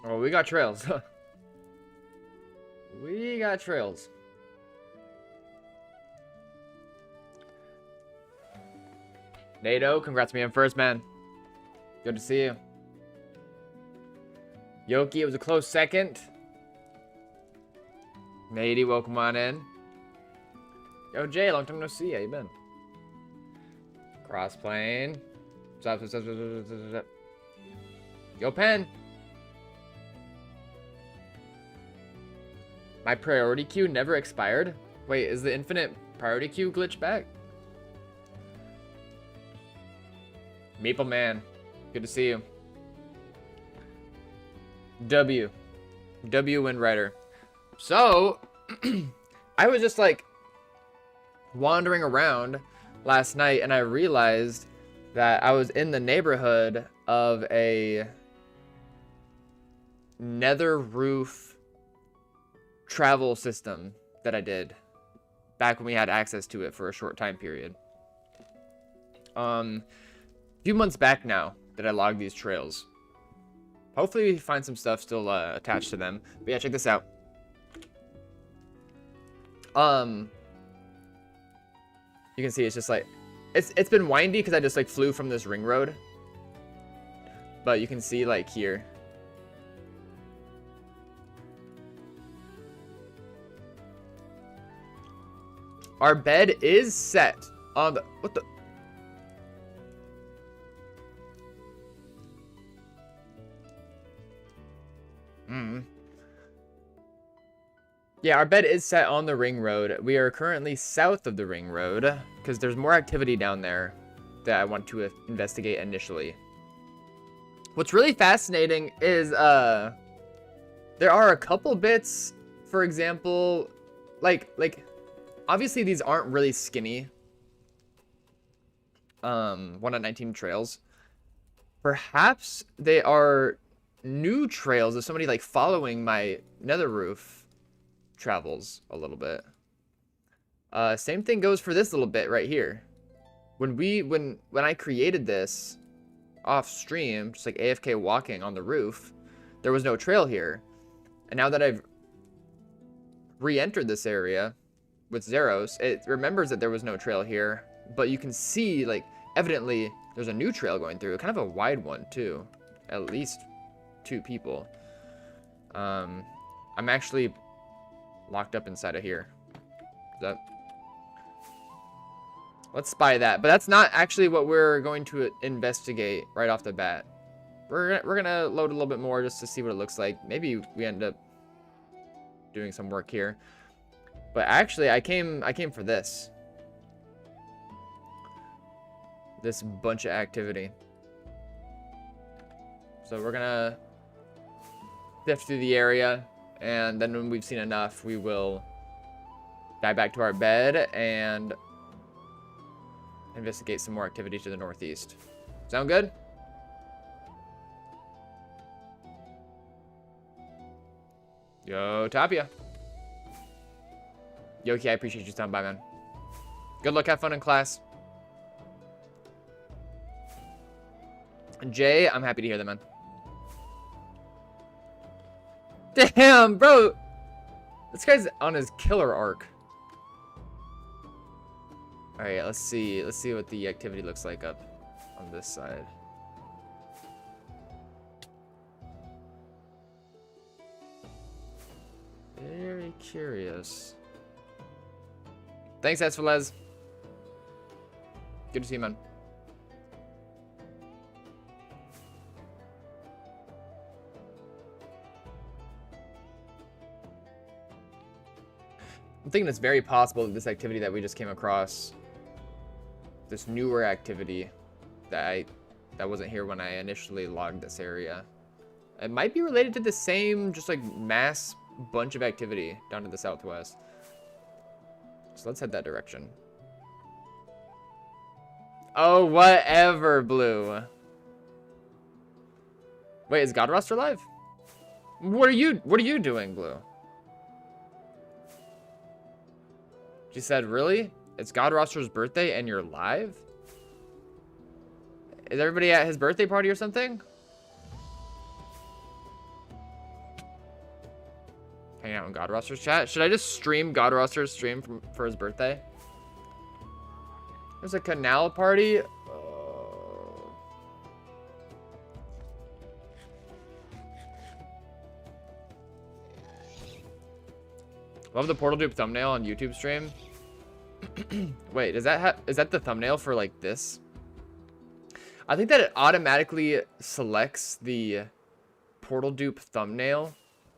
Oh, we got trails. We got trails. NATO, congrats me on first, man. Good to see you. Yoki, it was a close second. Matey, welcome on in. Yo, Jay, long time no see. How you been? Crossplane. Yo, Pen. My priority queue never expired. Wait, is the infinite priority queue glitch back? Maple Man, good to see you. W Windrider. So, I was just like wandering around last night and I realized that I was in the neighborhood of a nether roof travel system that I did back when we had access to it for a short time period. A few months back now that I logged these trails. Hopefully we find some stuff still attached to them. But yeah, check this out. You can see it's just like it's been windy because I just like flew from this ring road. But you can see like here. Our bed is set on the what the Yeah, our bed is set on the ring road. We are currently south of the ring road because there's more activity down there that I want to investigate initially. What's really fascinating is there are a couple bits, for example, like obviously these aren't really skinny 1.19 trails. Perhaps they are new trails of somebody like following my nether roof travels a little bit. Same thing goes for this little bit right here. When I created this off stream, just like AFK walking on the roof, there was no trail here. And now that I've re-entered this area with Zeros, it remembers that there was no trail here, but you can see like evidently there's a new trail going through, kind of a wide one too, at least 2 people. I'm actually locked up inside of here. Let's spy that, but that's not actually what we're going to investigate right off the bat. We're gonna load a little bit more just to see what it looks like. Maybe we end up doing some work here, but actually I came for this bunch of activity. So we're gonna sift through the area, and then when we've seen enough, we will dive back to our bed and investigate some more activity to the northeast. Sound good? Yo, Tapia. Yoki, I appreciate you stopping by, man. Good luck, have fun in class. Jay, I'm happy to hear that, man. Damn, bro. This guy's on his killer arc. All right, let's see what the activity looks like up on this side. Very curious. Thanks, Esfalez. Good to see you, man. I'm thinking it's very possible that this activity that we just came across, this newer activity that wasn't here when I initially logged this area, it might be related to the same just like mass bunch of activity down to the southwest. So let's head that direction. Oh, whatever, Blue. Wait, is God Roster live? What are you doing, Blue? She said, really? It's God Roster's birthday and you're live? Is everybody at his birthday party or something? Hanging out in God Roster's chat. Should I just stream God Roster's stream for his birthday? There's a canal party. Love the Portal Dupe thumbnail on YouTube stream. Wait, is that the thumbnail for like this? I think that it automatically selects the Portal Dupe thumbnail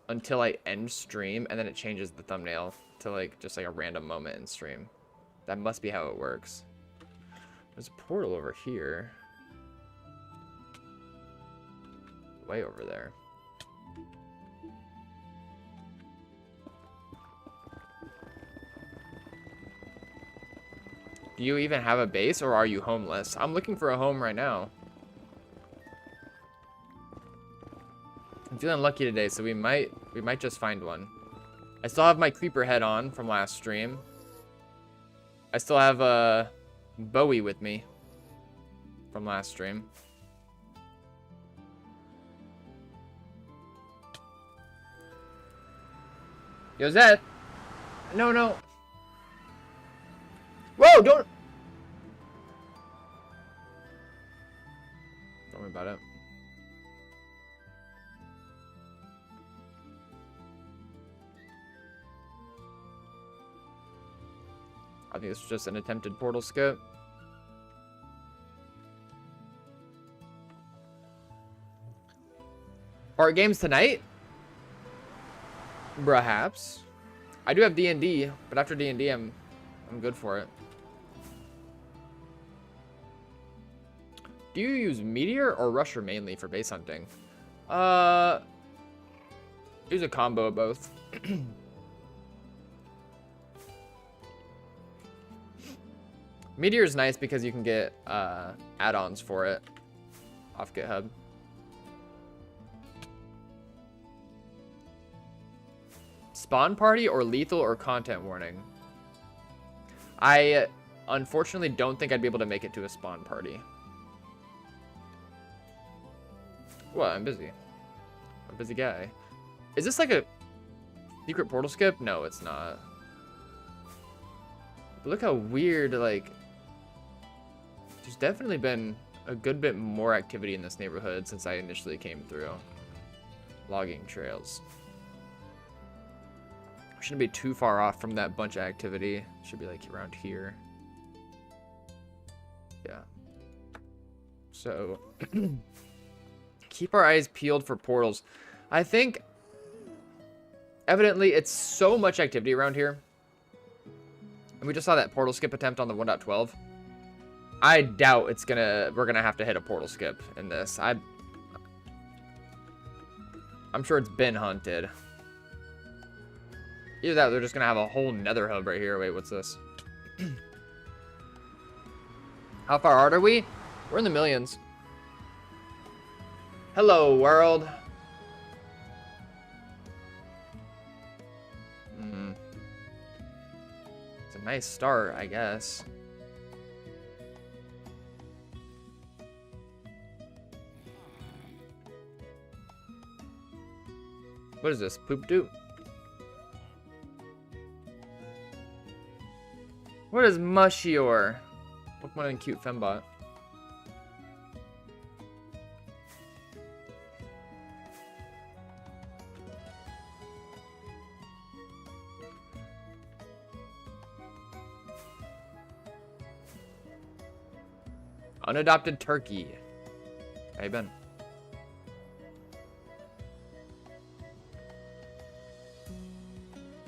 until I end stream, and then it changes the thumbnail to like just like a random moment in stream. That must be how it works. There's a portal over here. Way over there. Do you even have a base, or are you homeless? I'm looking for a home right now. I'm feeling lucky today, so we might just find one. I still have my creeper head on from last stream. I still have Bowie with me from last stream. Yo, Zeth. No, no. Whoa, don't worry about it. I think this was just an attempted portal skip. Art games tonight? Perhaps. I do have D&D, but after D&D, I'm good for it. Do you use Meteor or Rusher mainly for base hunting? Use a combo of both. Meteor is nice because you can get add-ons for it off GitHub. Spawn party or lethal or content warning? I unfortunately don't think I'd be able to make it to a spawn party. Well, I'm busy. I'm a busy guy. Is this like a secret portal skip? No, it's not. But look how weird, like... There's definitely been a good bit more activity in this neighborhood since I initially came through. Logging trails. Shouldn't be too far off from that bunch of activity. Should be like around here. Yeah. So... Keep our eyes peeled for portals. I think... Evidently, it's so much activity around here. And we just saw that portal skip attempt on the 1.12. I doubt we're gonna have to hit a portal skip in this. I'm sure it's been hunted. Either that or they're just gonna have a whole nether hub right here. Wait, what's this? How far out are we? We're in the millions. Hello, world. It's a nice start, I guess. What is this? Poop doop? What is Mushior? Pokemon and cute fembot. Unadopted turkey. How you been?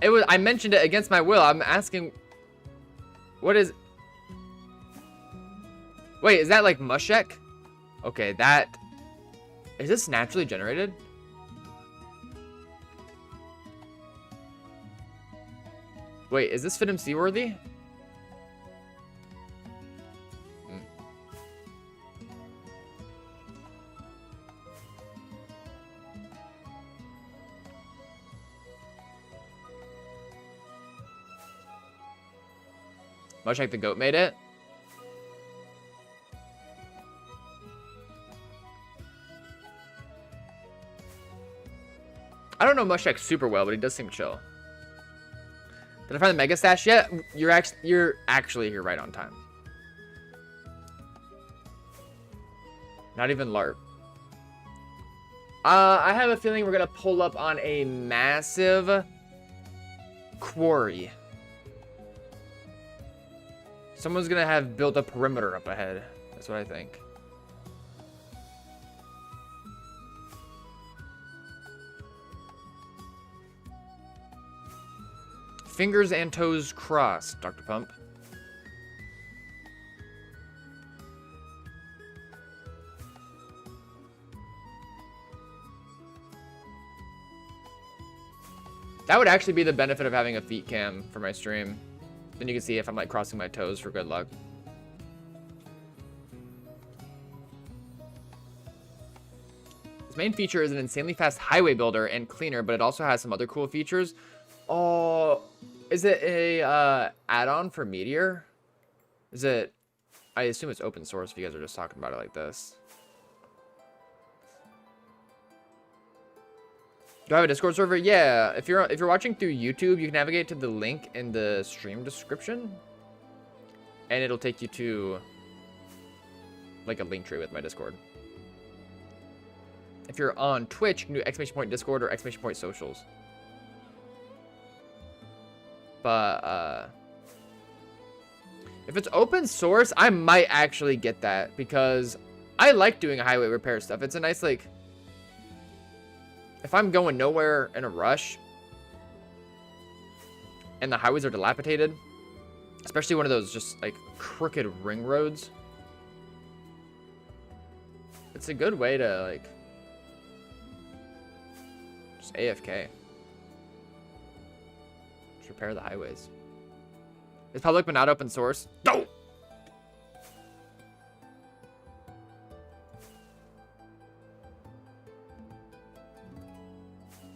I mentioned it against my will. I'm asking, what is... Wait, is that like Mushek? Okay, that... Is this naturally generated? Wait, is this Fit MC worthy? Much like the goat made it. I don't know Mushak super well, but he does seem chill. Did I find the mega stash yet? You're actually here right on time. Not even LARP. I have a feeling we're gonna pull up on a massive quarry. Someone's gonna have built a perimeter up ahead. That's what I think. Fingers and toes crossed, Dr. Pump. That would actually be the benefit of having a feet cam for my stream. Then you can see if I'm like crossing my toes for good luck. Its main feature is an insanely fast highway builder and cleaner, but it also has some other cool features. Oh, is it a add-on for Meteor? Is it? I assume it's open source if you guys are just talking about it like this. Do I have a Discord server? Yeah. If you're watching through YouTube, you can navigate to the link in the stream description, and it'll take you to like a link tree with my Discord. If you're on Twitch, you can do !Discord or !Socials. But if it's open source, I might actually get that because I like doing highway repair stuff. It's a nice like. If I'm going nowhere in a rush and the highways are dilapidated, especially one of those just like crooked ring roads, it's a good way to like just AFK. Just repair the highways. It's public but not open source. No!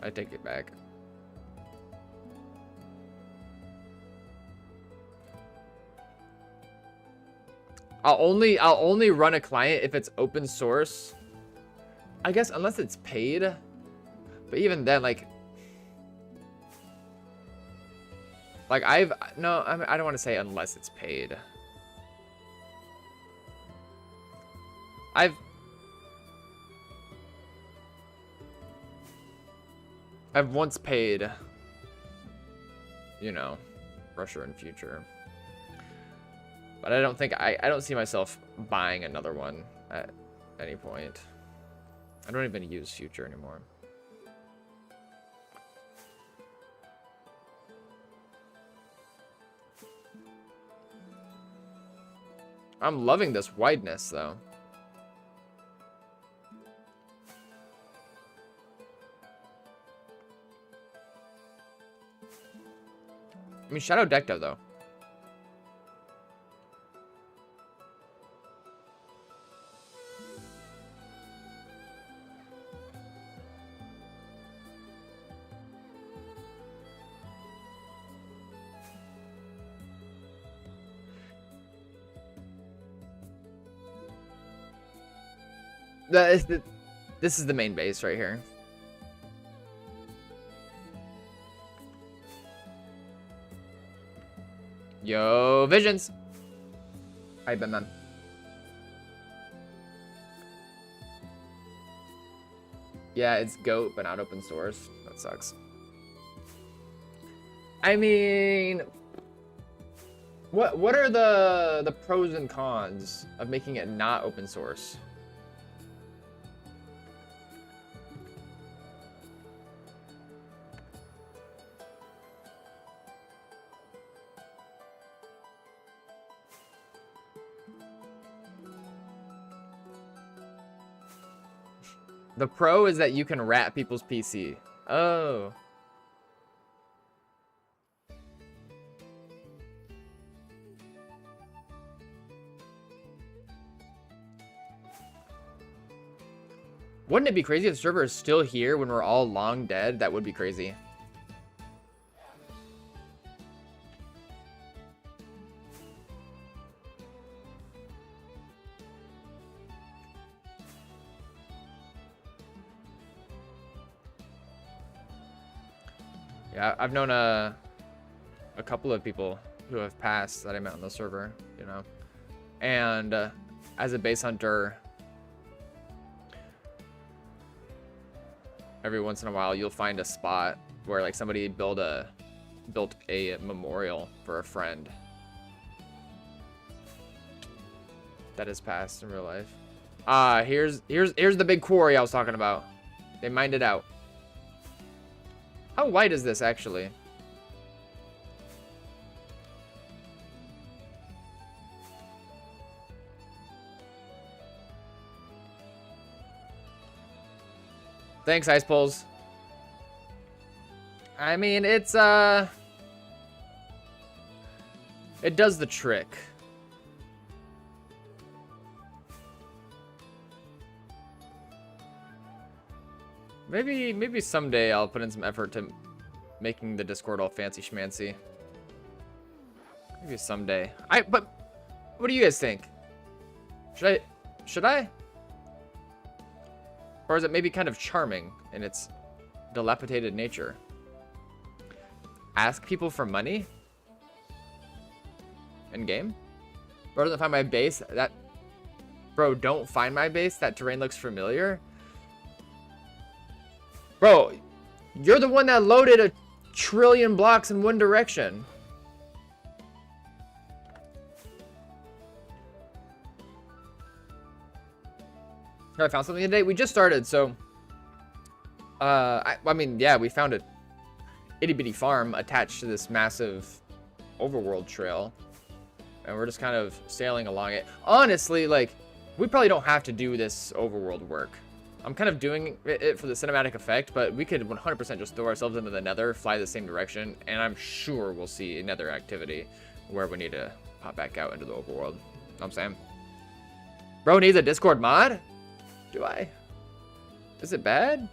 I take it back. I'll only run a client if it's open source. I guess unless it's paid. But even then, like I don't want to say unless it's paid. I've once paid, you know, Russia in future. But I don't think, I don't see myself buying another one at any point. I don't even use future anymore. I'm loving this wideness, though. I mean, Shadow Decto, though. This is the main base right here. Yo, Visions. Hi, Ben. Yeah, it's GOAT, but not open source. That sucks. I mean, what are the pros and cons of making it not open source? The pro is that you can rat people's PC. Oh. Wouldn't it be crazy if the server is still here when we're all long dead? That would be crazy. Yeah, I've known a couple of people who have passed that I met on the server, you know. And as a base hunter, every once in a while you'll find a spot where like somebody built a memorial for a friend that has passed in real life. Here's the big quarry I was talking about. They mined it out. How wide is this actually? Thanks, Ice Poles. I mean, it's it does the trick. Maybe someday I'll put in some effort to making the Discord all fancy schmancy. Maybe someday. But what do you guys think? Should I? Or is it maybe kind of charming in its dilapidated nature? Ask people for money? In game? Bro doesn't find my base. Bro, don't find my base. That terrain looks familiar. Bro, you're the one that loaded 1 trillion blocks in one direction. I found something today. We just started, so I mean, yeah, we found a itty bitty farm attached to this massive overworld trail, and we're just kind of sailing along it. Honestly, like, we probably don't have to do this overworld work. I'm kind of doing it for the cinematic effect, but we could 100% just throw ourselves into the nether, fly the same direction, and I'm sure we'll see nether activity where we need to pop back out into the overworld. You know what I'm saying? Bro needs a Discord mod? Do I? Is it bad?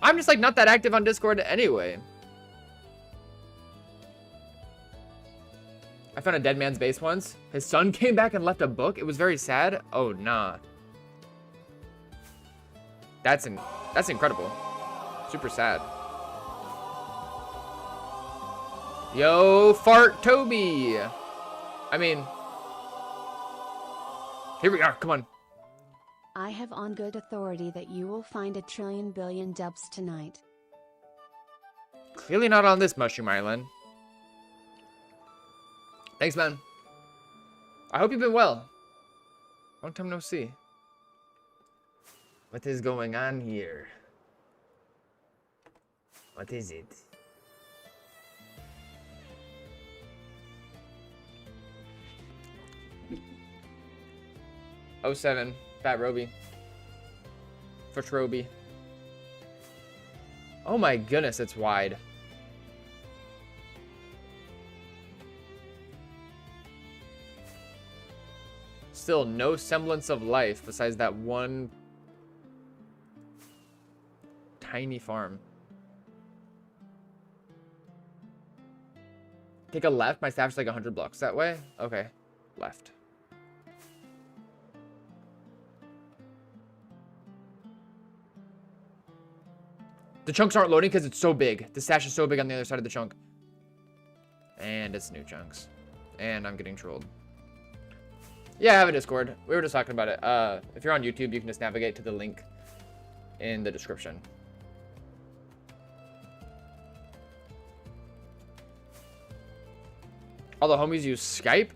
I'm just like not that active on Discord anyway. I found a dead man's base once. His son came back and left a book. It was very sad. Oh, nah. That's incredible. Super sad. Yo, Fart Toby. I mean, here we are. Come on. I have on good authority that you will find 1 trillion billion dubs tonight. Clearly not on this Mushroom Island. Thanks, man. I hope you've been well. Long time no see. What is going on here? What is it? '07, Fat Roby. Foot Roby. Oh my goodness, it's wide. Still no semblance of life besides that one tiny farm. Take a left. My staff's like 100 blocks that way. Okay, left. The chunks aren't loading because it's so big. The stash is so big on the other side of the chunk. And it's new chunks. And I'm getting trolled. Yeah, I have a Discord. We were just talking about it. If you're on YouTube, you can just navigate to the link in the description. All the homies use Skype.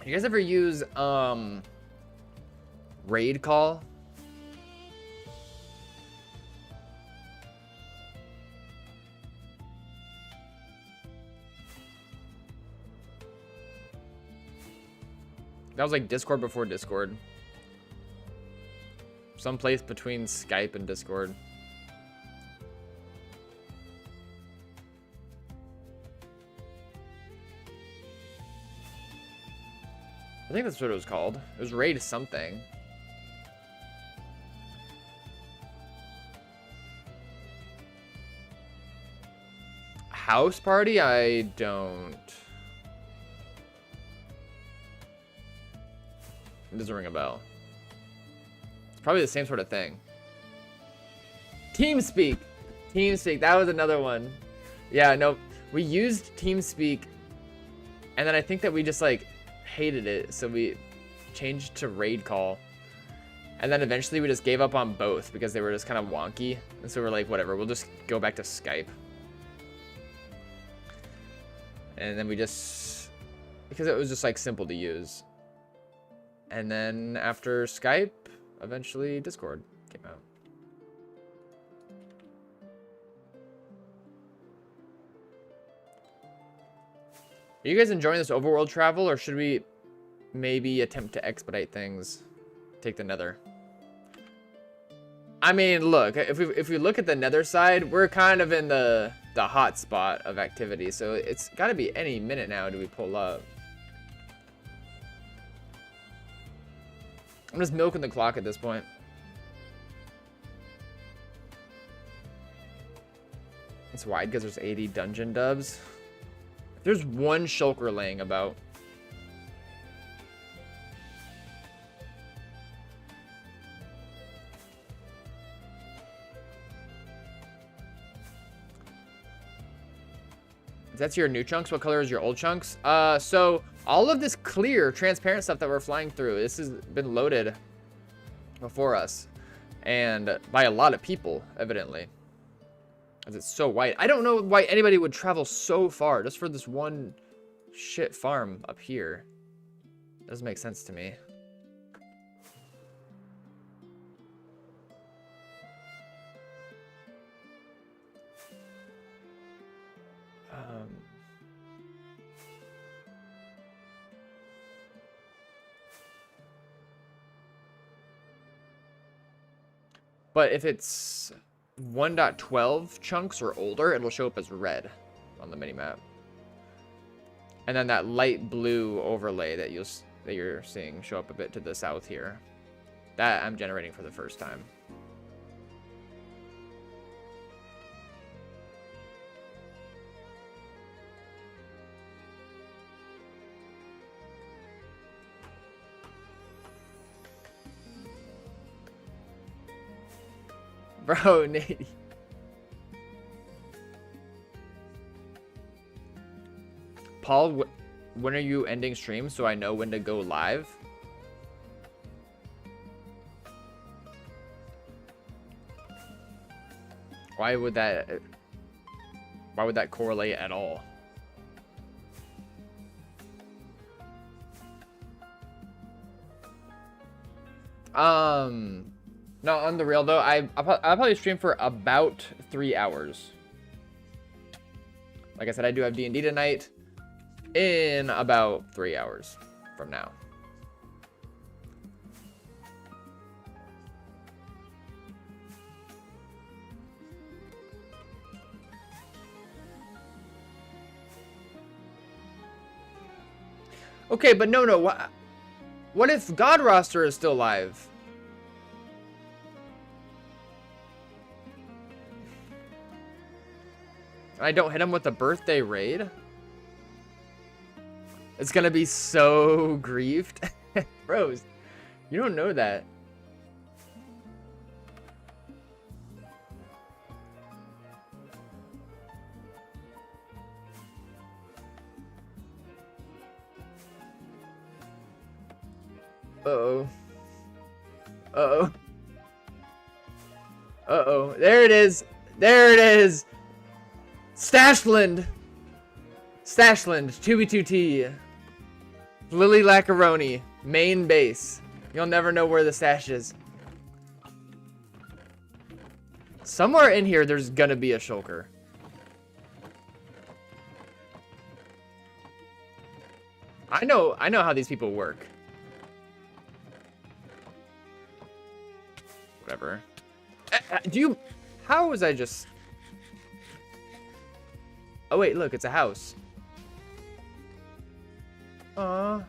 You guys ever use raid call? That was like Discord before Discord. Someplace between Skype and Discord. I think that's what it was called. It was raid something. House party? I don't. It doesn't ring a bell. It's probably the same sort of thing. TeamSpeak. TeamSpeak, that was another one. Yeah, no, we used TeamSpeak, and then I think that we just like hated it, so we changed to Raid Call. And then eventually we just gave up on both because they were just kind of wonky. And so we're like, whatever, we'll just go back to Skype. And then we just, because it was just like simple to use. And then after Skype, eventually Discord came out. Are you guys enjoying this overworld travel, or should we maybe attempt to expedite things? Take the nether. I mean, look, if we look at the nether side, we're kind of in the hot spot of activity, so it's got to be any minute now do we pull up. I'm just milking the clock at this point. It's wide because there's 80 dungeon dubs. There's one shulker laying about. That's your new chunks. What color is your old chunks? So all of this clear, transparent stuff that we're flying through, this has been loaded before us, and by a lot of people, evidently, as it's so white. I don't know why anybody would travel so far just for this one shit farm up here. Doesn't make sense to me. But if it's 1.12 chunks or older, it'll show up as red on the minimap. And then that light blue overlay that you're seeing show up a bit to the south here. That I'm generating for the first time. Bro, Nate. Paul, when are you ending stream so I know when to go live? Why would that correlate at all? No, on the real though, I'll probably stream for about 3 hours. Like I said, I do have D&D tonight in about 3 hours from now. Okay, but no. What if God Roster is still live? I don't hit him with a birthday raid? It's gonna be so griefed. Bros, you don't know that. Uh-oh. Uh-oh. Uh-oh. There it is. There it is. Stashland. Stashland. 2B2T. Lily Lacaroni. Main base. You'll never know where the stash is. Somewhere in here, there's gonna be a shulker. I know how these people work. Whatever. How was I just... Oh wait, look, it's a house. Aw,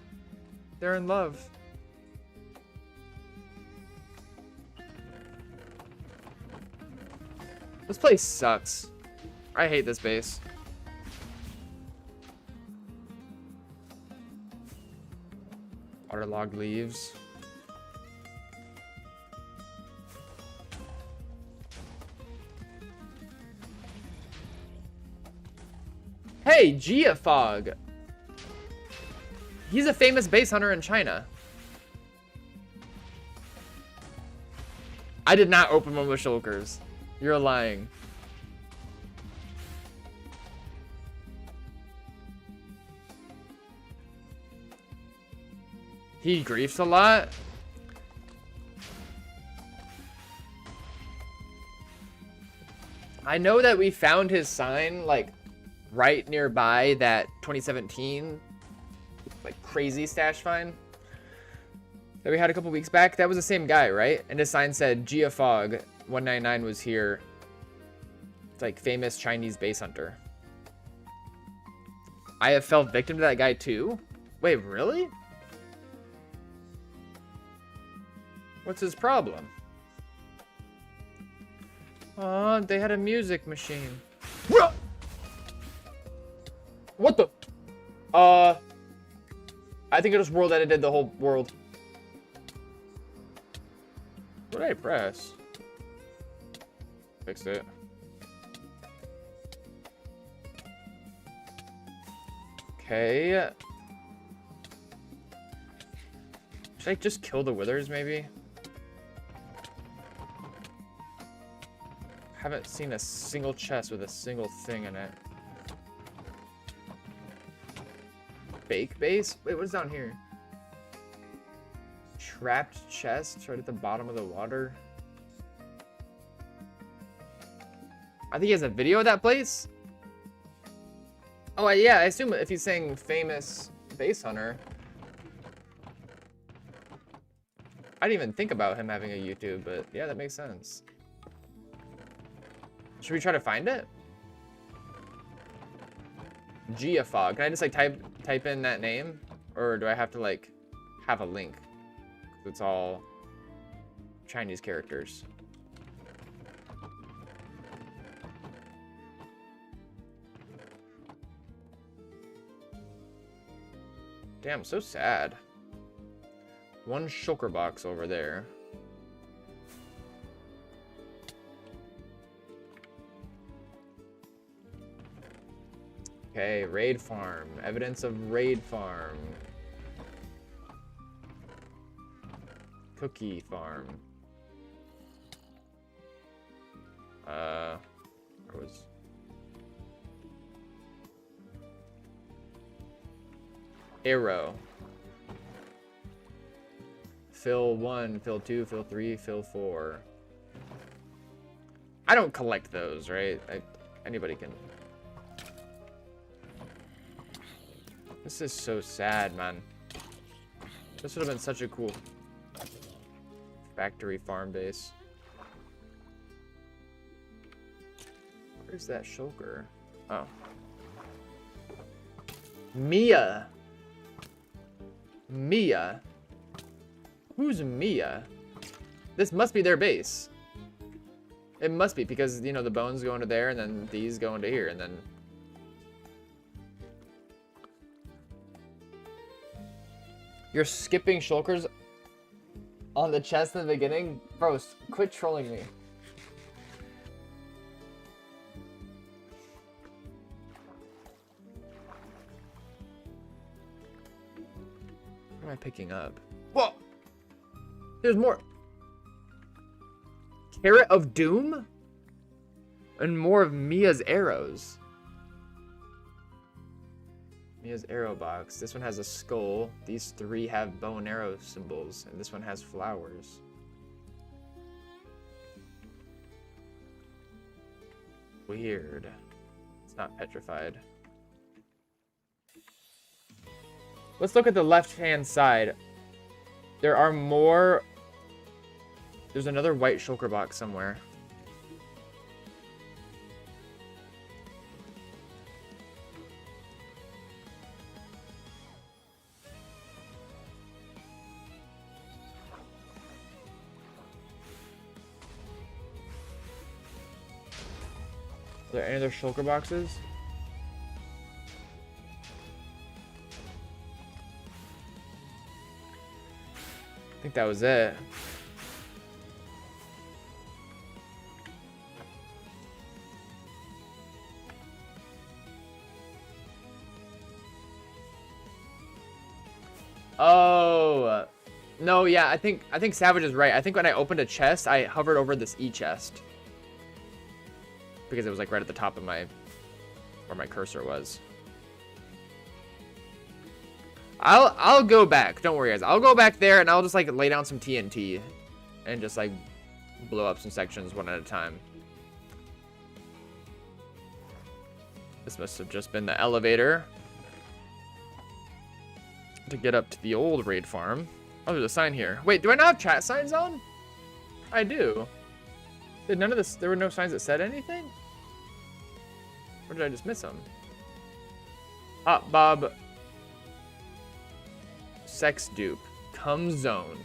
they're in love. This place sucks. I hate this base. Waterlogged leaves. hey, Giafog. He's a famous base hunter in China. I did not open one with shulkers. You're lying. He griefs a lot. I know that we found his sign like right nearby that 2017 like crazy stash find that we had a couple weeks back. That was the same guy, right? And his sign said Giafog 199 was here. It's like famous Chinese base hunter. I have fell victim to that guy too. Wait, really? What's his problem? Oh, they had a music machine. What the? I think it just world edited the whole world. What did I press? Fixed it. Okay. Should I just kill the withers, maybe? Haven't seen a single chest with a single thing in it. Fake base? Wait, what's down here? Trapped chest right at the bottom of the water. I think he has a video of that place. Oh, yeah, I assume if he's saying famous base hunter. I didn't even think about him having a YouTube, but yeah, that makes sense. Should we try to find it? Giafog. Can I just like type in that name? Or do I have to like have a link? It's all Chinese characters. Damn, so sad. One shulker box over there. Okay, raid farm. Evidence of raid farm. Cookie farm. Where was... Arrow. Fill 1, fill 2, fill 3, fill 4. I don't collect those, right? Anybody can... This is so sad, man. This would have been such a cool factory farm base. Where's that shulker? Oh. Mia. Mia. Who's Mia? This must be their base. It must be because, you know, the bones go into there and then these go into here and then... You're skipping shulkers on the chest in the beginning? Bro, quit trolling me. What am I picking up? Whoa! There's more. Carrot of Doom? And more of Mia's arrows. Mia's arrow box. This one has a skull. These 3 have bow and arrow symbols. And this one has flowers. Weird. It's not petrified. Let's look at the left-hand side. There are more... There's another white shulker box somewhere. Are there any other shulker boxes? I think that was it. Oh, no, yeah, I think Savage is right. I think when I opened a chest, I hovered over this E chest because it was like right at the top of my where my cursor was. I'll go back. Don't worry, guys. I'll go back there and I'll just like lay down some TNT and just like blow up some sections one at a time. This must have just been the elevator to get up to the old raid farm. Oh, there's a sign here. Wait, do I not have chat signs on? I do. Did none of this, there were no signs that said anything? Or did I just miss them? Hot Bob. Sex dupe. Come zone.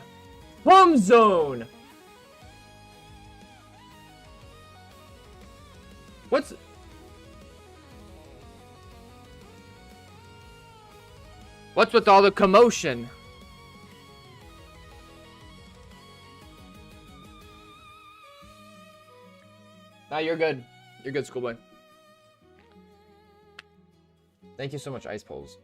Come zone! What's with all the commotion? Nah, you're good. You're good, schoolboy. Thank you so much, Ice Poles.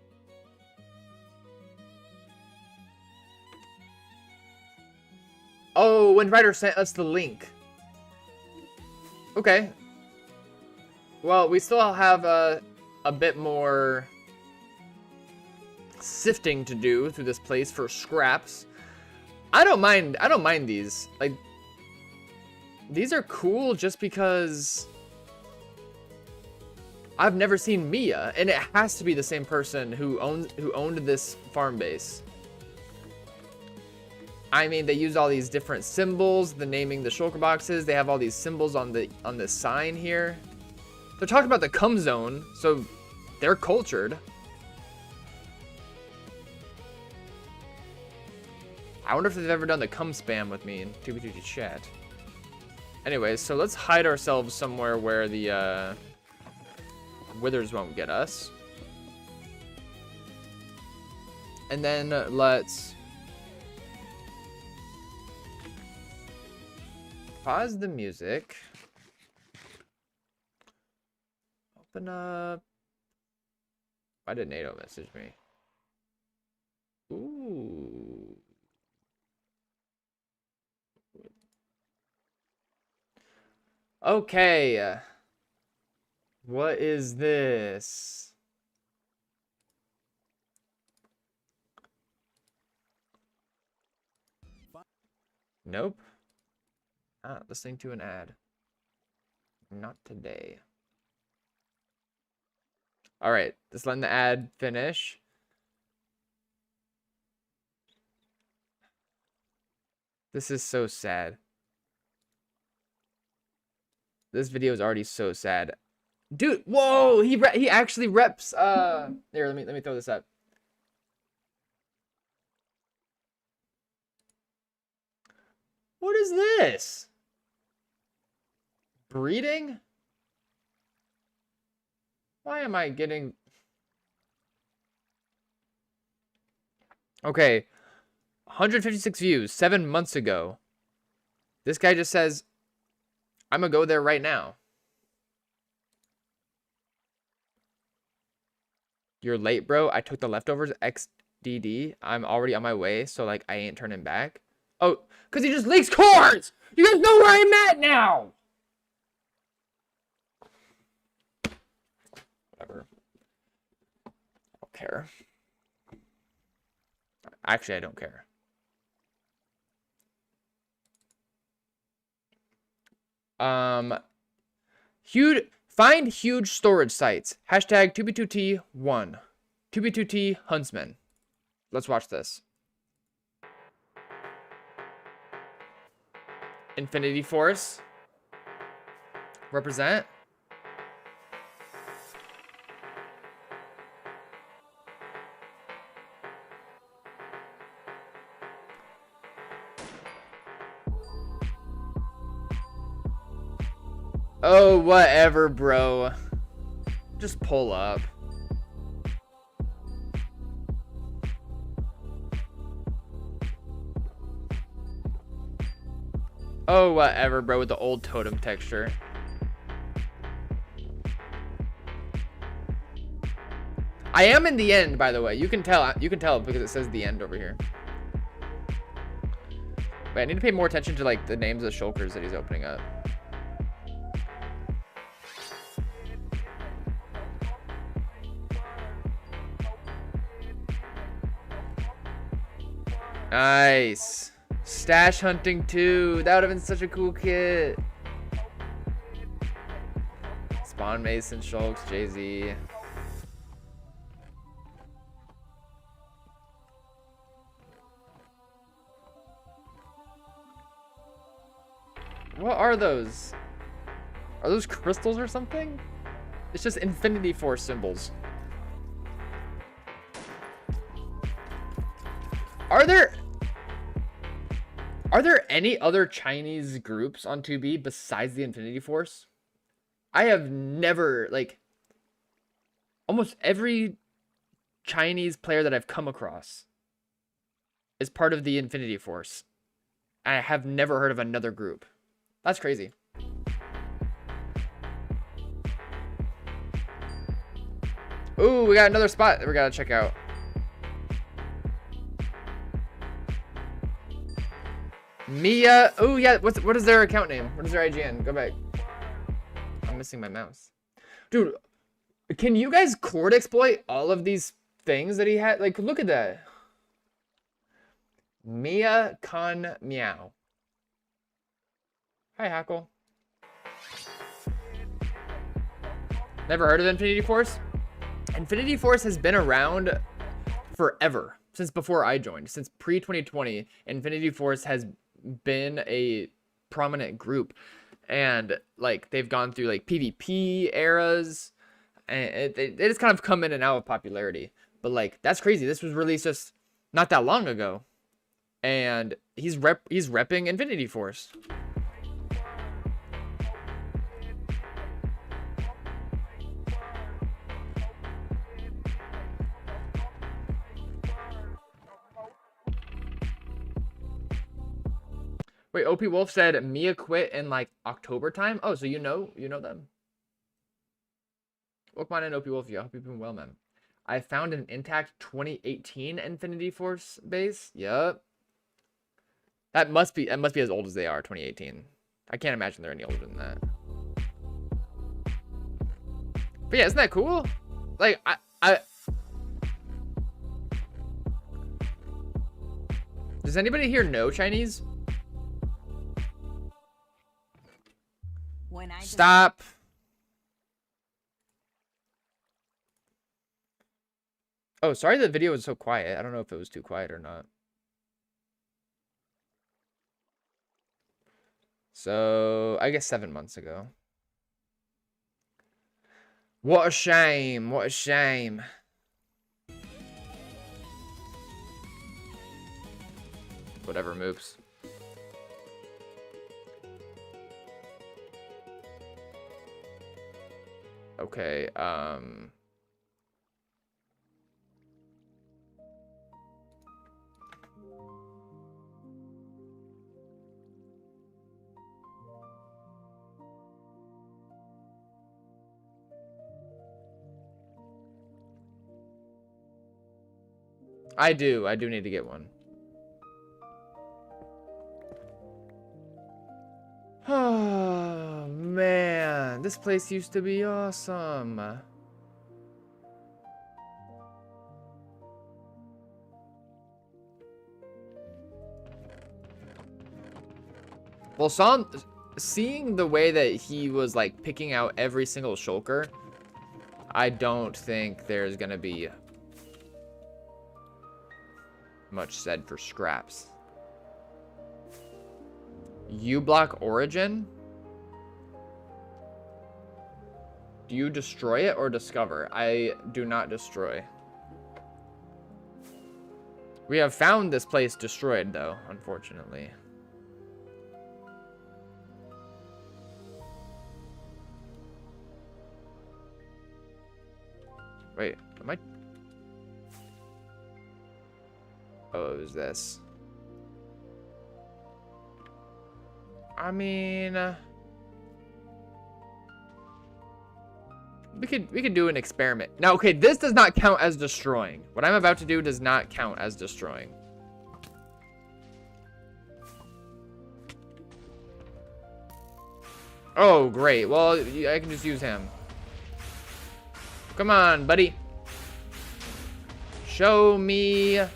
Oh, when Ryder sent us the link. Okay. Well, we still have a bit more sifting to do through this place for scraps. I don't mind these. Like, these are cool just because I've never seen Mia, and it has to be the same person who owned this farm base. I mean, they use all these different symbols, the naming the shulker boxes. They have all these symbols on the sign here. They're talking about the cum zone, so they're cultured. I wonder if they've ever done the cum spam with me in 2v2 chat. Anyways, so let's hide ourselves somewhere where the withers won't get us. And then let's pause the music. Open up. Why did NATO message me? Ooh. Okay. What is this? Nope. Not listening to an ad. Not today. All right, just letting the ad finish. This is so sad. This video is already so sad. Dude, whoa, he actually reps here, let me throw this up. What is this? Breeding? Why am I getting... Okay. 156 views 7 months ago. This guy just says, I'm gonna go there right now. You're late, bro. I took the leftovers. XDD. I'm already on my way, so like I ain't turning back. Oh, because he just leaks cores! You guys know where I'm at now! Whatever. I don't care. Actually, I don't care. Find huge storage sites. Hashtag 2b2t1. 2b2t huntsman. Let's watch this. Infinity Force. Represent. Oh, whatever, bro. Just pull up. Oh, whatever, bro, with the old totem texture. I am in the end, by the way. You can tell because it says the end over here. Wait, I need to pay more attention to like the names of the shulkers that he's opening up. Nice. Stash hunting too. That would have been such a cool kit. Spawn Mason, Shulks, Jay-Z. What are those? Are those crystals or something? It's just Infinity Force symbols. Are there any other Chinese groups on 2B besides the Infinity Force? I have never, like, almost every Chinese player that I've come across is part of the Infinity Force. I have never heard of another group. That's crazy. Ooh, we got another spot that we gotta check out. Mia. Oh yeah, what is their account name? What is their IGN? Go back. I'm missing my mouse. Dude, can you guys chord exploit all of these things that he had? Like, look at that. Mia Con Meow. Hi, Hackle. Never heard of Infinity Force? Infinity Force has been around forever. Since before I joined. Since pre-2020, Infinity Force has been a prominent group. And, like, they've gone through, like, PvP eras. And they just kind of come in and out of popularity. But, like, that's crazy. This was released just not that long ago. And he's repping Infinity Force. Wait, OP Wolf said Mia quit in like October time. Oh, so you know them. Pokemon and OP Wolf, yeah, I hope you've been well, man. I found an intact 2018 Infinity Force base. Yup. That must be as old as they are, 2018. I can't imagine they're any older than that. But yeah, isn't that cool? Like I does anybody here know Chinese? Stop. Oh, sorry the video was so quiet. I don't know if it was too quiet or not. So, I guess 7 months ago. What a shame. What a shame. Whatever, moops. Okay, I do need to get one. Oh, man. This place used to be awesome. Well, seeing the way that he was, like, picking out every single shulker, I don't think there's gonna be much said for scraps. U-block origin? Do you destroy it or discover? I do not destroy. We have found this place destroyed, though, unfortunately. Wait, am I... Oh, it was this. I mean... We could do an experiment. Now, okay, this does not count as destroying. What I'm about to do does not count as destroying. Oh, great. Well, I can just use him. Come on, buddy. Show me a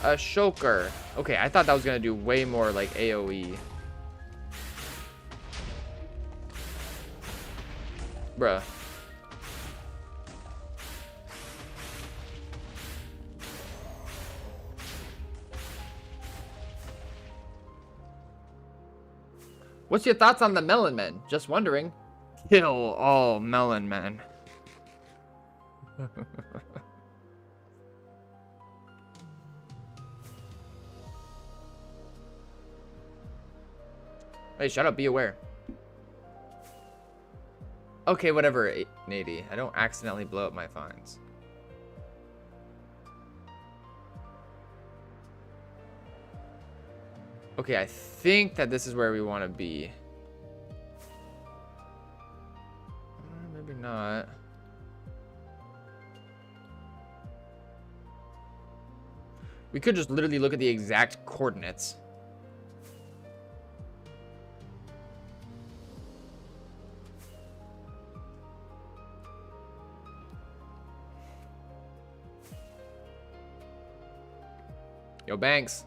shulker. Okay, I thought that was gonna do way more like AoE. Bruh. What's your thoughts on the melon men? Just wondering. Kill all melon men. Hey, shut up. Be aware. Okay, whatever, Nady. I don't accidentally blow up my finds. Okay, I think that this is where we want to be. Maybe not. We could just literally look at the exact coordinates. Yo, Banks.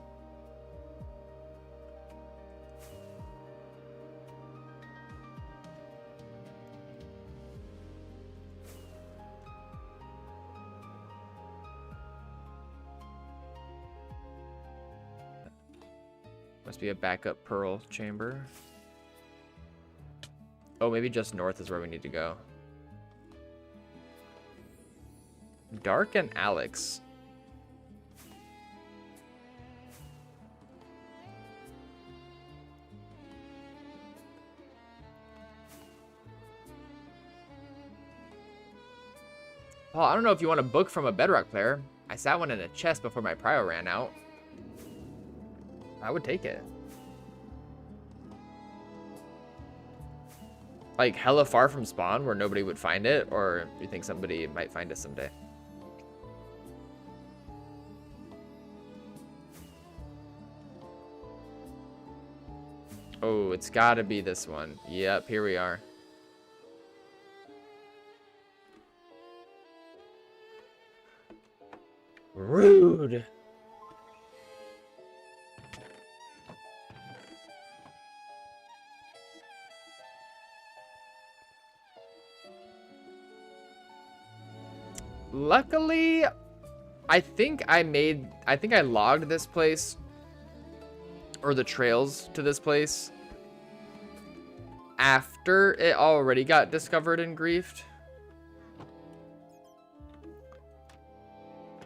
Must be a backup pearl chamber. Oh, maybe just north is where we need to go. Dark and Alex. Paul, I don't know if you want a book from a Bedrock player. I sat one in a chest before my prio ran out. I would take it. Like hella far from spawn where nobody would find it, or do you think somebody might find it someday? Oh, it's gotta be this one. Yep, here we are. Rude. Luckily, I think I logged this place, or the trails to this place, after it already got discovered and griefed.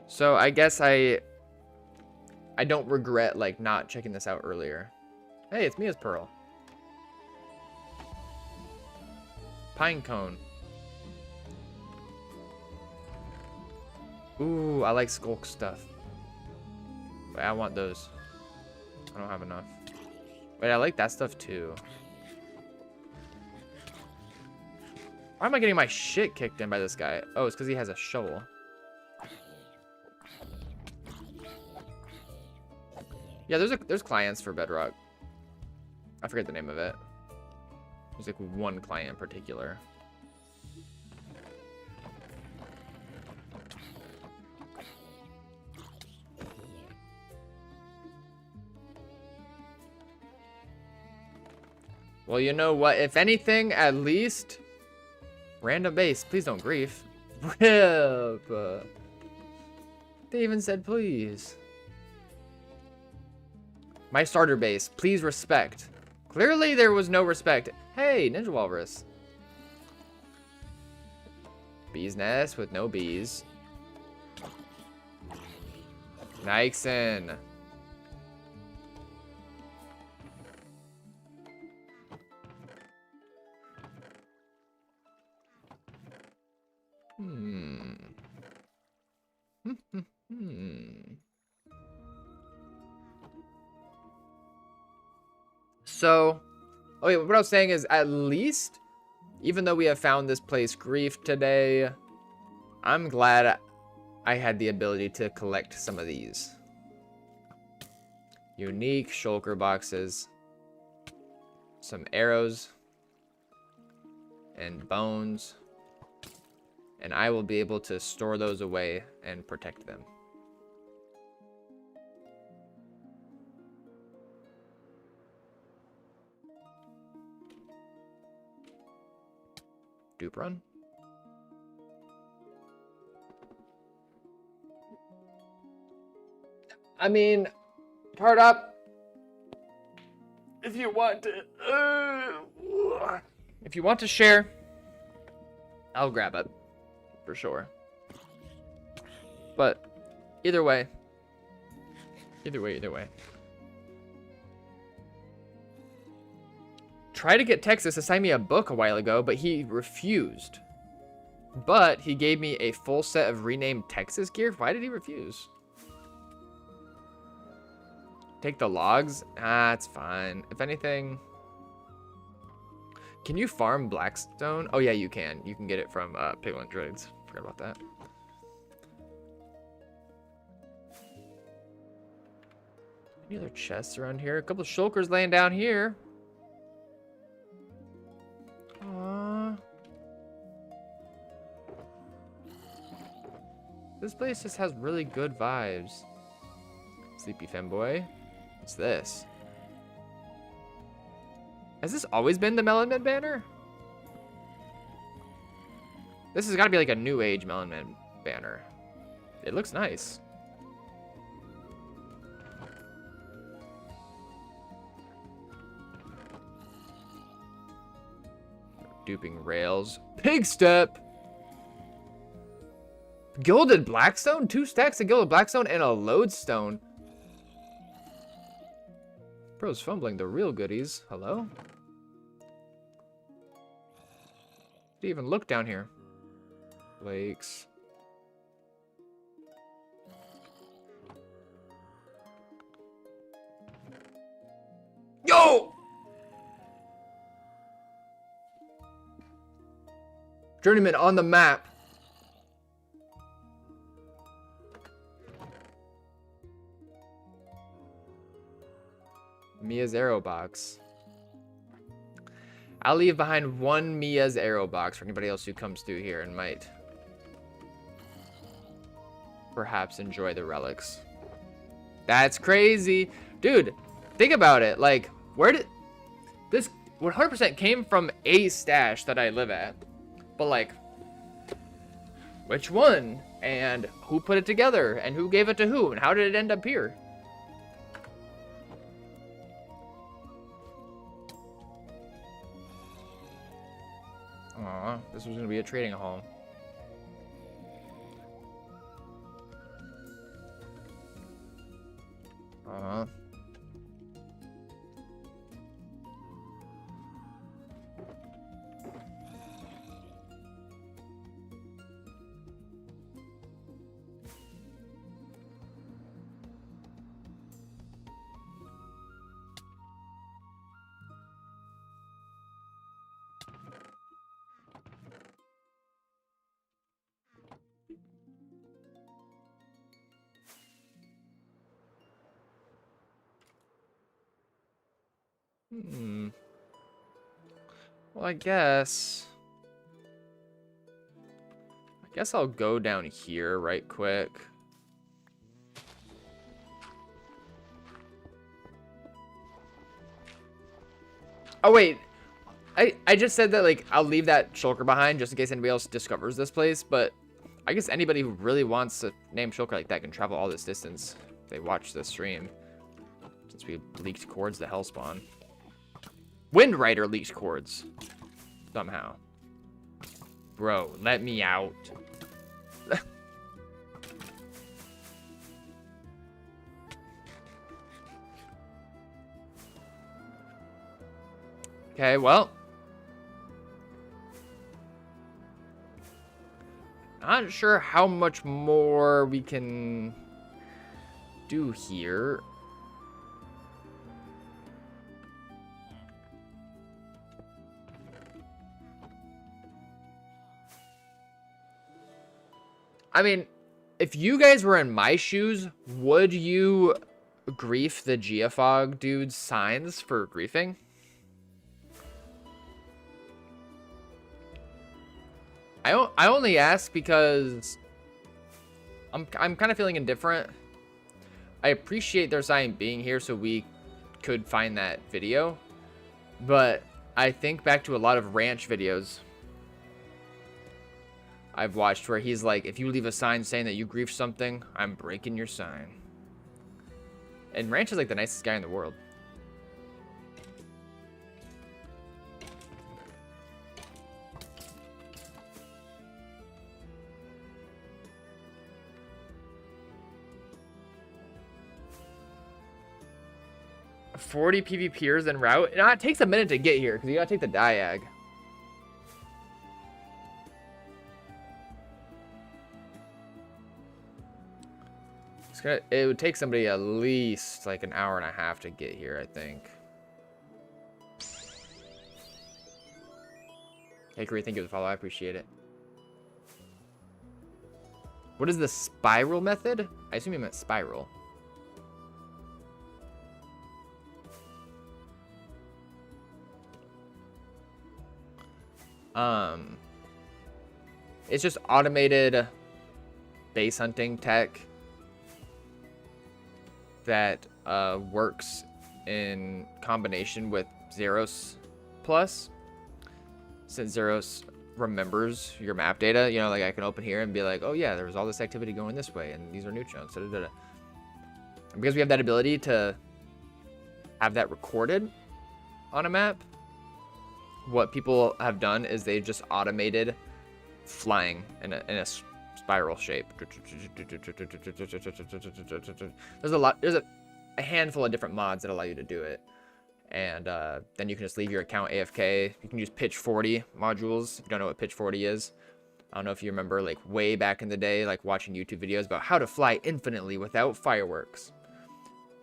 So I guess I don't regret like not checking this out earlier. Hey, it's Mia's Pearl. Pine cone. Ooh, I like skulk stuff. Wait, I want those. I don't have enough. Wait, I like that stuff too. Why am I getting my shit kicked in by this guy? Oh, it's because he has a shovel. Yeah, there's clients for Bedrock. I forget the name of it. There's like one client in particular. Well, you know what? If anything, at least random base. Please don't grief. Rip. They even said please. My starter base. Please respect. Clearly there was no respect. Hey, Ninja Walrus. Bee's nest with no bees. Nixon. So, okay, what I was saying is at least Even though we have found this place grief today, I'm glad I had the ability to collect some of these. Unique shulker boxes. Some arrows. And bones. And I will be able to store those away and protect them. Dupe run. I mean, part up. If you want to, if you want to share, I'll grab it for sure. But either way, either way. Tried to get Texas to sign me a book a while ago, but he refused. But he gave me a full set of renamed Texas gear. Why did he refuse? Take the logs? Ah, it's fine. If anything... Can you farm Blackstone? Oh, yeah, you can. You can get it from Piglin Druids. Forgot about that. Any other chests around here? A couple of shulkers laying down here. Aww. This place just has really good vibes. Sleepy femboy. What's this? Has this always been the Melon Man banner? This has got to be like a new age Melon Man banner. It looks nice. Duping rails. Pig step! Gilded Blackstone? 2 stacks of Gilded Blackstone and a Lodestone. Bro's fumbling the real goodies. Hello? Didn't even look down here. Lakes. Yo! Journeyman on the map. Mia's arrow box. I'll leave behind 1 Mia's arrow box for anybody else who comes through here and might perhaps enjoy the relics. That's crazy. Dude, think about it. Like, where did this 100% came from a stash that I live at. But like, which one? And who put it together? And who gave it to who? And how did it end up here? Aw, this was gonna be a trading hall. Aw. Well, I guess I'll go down here right quick. Oh wait, I just said that like I'll leave that shulker behind just in case anybody else discovers this place, but I guess anybody who really wants to name shulker like that can travel all this distance if they watch this stream. Since we leaked chords to Hellspawn. Wind Rider leaks chords. Somehow. Bro, let me out. Okay, well. Not sure how much more we can do here. I mean, if you guys were in my shoes, would you grief the Geofog dude's signs for griefing? I only ask because I'm kind of feeling indifferent. I appreciate their sign being here so we could find that video, but I think back to a lot of ranch videos I've watched where he's like, if you leave a sign saying that you grief something, I'm breaking your sign. And Ranch is like the nicest guy in the world. $40 PvPers en route. No, it takes a minute to get here because you gotta take the diag. It would take somebody at least like an hour and a half to get here, I think. Hey, Corey, thank you for the follow. I appreciate it. What is the spiral method? I assume you meant spiral. It's just automated base hunting tech that works in combination with Zeros Plus. Since Zeros remembers your map data, you know, like I can open here and be like, oh yeah, there was all this activity going this way, and these are new chunks. Da, da, da. And because we have that ability to have that recorded on a map, what people have done is they've just automated flying in a spiral shape. There's a handful of different mods that allow you to do it, and then you can just leave your account AFK. You can use pitch 40 modules. If you don't know what pitch 40 is, I don't know if you remember, like way back in the day, like watching YouTube videos about how to fly infinitely without fireworks,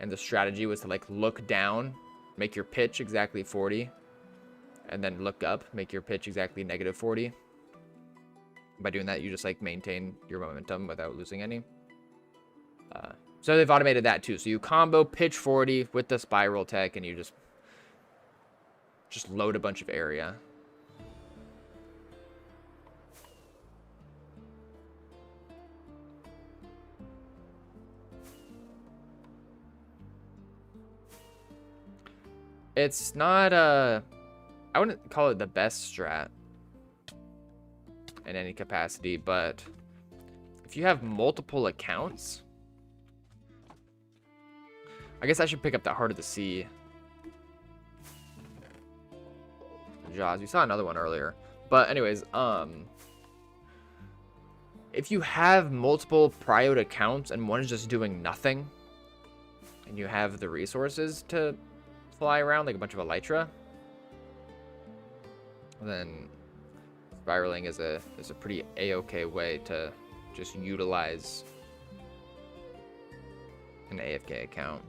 and the strategy was to like look down, make your pitch exactly 40, and then look up, make your pitch exactly negative 40. By doing that, you just like maintain your momentum without losing any. So they've automated that too. So you combo pitch 40 with the spiral tech, and you just load a bunch of area. It's not I wouldn't call it the best strat in any capacity, but if you have multiple accounts, I guess I should pick up that Heart of the Sea. Jaws. We saw another one earlier. But anyways, if you have multiple Priode accounts and one is just doing nothing, and you have the resources to fly around like a bunch of Elytra, then spiraling is a pretty a-okay way to just utilize an AFK account.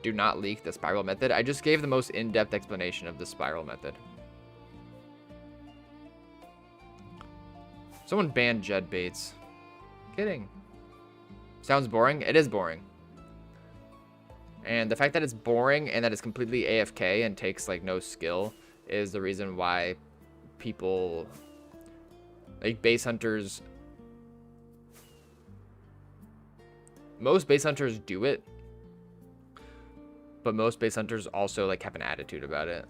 Do not leak the spiral method. I just gave the most in-depth explanation of the spiral method. Someone banned Jed baits. Kidding. Sounds boring? It is boring. And the fact that it's boring and that it's completely AFK and takes like no skill is the reason why people, like base hunters, most base hunters do it, but most base hunters also like have an attitude about it.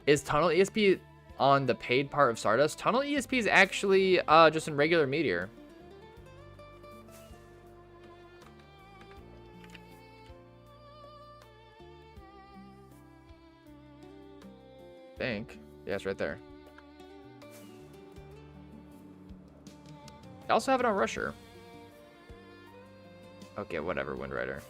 Is Tunnel ESP on the paid part of Stardust? Tunnel ESP is actually just in regular Meteor. I think. Yeah, it's right there. I also have it on Rusher. Okay, whatever, Windrider.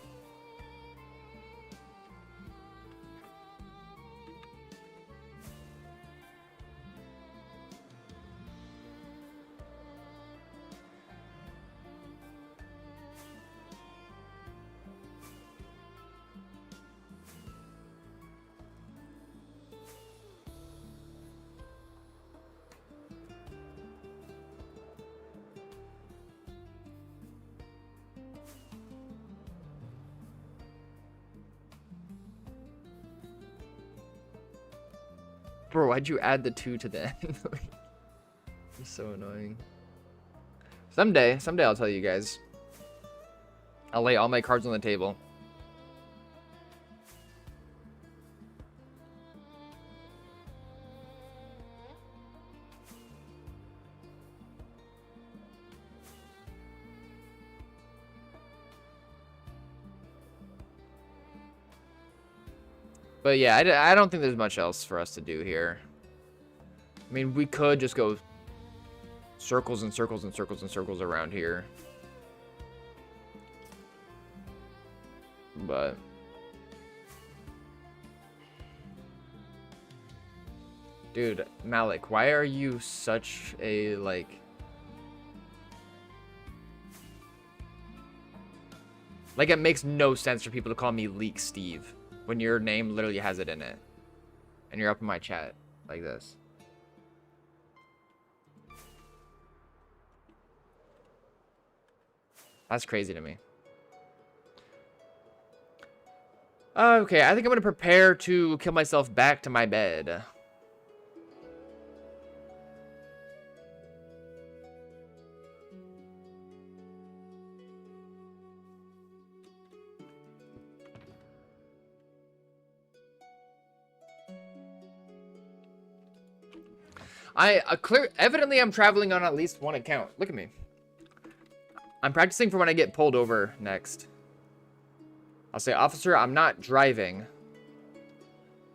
Bro, why'd you add the 2 to the end? It's so annoying. Someday I'll tell you guys. I'll lay all my cards on the table. But yeah, I don't think there's much else for us to do here. I mean, we could just go circles and circles and circles and circles around here. But dude, Malik, why are you such a like it makes no sense for people to call me Leak Steve when your name literally has it in it. And you're up in my chat like this. That's crazy to me. Okay, I think I'm going to prepare to kill myself back to my bed. Evidently I'm traveling on at least one account. Look at me. I'm practicing for when I get pulled over next. I'll say, officer, I'm not driving.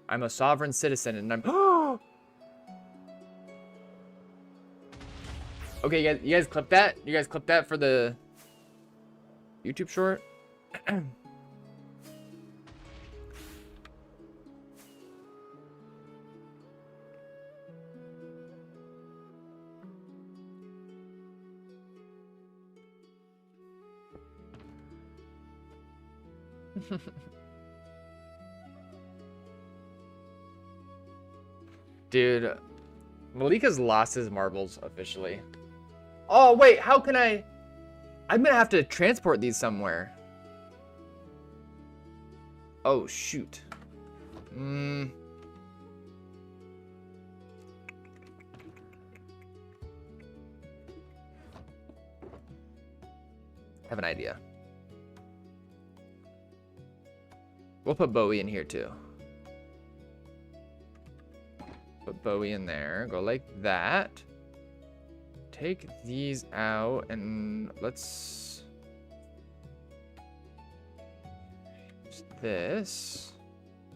I'm a sovereign citizen and I'm... Okay, you guys clip that? You guys clip that for the YouTube short? Dude, Malik has lost his marbles officially. Oh, wait, how can I'm gonna have to transport these somewhere. Oh, shoot. Have an idea. We'll put Bowie in here too. Put Bowie in there. Go like that. Take these out and let's... This.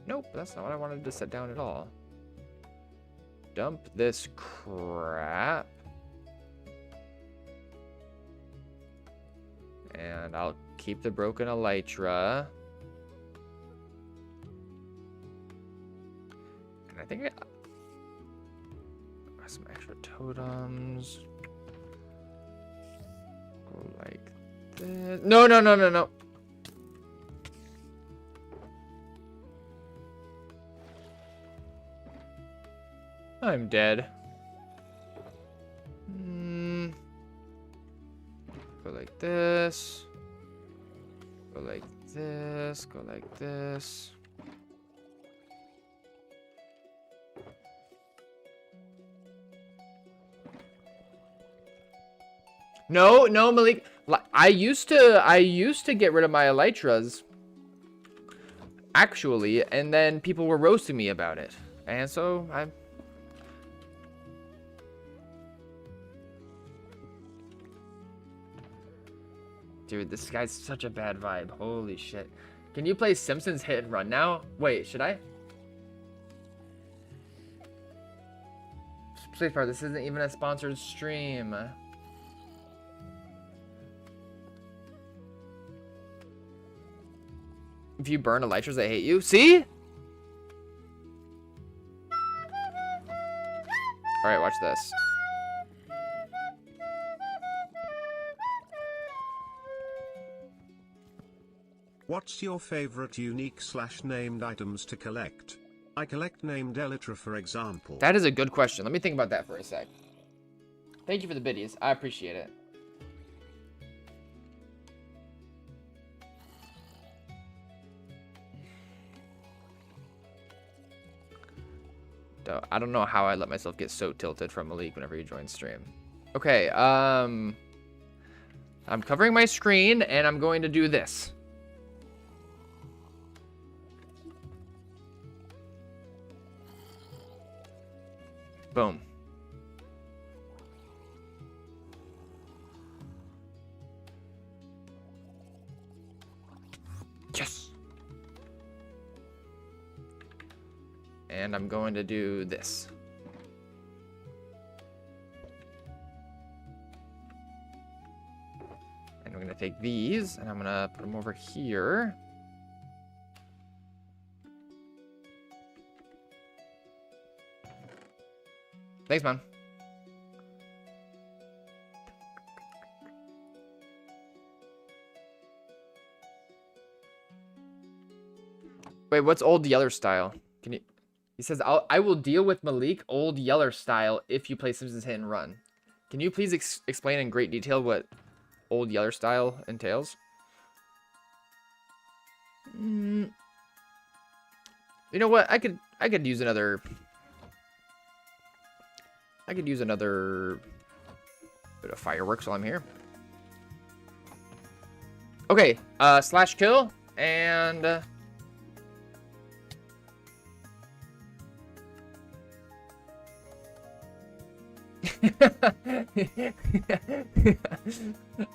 Nope, that's not what I wanted to set down at all. Dump this crap. And I'll keep the broken elytra. And I think I got some extra totems. Go like this. No, no, no, no, no. I'm dead. Go like this. Go like this. Go like this. No, no, Malik. I used to get rid of my elytras. Actually, and then people were roasting me about it. And so I... Dude, this guy's such a bad vibe. Holy shit. Can you play Simpsons Hit and Run now? Wait, should I? Please, bro, this isn't even a sponsored stream. If you burn elytras, I hate you. See? Alright, watch this. What's your favorite unique / named items to collect? I collect named elytra, for example. That is a good question. Let me think about that for a sec. Thank you for the biddies. I appreciate it. So I don't know how I let myself get so tilted from Malik whenever he joins stream. Okay, I'm covering my screen and I'm going to do this. Boom. Yes. And I'm going to do this. And I'm going to take these and I'm going to put them over here. Thanks, man. Wait, what's Old Yeller style? Can you... He says, I will deal with Malik Old Yeller style if you play Simpsons Hit and Run. Can you please explain in great detail what Old Yeller style entails? You know what? I could use another... I could use another bit of fireworks while I'm here. Okay, slash kill, and...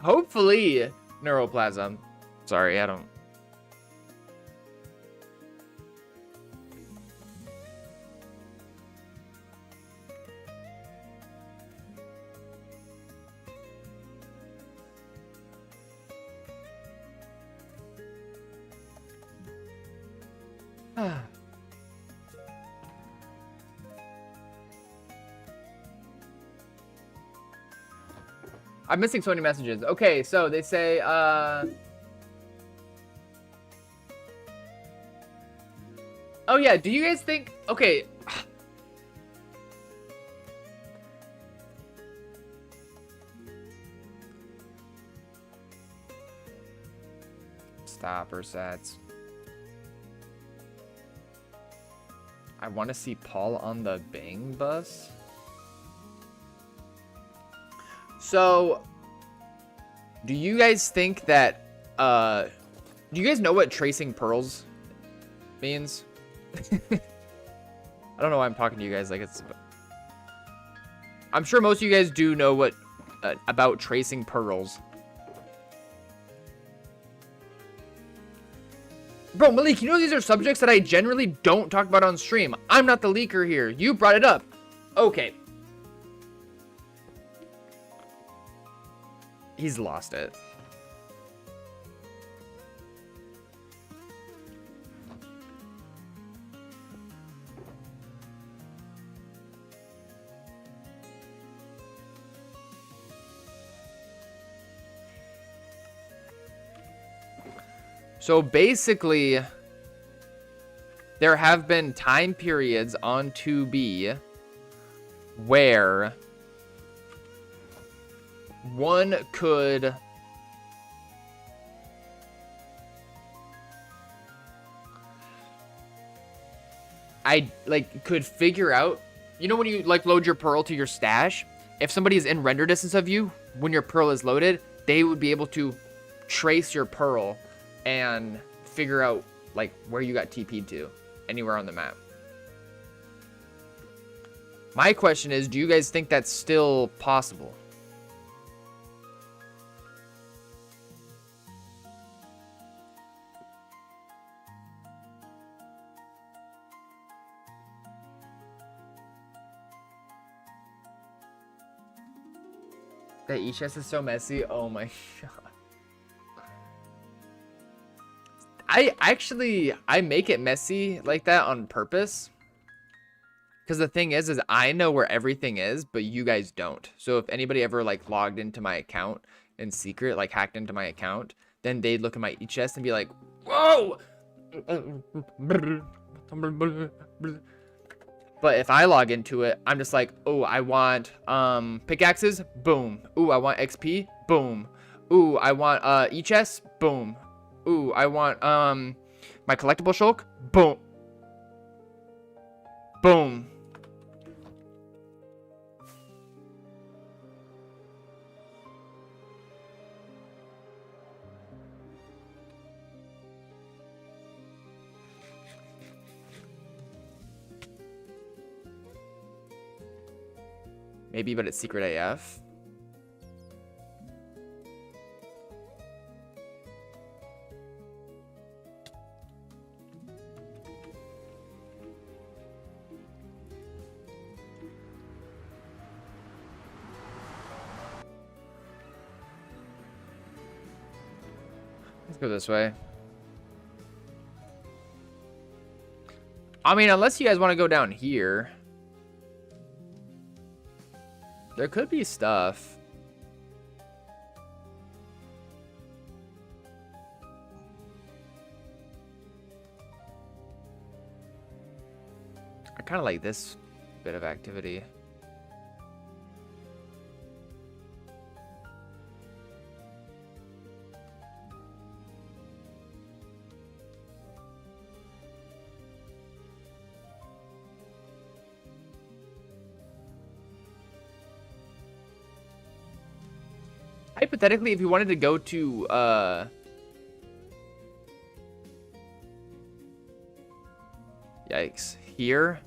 Hopefully, neuroplasm. Sorry, I don't... I'm missing so many messages. Okay, so they say, oh yeah, do you guys think... Okay. Stopper sets. I want to see Paul on the Bang bus. So, do you guys think that, do you guys know what tracing pearls means? I don't know why I'm talking to you guys like it's... I'm sure most of you guys do know what, about tracing pearls. Bro, Malik, you know these are subjects that I generally don't talk about on stream. I'm not the leaker here. You brought it up. Okay. He's lost it. So basically, there have been time periods on 2B where one could could figure out, you know, when you like load your pearl to your stash, if somebody is in render distance of you when your pearl is loaded, they would be able to trace your pearl and figure out like where you got TP'd to anywhere on the map. My question is, do you guys think that's still possible? That eChess is so messy. Oh my god. I make it messy like that on purpose. Because the thing is I know where everything is, but you guys don't. So if anybody ever like logged into my account in secret, like hacked into my account, then they'd look at my eChess and be like, whoa! But if I log into it, I'm just like, oh, I want pickaxes, boom. Ooh, I want XP, boom. Ooh, I want eChess, boom. Ooh, I want my collectible shulk, boom. Boom. Maybe, but it's secret AF. Let's go this way. I mean, unless you guys want to go down here. There could be stuff. I kind of like this bit of activity. Hypothetically, if you wanted to go to, yikes, here.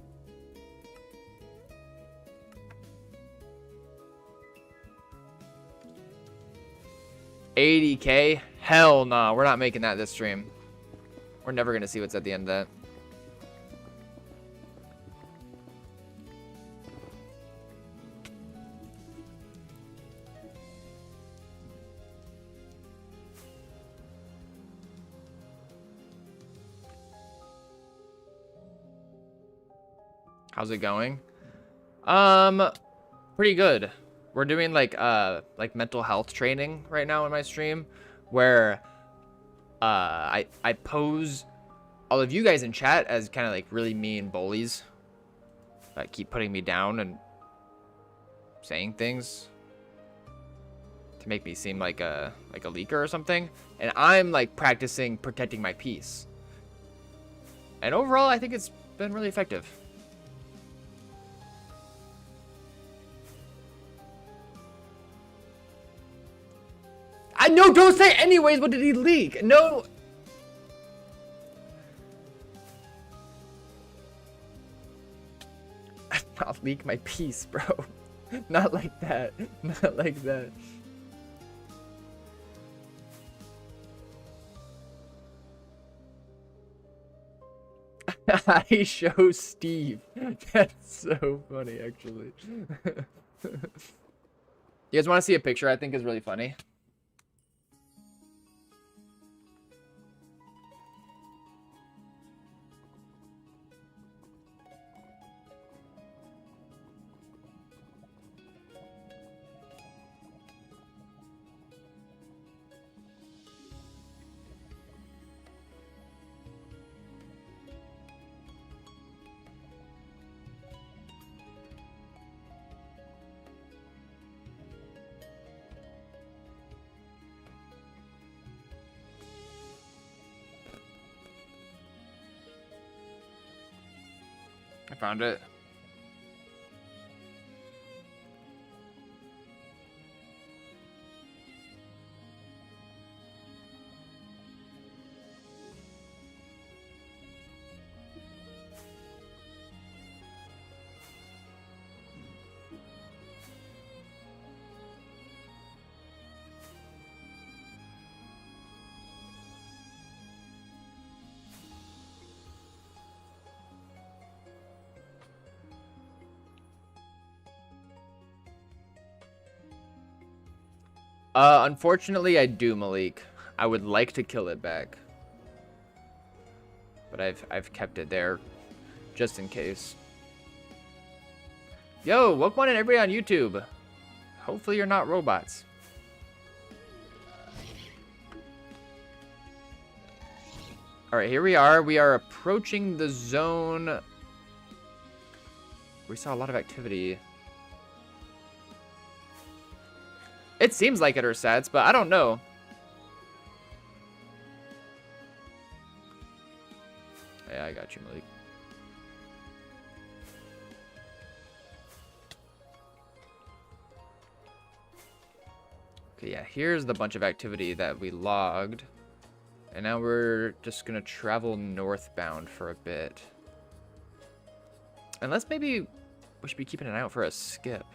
$80K? Hell no, we're not making that this stream. We're never going to see what's at the end of that. How's it going? Pretty good. We're doing like mental health training right now in my stream, where I pose all of you guys in chat as kind of like really mean bullies that keep putting me down and saying things to make me seem like a leaker or something, and I'm like practicing protecting my peace. And overall, I think it's been really effective. No, don't say anyways. What did he leak? No. I'll leak my piece, bro. Not like that. Not like that. I show Steve. That's so funny, actually. You guys want to see a picture I think is really funny? I found it. Unfortunately, I do, Malik. I would like to kill it back, but I've kept it there just in case. Yo, welcome on in, everybody on YouTube. Hopefully, you're not robots. All right, here we are. We are approaching the zone. We saw a lot of activity. It seems like it are sets, but I don't know. Yeah, I got you, Malik. Okay, yeah, here's the bunch of activity that we logged. And now we're just gonna travel northbound for a bit. Unless maybe we should be keeping an eye out for a skip.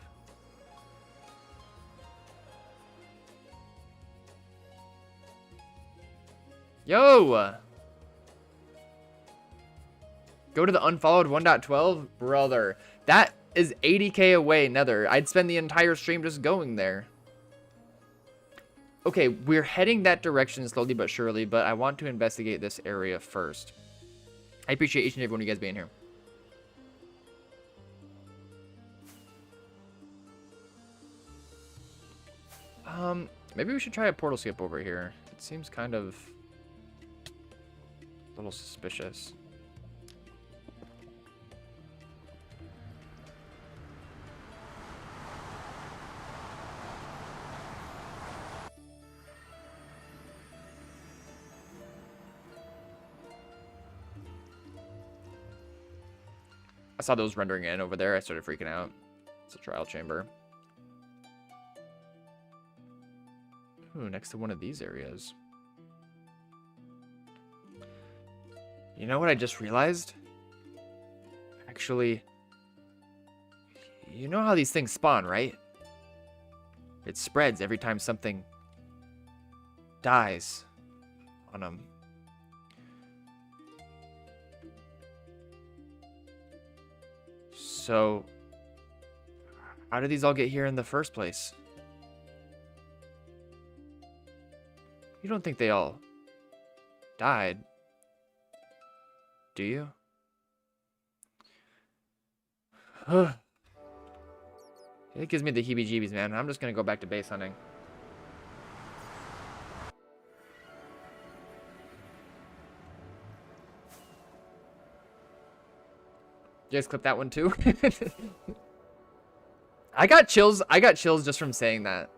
Yo! Go to the unfollowed 1.12? Brother, that is 80k away, Nether. I'd spend the entire stream just going there. Okay, we're heading that direction slowly but surely, but I want to investigate this area first. I appreciate each and every one of you guys being here. Maybe we should try a portal skip over here. It seems kind of a little suspicious. I saw those rendering in over there. I started freaking out. It's a trial chamber. Ooh, next to one of these areas. You know what I just realized? Actually, you know how these things spawn, right? It spreads every time something dies on them. So, how did these all get here in the first place? You don't think they all died, do you? It gives me the heebie-jeebies, man. I'm just gonna go back to base hunting. You guys clip that one too? I got chills. I got chills just from saying that.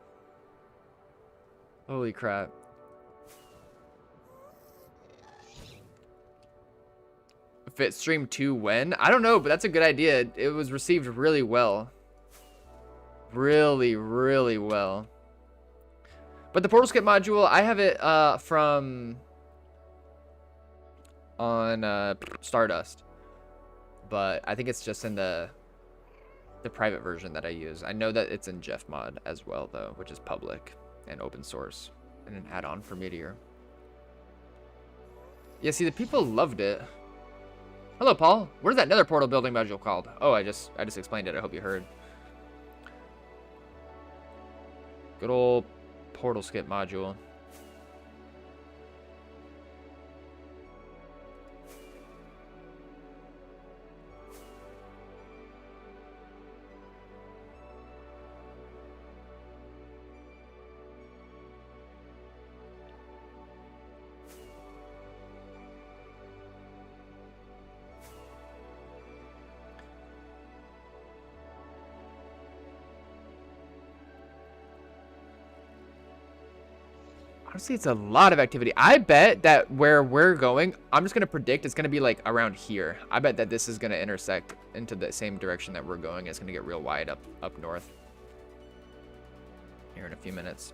Holy crap. Fit stream 2 when? I don't know, but that's a good idea. It was received really well. Really, really well. But the portal skip module, I have it from on Stardust. But I think it's just in the private version that I use. I know that it's in Jeff Mod as well though, which is public and open source and an add-on for Meteor. Yeah, see, the people loved it. Hello, Paul. What is that nether portal building module called? Oh, I just explained it. I hope you heard. Good old portal skip module. Honestly, it's a lot of activity. I bet that where we're going, I'm just going to predict it's going to be like around here. I bet that this is going to intersect into the same direction that we're going. It's going to get real wide up north here in a few minutes.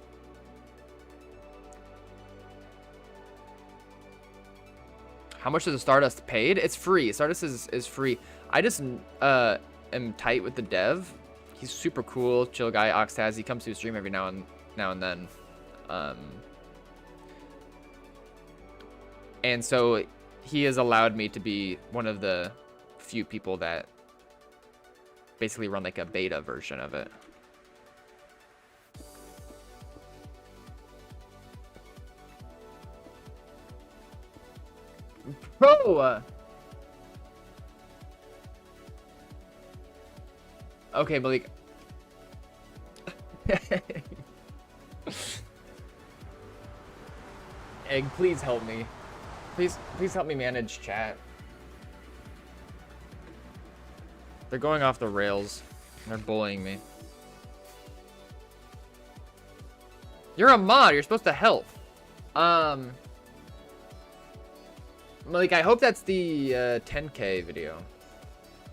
How much is the Stardust paid? It's free. Stardust is free. I just am tight with the dev. He's super cool, chill guy, Oxtaz. He comes to stream every now and then. And so he has allowed me to be one of the few people that basically run like a beta version of it. Bro! Okay, Malik. Egg, please help me. Please help me manage chat. They're going off the rails. They're bullying me. You're a mod. You're supposed to help. Like, I hope that's the 10K video.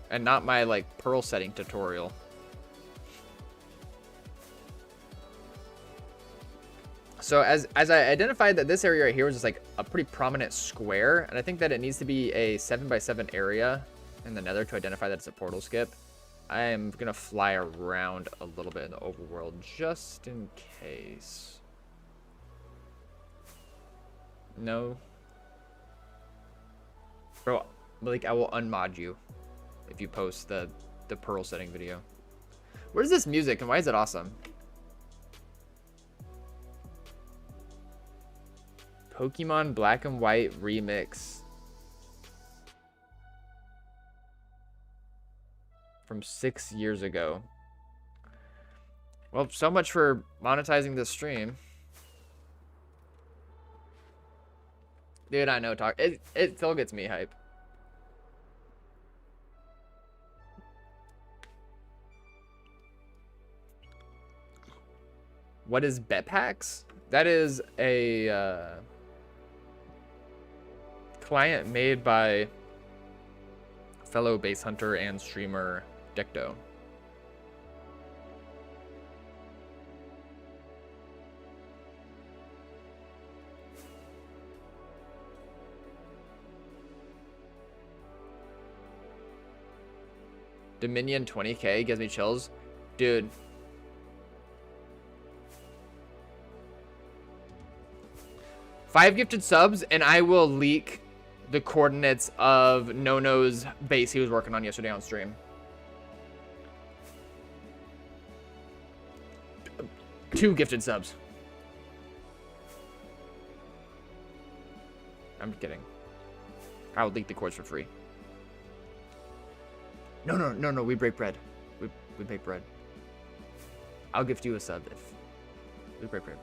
And not my, like, pearl setting tutorial. So as I identified that this area right here was just like a pretty prominent square, and I think that it needs to be a 7x7 area in the nether to identify that it's a portal skip. I am gonna fly around a little bit in the overworld just in case. No, Bro, Malik, I will unmod you if you post the pearl setting video. Where's this music and why is it awesome? Pokemon Black and White remix from 6 years ago. Well, so much for monetizing this stream. Dude, I know, talk. It still gets me hype. What is Betpacks? That is a client made by fellow base hunter and streamer Decto. Dominion 20k gives me chills. Dude. Five gifted subs, and I will leak the coordinates of Nono's base he was working on yesterday on stream. Two gifted subs. I'm kidding. I will leak the coordinates for free. No, we break bread. We break bread. I'll gift you a sub if we break bread.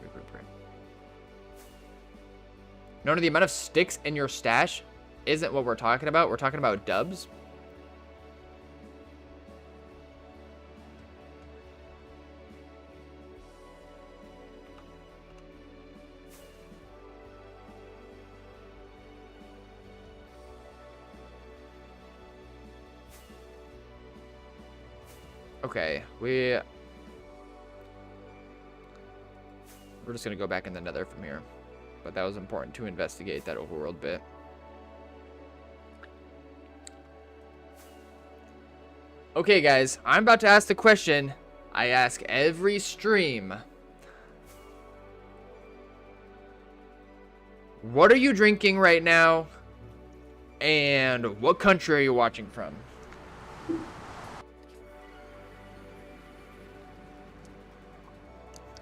No, the amount of sticks in your stash isn't what we're talking about. We're talking about dubs. Okay, we're just gonna go back in the nether from here. But that was important to investigate that overworld bit. Okay, guys, I'm about to ask the question I ask every stream. What are you drinking right now? And what country are you watching from?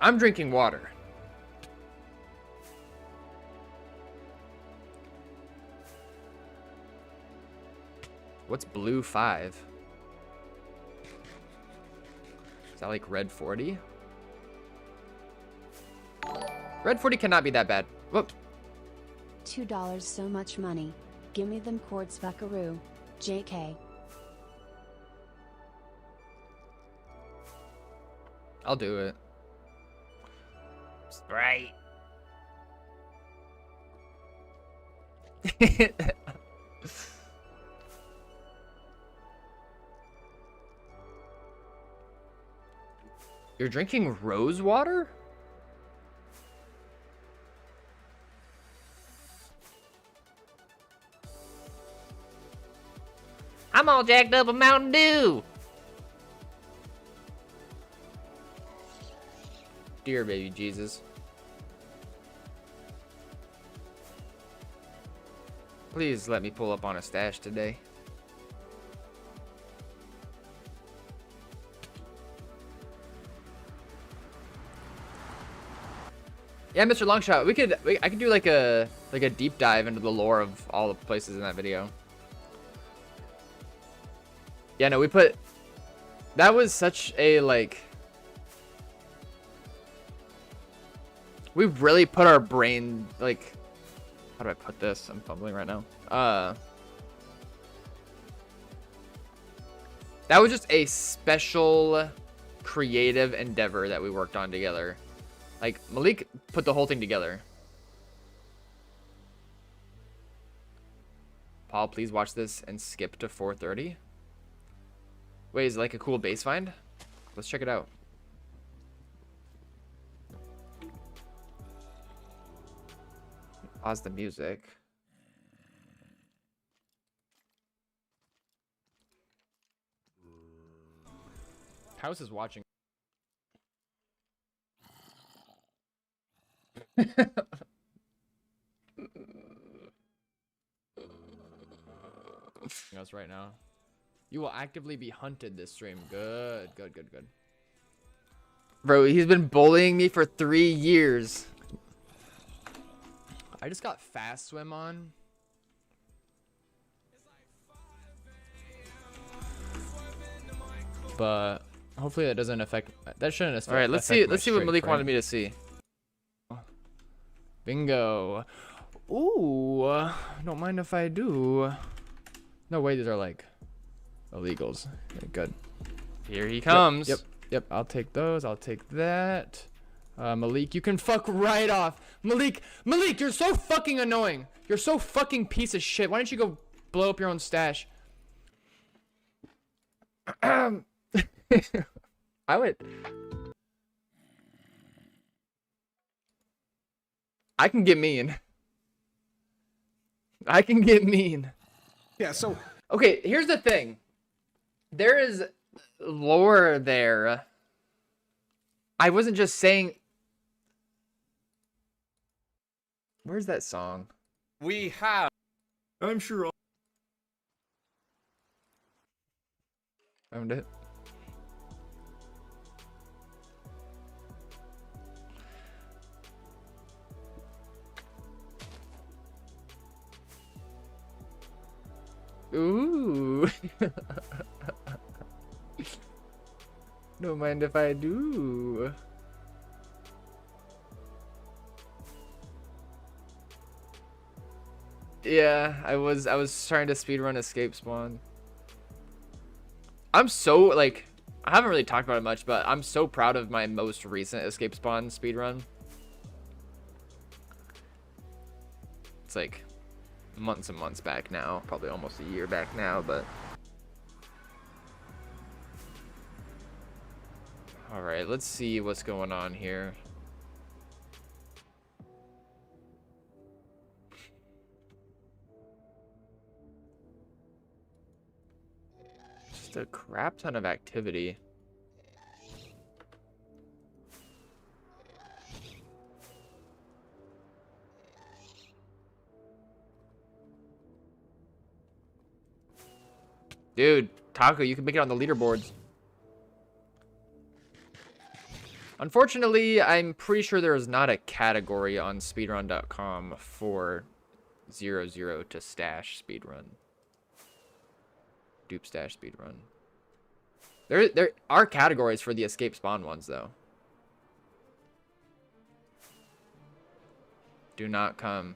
I'm drinking water. What's blue 5? Is that like red 40? Red 40 cannot be that bad. Whoop. $2 so much money. Give me them quartz buckaroo. JK. I'll do it. Sprite. You're drinking rose water? I'm all jacked up on Mountain Dew. Dear baby Jesus. Please let me pull up on a stash today. Yeah, Mr. Longshot, I could do like a deep dive into the lore of all the places in that video. Yeah, no, that was such a we really put our brain, like, how do I put this? I'm fumbling right now. That was just a special creative endeavor that we worked on together. Like, Malik put the whole thing together. Paul, please watch this and skip to 4:30. Wait, is it like a cool base find? Let's check it out. Pause the music. House is watching. us right now. You will actively be hunted this stream. Good. Bro, he's been bullying me for 3 years. I just got fast swim on. But hopefully that doesn't affect. That shouldn't affect. All right, let's see what Malik wanted me to see. Bingo. Ooh, don't mind if I do. No way, these are like illegals. Okay, good. Here he comes. Yep. I'll take those. I'll take that. Malik, you can fuck right off. Malik, you're so fucking annoying. You're so fucking piece of shit. Why don't you go blow up your own stash? I can get mean. Yeah, so okay, here's the thing. There is lore there. I wasn't just saying. Where's that song? We have. I'm sure. Found it. Ooh. Don't mind if I do. Yeah, I was trying to speedrun escape spawn. I'm so like, I haven't really talked about it much, but I'm so proud of my most recent escape spawn speedrun. It's like months and months back now, probably almost a year back now, but all right, let's see what's going on here. Just a crap ton of activity. Dude, Taco, you can make it on the leaderboards. Unfortunately, I'm pretty sure there is not a category on speedrun.com for 00 to stash speedrun. Dupe stash speedrun. There are categories for the escape spawn ones, though. Do not come.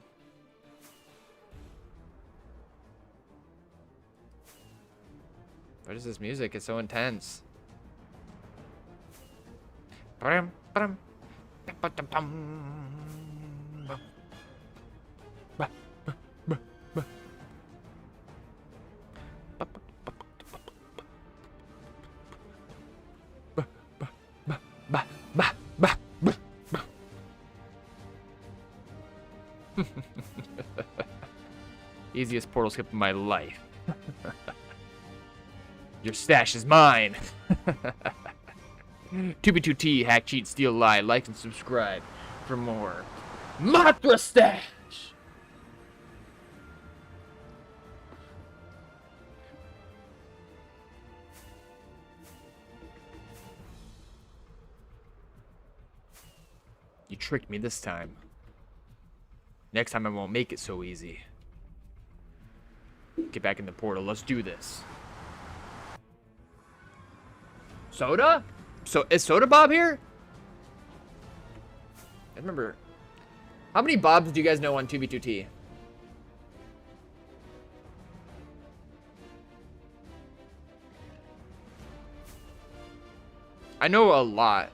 What is this music? It's so intense. Easiest portal skip of my life. Your stash is mine. 2B2T, hack, cheat, steal, lie. Like and subscribe for more Matra stash. You tricked me this time. Next time I won't make it so easy. Get back in the portal. Let's do this. Soda? So is Soda Bob here? I remember. How many Bobs do you guys know on 2B2T? I know a lot.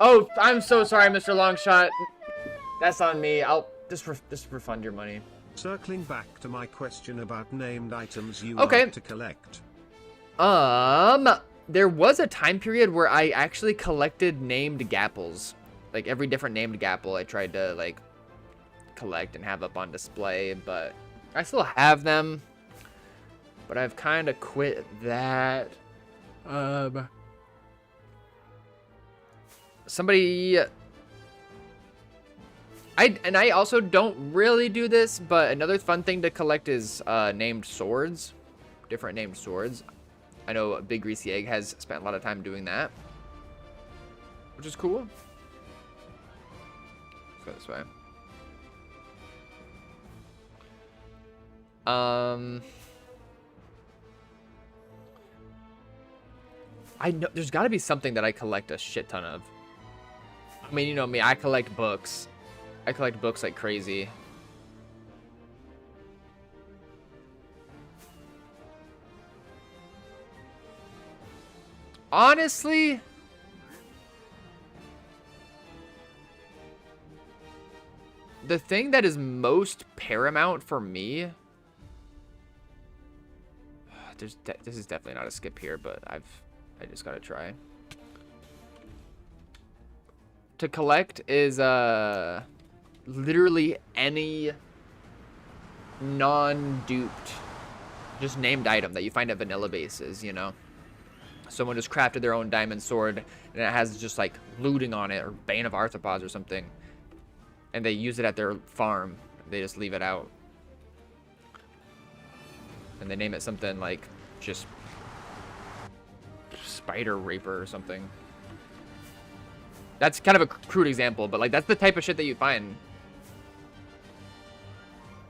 Oh, I'm so sorry, Mr. Longshot. That's on me. I'll just refund your money. Circling back to my question about named items you Okay. like to collect. There was a time period where I actually collected named gapples. Like every different named gapple I tried to like collect and have up on display, but I still have them. But I've kind of quit that. Somebody I also don't really do this, but another fun thing to collect is named swords. Different named swords. I know Big Greasy Egg has spent a lot of time doing that, which is cool. Let's go this way. I know there's got to be something that I collect a shit ton of. I mean, you know me, I collect books. I collect books like crazy. Honestly, the thing that is most paramount for me, this is definitely not a skip here, but I just gotta try. To collect is literally any non-duped, just named item that you find at vanilla bases, you know. Someone just crafted their own diamond sword and it has just like looting on it or Bane of Arthropods or something, and they use it at their farm. They just leave it out and they name it something like just Spider Raper or something. That's kind of a crude example, but like that's the type of shit that you find.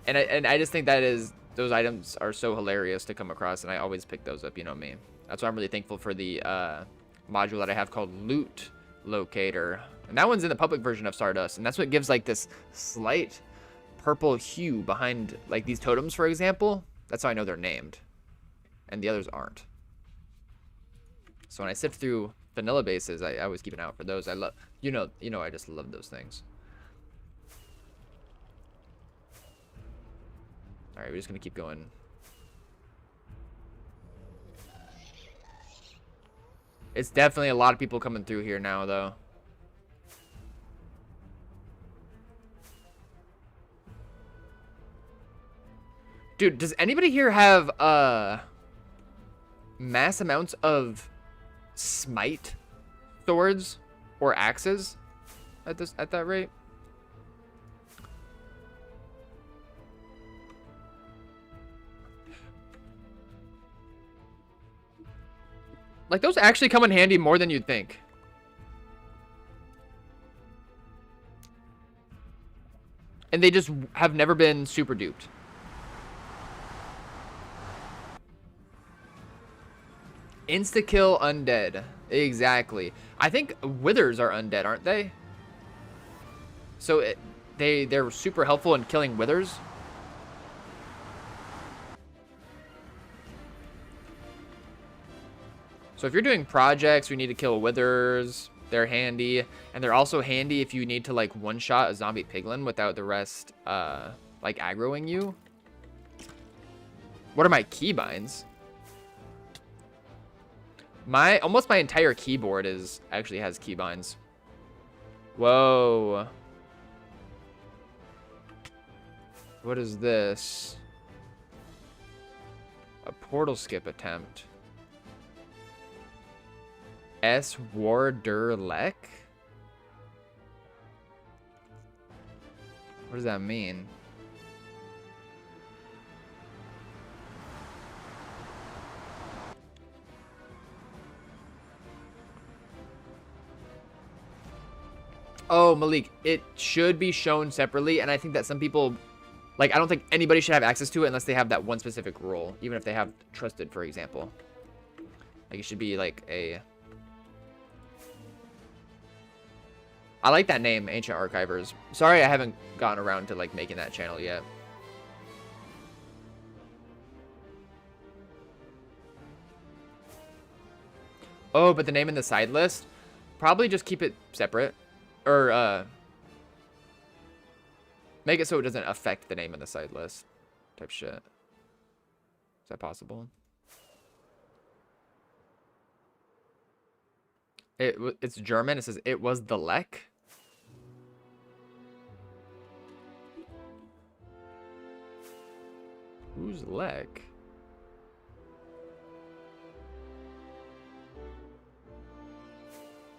And I just think those items are so hilarious to come across, and I always pick those up, you know me. That's why I'm really thankful for the module that I have called Loot Locator. And that one's in the public version of Stardust, and that's what gives like this slight purple hue behind like these totems, for example. That's how I know they're named, and the others aren't. So when I sift through vanilla bases, I always keep an eye out for those. I love, you know, I just love those things. All right, we're just gonna keep going. It's definitely a lot of people coming through here now, though. Dude, does anybody here have mass amounts of smite swords or axes at that rate? Like, those actually come in handy more than you'd think. And they just have never been super duped. Insta-kill undead. Exactly. I think withers are undead, aren't they? So they're super helpful in killing withers. So if you're doing projects, you need to kill withers. They're handy, and they're also handy if you need to like one-shot a zombie piglin without the rest like aggroing you. What are my keybinds? Almost my entire keyboard actually has keybinds. Whoa. What is this? A portal skip attempt. S. Warderlek? What does that mean? Oh, Malik, it should be shown separately, and I think that some people, like, I don't think anybody should have access to it unless they have that one specific role, even if they have trusted, for example. Like, it should be like a... I like that name, Ancient Archivers. Sorry I haven't gotten around to, like, making that channel yet. Oh, but the name in the side list? Probably just keep it separate. Or, make it so it doesn't affect the name in the side list. Type shit. Is that possible? It's German. It says, it was the Lek. Who's Lek?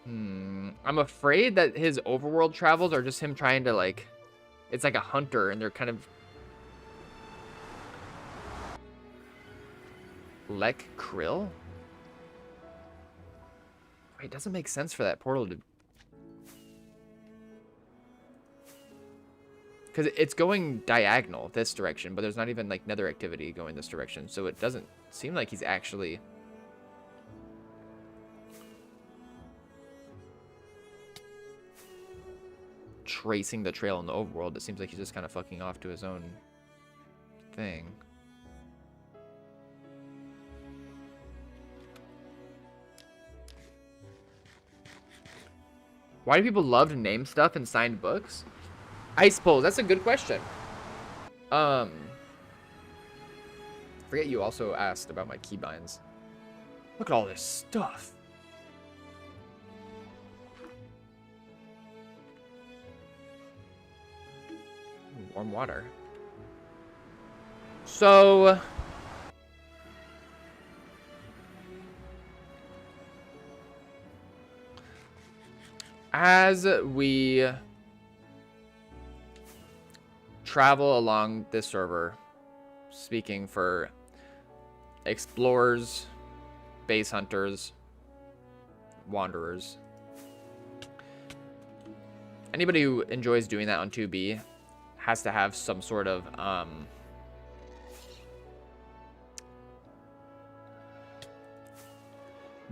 I'm afraid that his overworld travels are just him trying to, like, It's like a hunter, and they're kind of... Lek Krill? Wait, it doesn't make sense for that portal to... Because it's going diagonal this direction, but there's not even like nether activity going this direction. So it doesn't seem like he's actually... tracing the trail in the overworld. It seems like he's just kind of fucking off to his own thing. Why do people love to name stuff in signed books? Ice poles, that's a good question. Forget you also asked about my keybinds. Look at all this stuff. Ooh, warm water. So... as we travel along this server, speaking for explorers, base hunters, wanderers, anybody who enjoys doing that on 2B has to have some sort of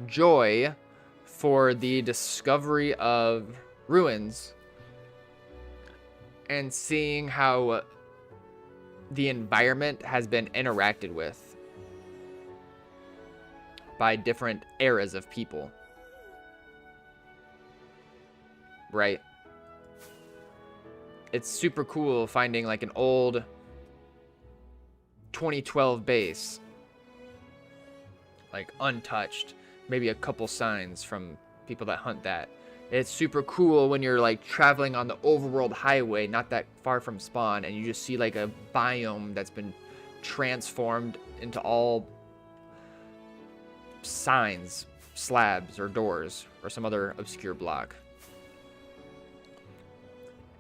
joy for the discovery of ruins and seeing how the environment has been interacted with by different eras of people. Right? It's super cool finding like an old 2012 base, like untouched. Maybe a couple signs from people that hunt that. It's super cool when you're like traveling on the overworld highway, not that far from spawn, and you just see like a biome that's been transformed into all signs, slabs, or doors, or some other obscure block.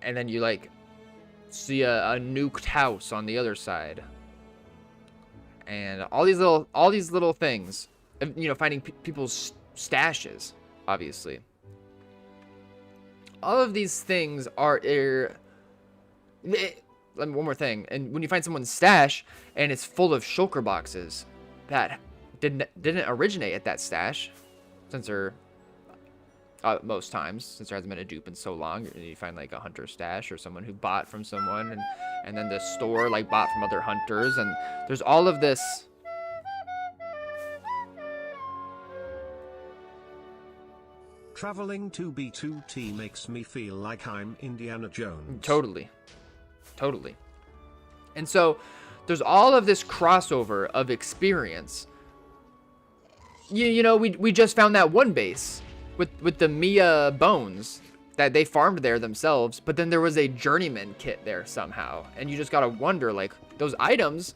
And then you like see a nuked house on the other side, and all these little things. You know, finding people's stashes, obviously. All of these things are... one more thing. And when you find someone's stash, and it's full of shulker boxes that didn't originate at that stash, since they're... most times, since there hasn't been a dupe in so long, you find like a hunter stash or someone who bought from someone, and then the store like bought from other hunters, and there's all of this... Traveling to B2T makes me feel like I'm Indiana Jones. Totally. Totally. And so there's all of this crossover of experience. You know, we just found that one base with the Mia bones that they farmed there themselves, but then there was a journeyman kit there somehow. And you just gotta wonder, like, those items,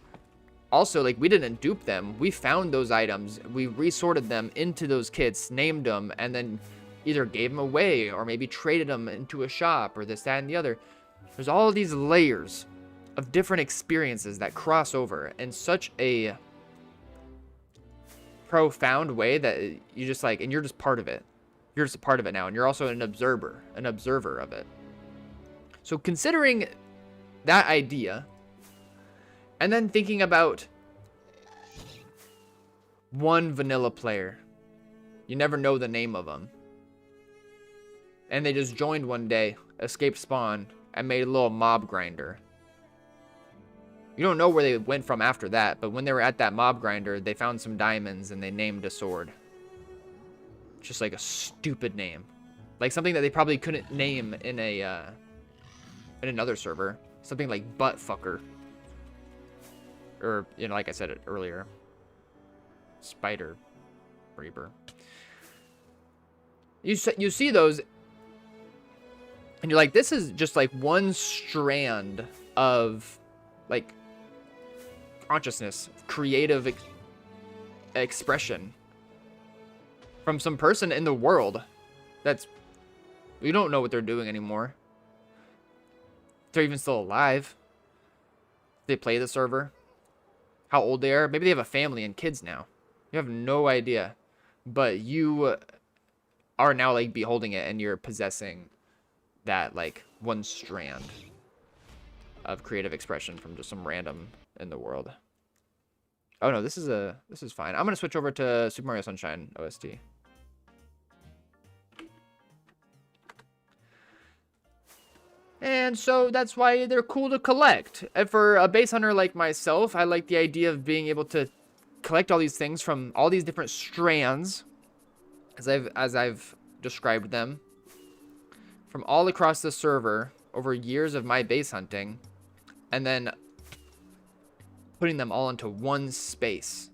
also, like, we didn't dupe them. We found those items, we resorted them into those kits, named them, and then either gave them away or maybe traded them into a shop or this, that, and the other. There's all of these layers of different experiences that cross over in such a profound way that you just like, and you're just part of it. You're just a part of it now, and you're also an observer of it. So considering that idea, and then thinking about one vanilla player, you never know the name of them, and they just joined one day, escaped spawn, and made a little mob grinder. You don't know where they went from after that, but when they were at that mob grinder, they found some diamonds and they named a sword. Just like a stupid name. Like something that they probably couldn't name in a in another server. Something like Buttfucker. Or, you know, like I said it earlier. Spider Reaper. You see those, and you're like, this is just like one strand of like consciousness, creative expression from some person in the world that's, we don't know what they're doing anymore. they're even still alive. They play the server. How old they are. Maybe they have a family and kids now. You have no idea. But you are now like beholding it, and you're possessing that like one strand of creative expression from just some random in the world. Oh no, this is fine. I'm gonna switch over to Super Mario Sunshine OST. And so that's why they're cool to collect. And for a base hunter like myself, I like the idea of being able to collect all these things from all these different strands, as I've described them, from all across the server over years of my base hunting, and then putting them all into one space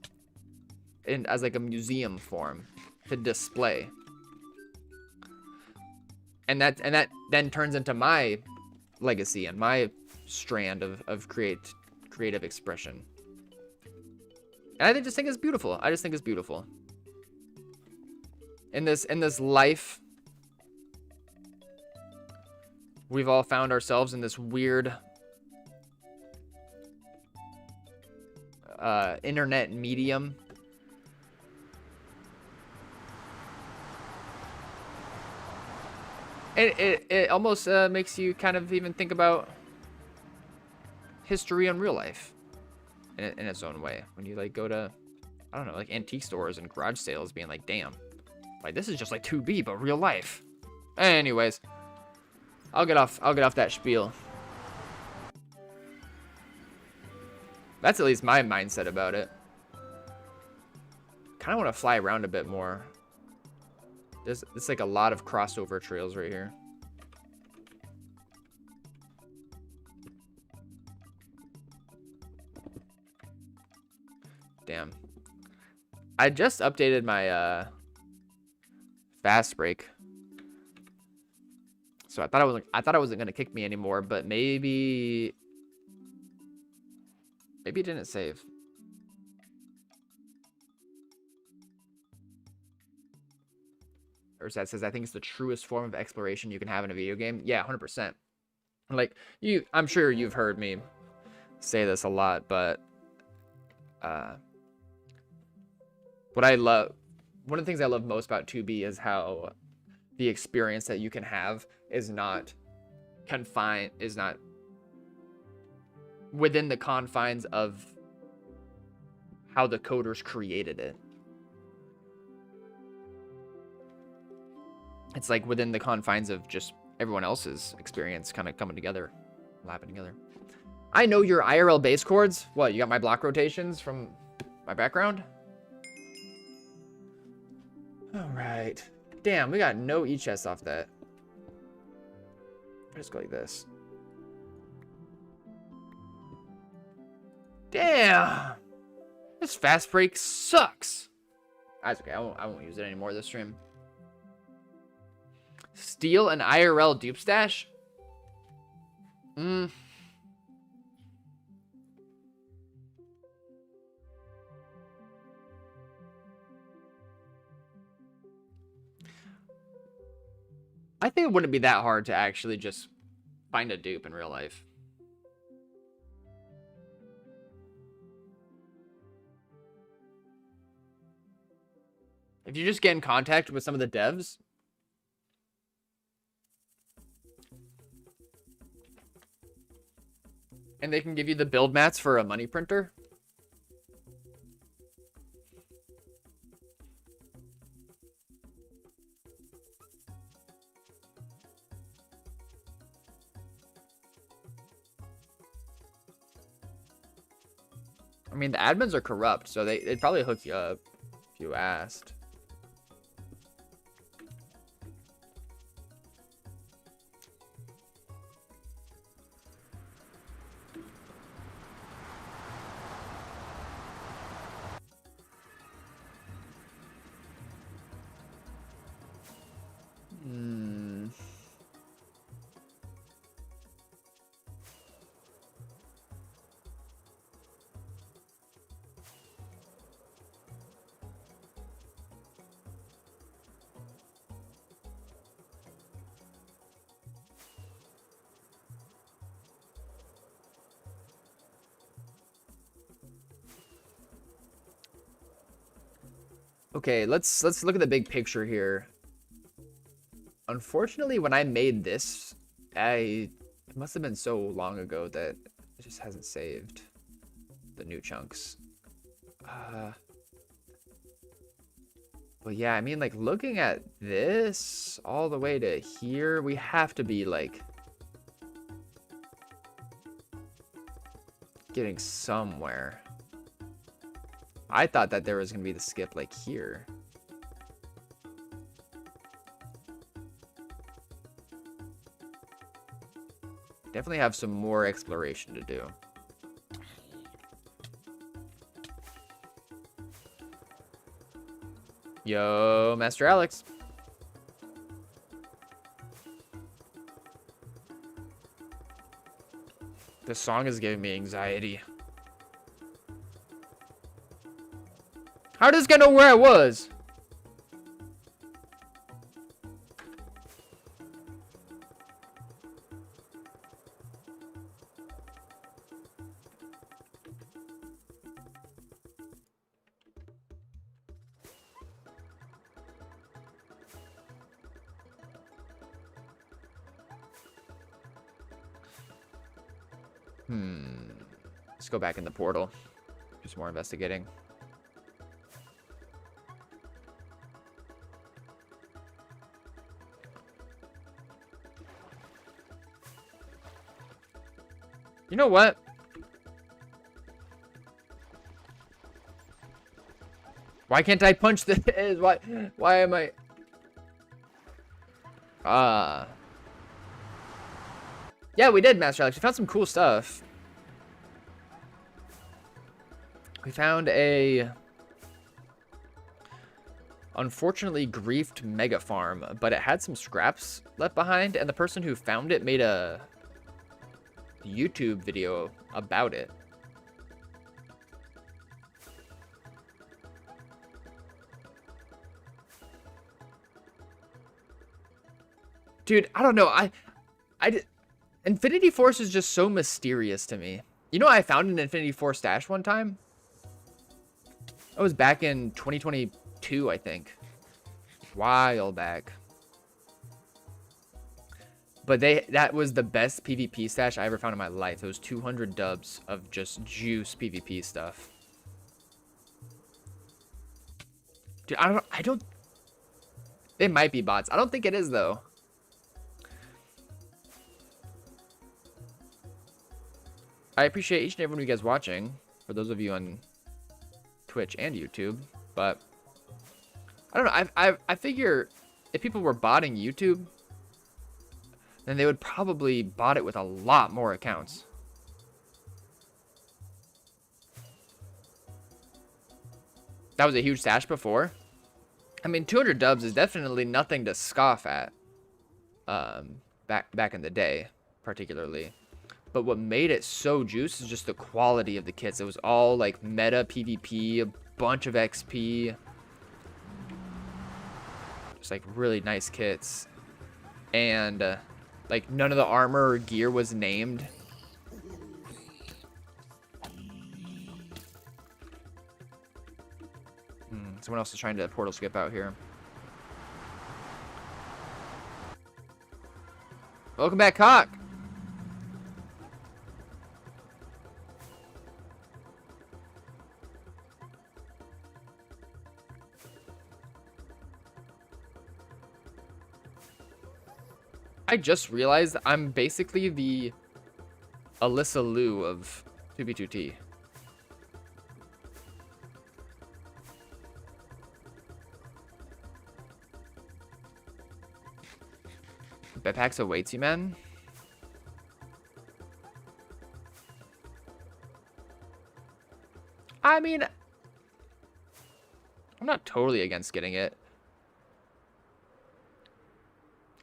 and as like a museum form to display. And that then turns into my legacy and my strand of creative expression. And I just think it's beautiful. I just think it's beautiful. In this life, we've all found ourselves in this weird internet medium. It almost makes you kind of even think about history and real life in its own way. When you like go to, I don't know, like antique stores and garage sales, being like, damn, like this is just like 2B but real life. Anyways, I'll get off that spiel. That's at least my mindset about it. Kind of want to fly around a bit more. There's like a lot of crossover trails right here. Damn. I just updated my fast break. So I thought I wasn't gonna kick me anymore, but maybe it didn't save. Or that says, I think it's the truest form of exploration you can have in a video game. Yeah, 100%. Like, I'm sure you've heard me say this a lot, but one of the things I love most about 2B is how the experience that you can have is not within the confines of how the coders created it. It's like within the confines of just everyone else's experience kind of coming together, lapping together. I know your IRL base chords. What, you got my block rotations from my background? All right. Damn, we got no E-chest off that. Just go like this. Damn. This fast break sucks. That's okay. I won't use it anymore this stream. Steal an IRL dupe stash? I think it wouldn't be that hard to actually just find a dupe in real life. If you just get in contact with some of the devs, and they can give you the build mats for a money printer. I mean, the admins are corrupt, so they'd probably hook you up if you asked. Okay, let's look at the big picture here. Unfortunately, when I made this, it must have been so long ago that it just hasn't saved the new chunks. But yeah, I mean, like, looking at this all the way to here, we have to be, like, getting somewhere. I thought that there was going to be the skip, like, here. Definitely have some more exploration to do. Yo, Master Alex. This song is giving me anxiety. How does this guy know where I was? Let's go back in the portal. Do some more investigating. You know what? Why can't I punch this? Why am I? Yeah, we did, Master Alex. We found some cool stuff. We found a unfortunately griefed mega farm, but it had some scraps left behind, and the person who found it made a YouTube video about it. Dude, I don't know. Infinity Force is just so mysterious to me. You know, I found an Infinity Force stash one time. That was back in 2022, I think. While back. But that was the best PvP stash I ever found in my life. It was 200 dubs of just juice PvP stuff. Dude, I don't. It might be bots. I don't think it is though. I appreciate each and every one of you guys watching. For those of you on Twitch and YouTube, but I don't know. I figure if people were botting YouTube, then they would probably bot it with a lot more accounts. That was a huge stash before. I mean, 200 dubs is definitely nothing to scoff at. Back in the day, particularly. But what made it so juice is just the quality of the kits. It was all like meta PvP, a bunch of XP. Just like really nice kits. And like none of the armor or gear was named. Someone else is trying to portal skip out here. Welcome back, Cock. I just realized I'm basically the Alyssa Liu of 2B2T. Bedpacks awaits you, man. I mean, I'm not totally against getting it.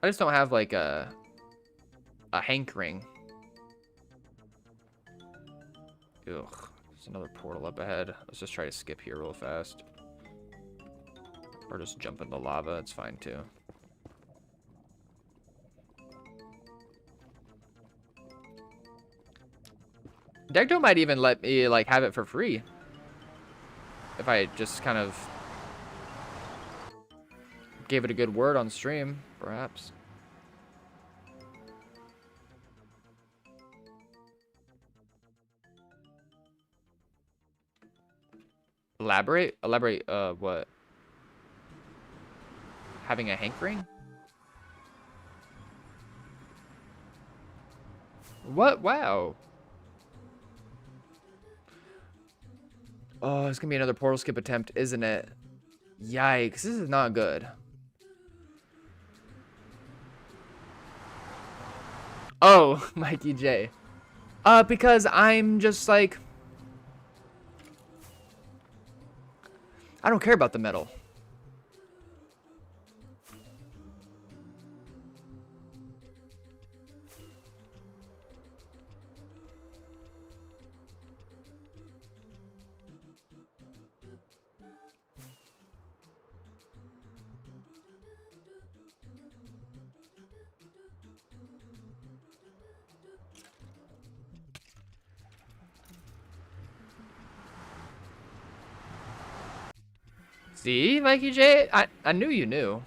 I just don't have like a hankering. Ugh, there's another portal up ahead. Let's just try to skip here real fast. Or just jump in the lava, it's fine too. Decto might even let me like have it for free. If I just kind of gave it a good word on stream, perhaps. Elaborate? Elaborate, what? Having a hankering? What? Wow. Oh, it's gonna be another portal skip attempt, isn't it? Yikes, this is not good. Oh, Mikey J. Because I'm just like... I don't care about the metal. See, Mikey J? I knew you knew.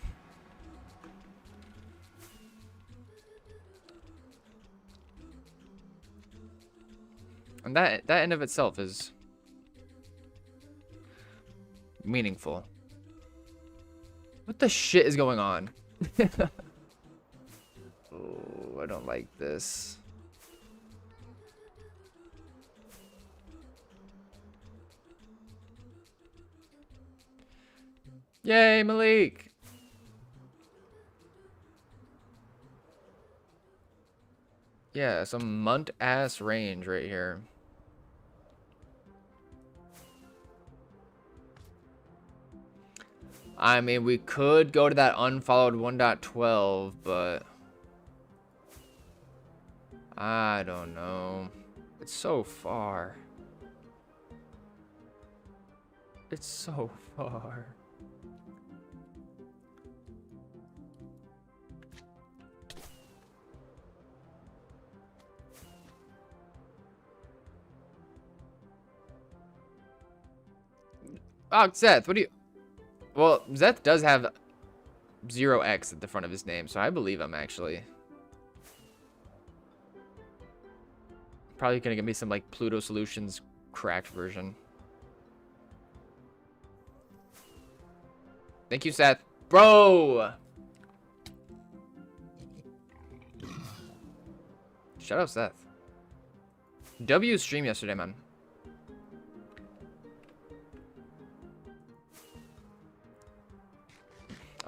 And that in of itself is meaningful. What the shit is going on? Oh, I don't like this. Yay, Malik! Yeah, some munt-ass range right here. I mean, we could go to that unfollowed 1.12, but... I don't know. It's so far. It's so far. Oh, Seth, what do you... Well, Zeth does have 0x at the front of his name, so I believe him, actually. Probably gonna give me some, like, Pluto Solutions cracked version. Thank you, Seth. Bro! Shout out, Seth. W stream yesterday, man.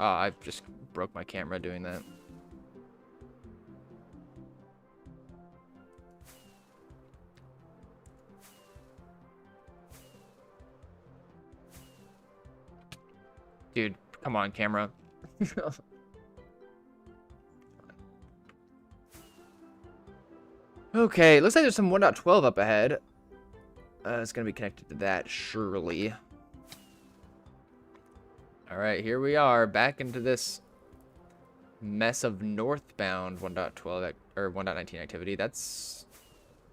Oh, I just broke my camera doing that. Dude, come on, camera. Okay, looks like there's some 1.12 up ahead. It's gonna be connected to that, surely. Alright, here we are, back into this mess of northbound 1.12 or 1.19 activity. That's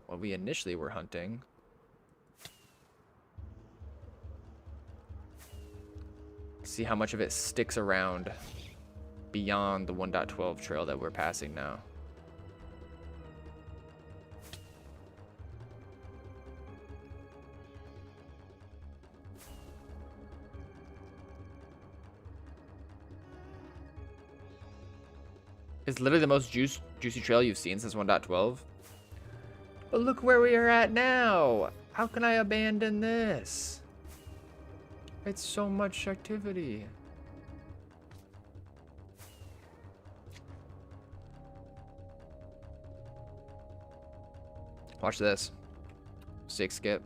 what we initially were hunting. See how much of it sticks around beyond the 1.12 trail that we're passing now. It's literally the most juicy trail you've seen since 1.12. But look where we are at now. How can I abandon this? It's so much activity. Watch this. Sick skip.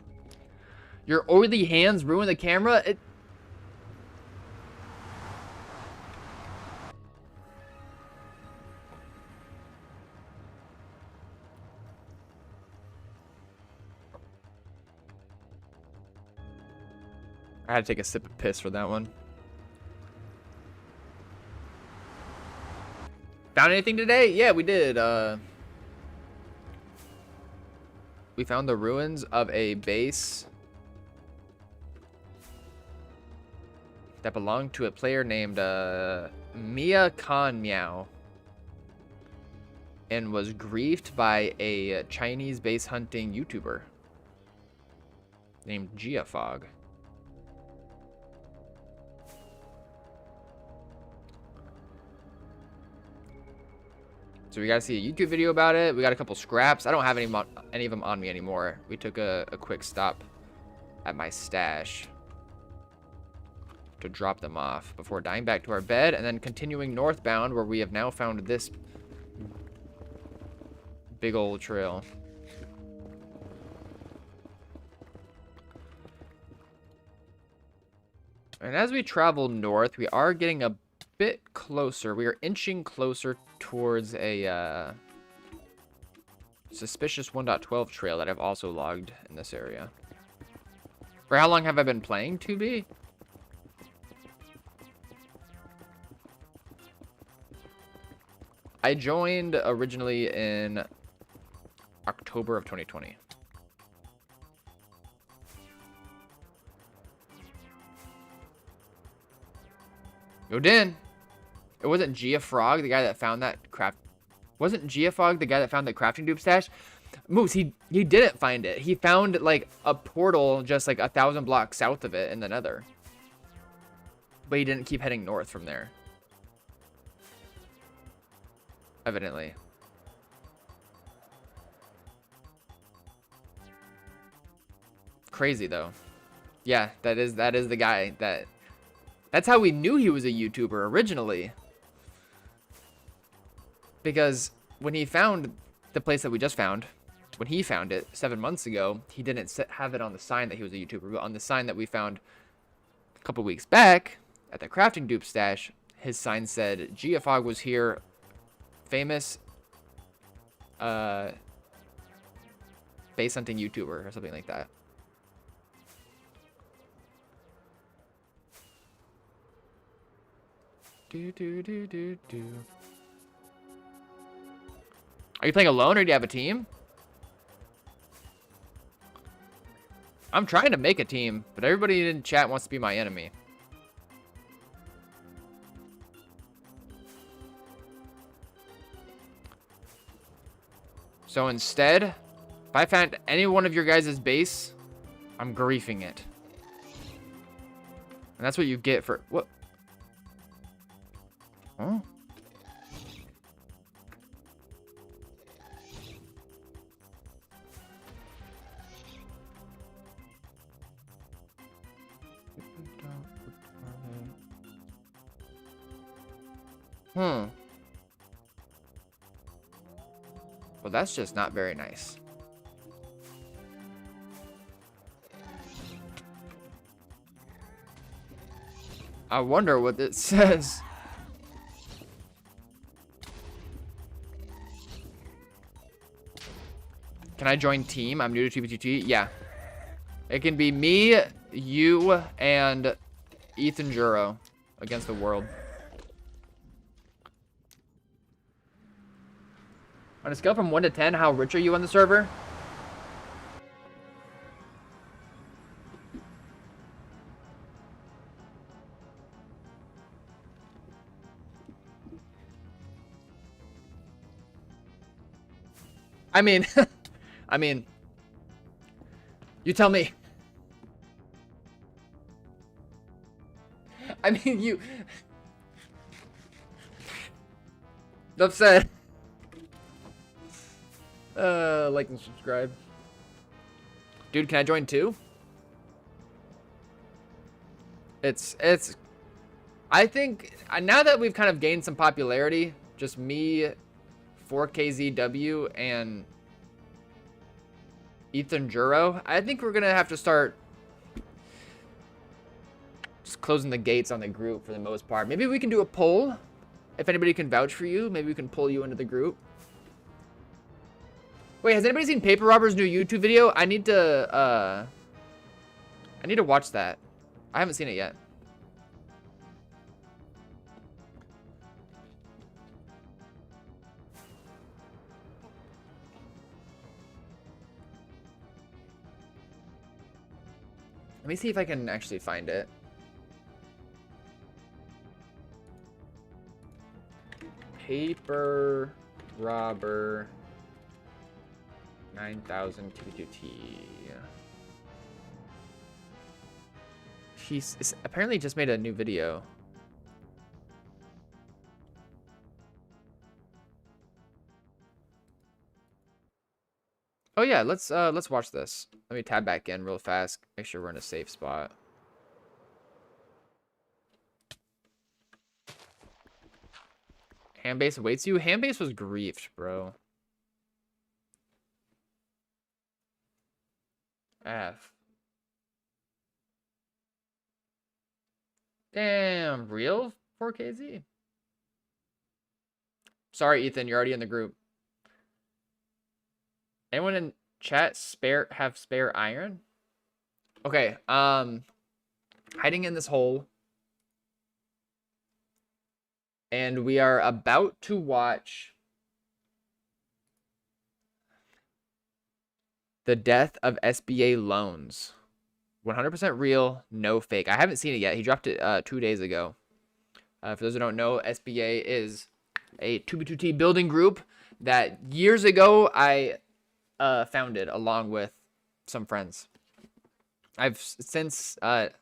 Your oily hands ruin the camera? I had to take a sip of piss for that one. Found anything today? Yeah, we did. We found the ruins of a base that belonged to a player named Mia Khan Meow, and was griefed by a Chinese base hunting YouTuber named Giafog. So we gotta see a YouTube video about it. We got a couple scraps. I don't have any of them on me anymore. We took a quick stop at my stash to drop them off before dying back to our bed and then continuing northbound, where we have now found this big old trail. And as we travel north, we are getting a bit closer. We are inching closer towards a suspicious 1.12 trail that I've also logged in this area. For how long have I been playing 2B? I joined originally in October of 2020. Yo, Din. It wasn't Giafrog, the guy that found that craft. Wasn't Giafrog the guy that found the crafting dupe stash? Moose, he didn't find it. He found like a portal just like 1,000 blocks south of it in the nether. But he didn't keep heading north from there. Evidently. Crazy though. Yeah, that is the guy that's how we knew he was a YouTuber originally. Because when he found the place that we just found, when he found it 7 months ago, he didn't have it on the sign that he was a YouTuber, but on the sign that we found a couple weeks back at the crafting dupe stash, his sign said Giafog was here, famous base hunting YouTuber or something like that. Are you playing alone or do you have a team? I'm trying to make a team, but everybody in chat wants to be my enemy. So instead, if I found any one of your guys' base, I'm griefing it. And that's what you get for... What? Huh? Well, that's just not very nice. I wonder what it says. Can I join team? I'm new to TBTT. Yeah. It can be me, you, and Ethan Juro against the world. On a scale from 1 to 10, how rich are you on the server? I mean, I mean, you tell me. I mean, you. Enough said. Like and subscribe. Dude, can I join too? It's I think now that we've kind of gained some popularity, just me, 4KZW, and Ethan Juro, I think we're gonna have to start just closing the gates on the group for the most part. Maybe we can do a poll. If anybody can vouch for you, maybe we can pull you into the group. Wait, has anybody seen Paper Robber's new YouTube video? I need to watch that. I haven't seen it yet. Let me see if I can actually find it. Paper robber 9000 T2T. He's apparently just made a new video. Oh yeah, let's watch this. Let me tab back in real fast. Make sure we're in a safe spot. Handbase awaits you. Handbase was griefed, bro. F. Damn, real 4KZ? Sorry, Ethan, you're already in the group. Anyone in chat have spare iron? Okay, hiding in this hole. And we are about to watch the death of SBA Loans. 100% real, no fake. I haven't seen it yet. He dropped it 2 days ago. For those who don't know, SBA is a 2B2T building group that years ago I founded along with some friends. I've since I'm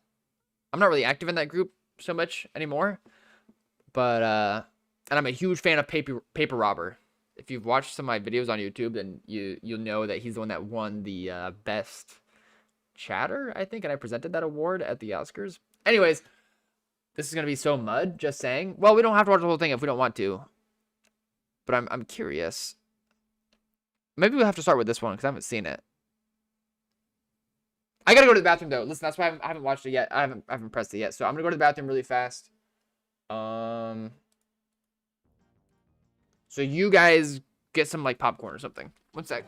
not really active in that group so much anymore, but and I'm a huge fan of Paper Robber. If you've watched some of my videos on YouTube, then you'll know that he's the one that won the best chatter, I think, and I presented that award at the Oscars. Anyways, this is gonna be so mud. Just saying. Well, we don't have to watch the whole thing if we don't want to, but I'm curious. Maybe we'll have to start with this one because I haven't seen it. I gotta go to the bathroom though. Listen, that's why I haven't watched it yet. I haven't pressed it yet. So I'm gonna go to the bathroom really fast. So you guys get some like popcorn or something. One sec.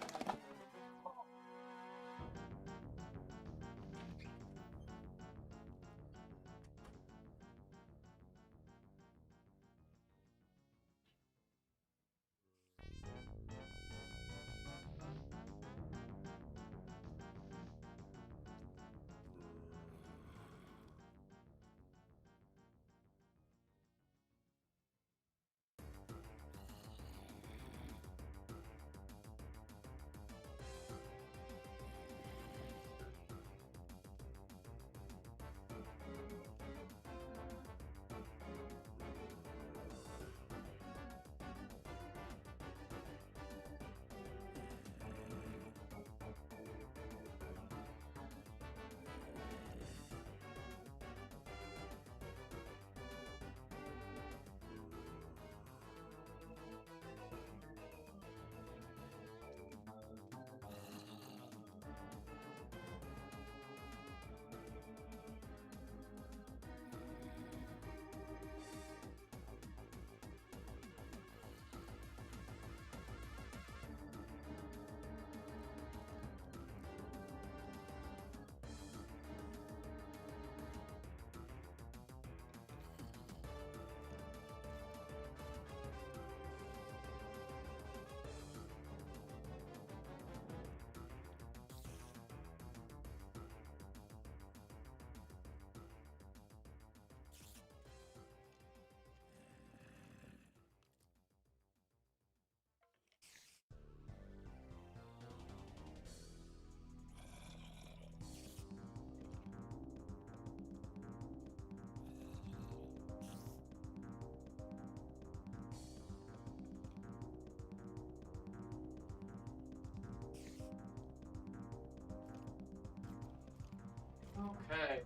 Okay.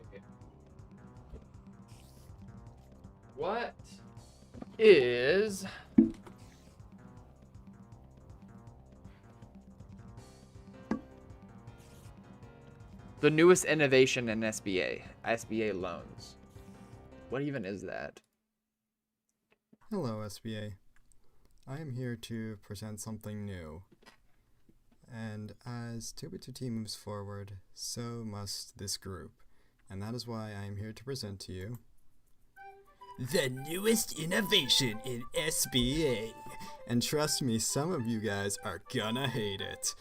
What is the newest innovation in SBA Loans? What even is that? Hello, SBA. I am here to present something new. And as 2B2T moves forward, so must this group. And that is why I am here to present to you the newest innovation in SBA. And trust me, some of you guys are gonna hate it.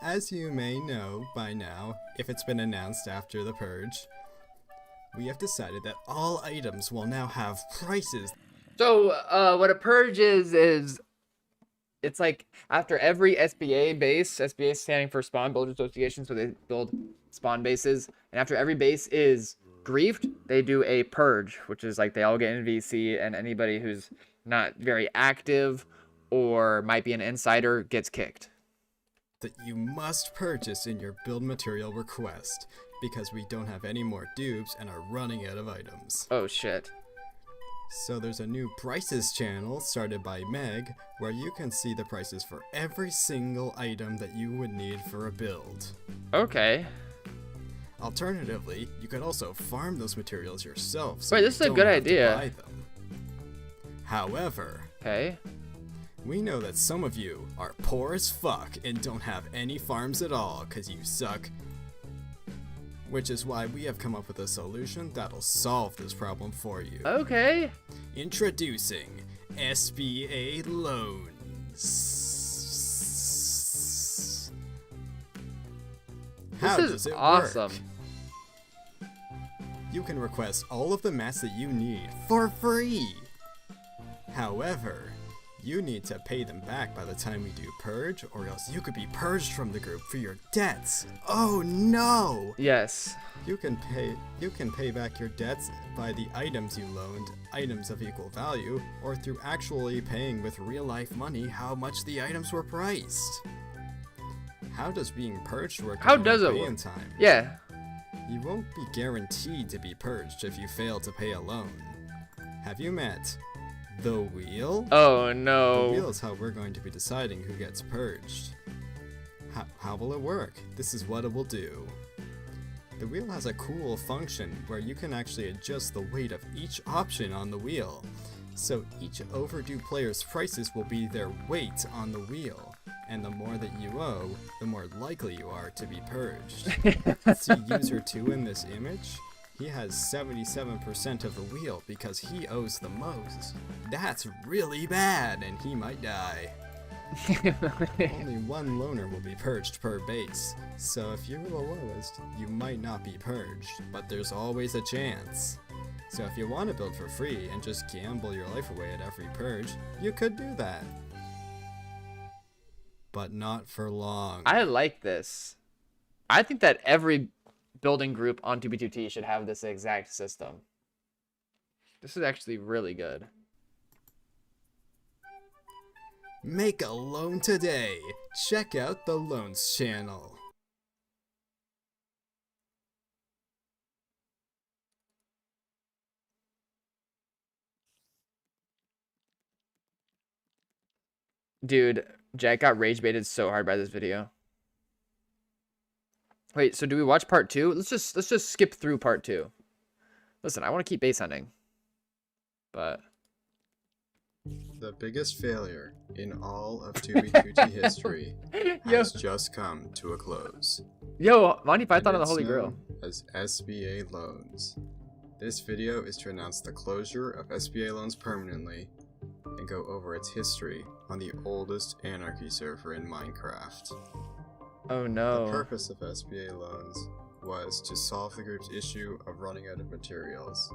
As you may know by now, if it's been announced after the purge, we have decided that all items will now have prices So, what a purge is it's like after every SBA base, SBA standing for Spawn Builder Association, so they build spawn bases, and after every base is griefed, they do a purge, which is like they all get in VC, and anybody who's not very active or might be an insider gets kicked. That you must purchase in your build material request, because we don't have any more dupes and are running out of items. Oh shit. So there's a new prices channel started by Meg, where you can see the prices for every single item that you would need for a build. Okay. Alternatively, you could also farm those materials yourself. So Wait, this is a good idea. buy them. However, Okay. we know that some of you are poor as fuck and don't have any farms at all because you suck. Which is why we have come up with a solution that'll solve this problem for you. Okay. Introducing SBA Loans. How This does is it awesome. work? You can request all of the mats that you need for free. However, you need to pay them back by the time we do purge, or else you could be purged from the group for your debts. Oh no! Yes. You can pay back your debts by the items you loaned, items of equal value, or through actually paying with real life money how much the items were priced. How does being purged work? How if you does don't it pay work? in time? Yeah. You won't be guaranteed to be purged if you fail to pay a loan. Have you met the wheel? Oh The no. wheel is how we're going to be deciding who gets purged. How will it work? This is what it will do. The wheel has a cool function where you can actually adjust the weight of each option on the wheel. So each overdue player's prices will be their weight on the wheel. And the more that you owe, the more likely you are to be purged. See user 2 in this image? He has 77% of the wheel because he owes the most. That's really bad, and he might die. Only one loner will be purged per base, so if you're the lowest, you might not be purged, but there's always a chance. So if you want to build for free and just gamble your life away at every purge, you could do that. But not for long. I like this. I think that every building group on 2B2T should have this exact system. This is actually really good. Make a loan today. Check out the Loans channel. Dude, Jack got rage baited so hard by this video. Wait, so do we watch part 2? Let's just skip through part 2. Listen, I want to keep base hunting. But The biggest failure in all of 2B2T history has just come to a close. yo, Monty Python and the it's Holy Grail. known as SBA Loans. This video is to announce the closure of SBA Loans permanently and go over its history on the oldest Anarchy server in Minecraft. Oh The no. purpose of SBA Loans was to solve the group's issue of running out of materials,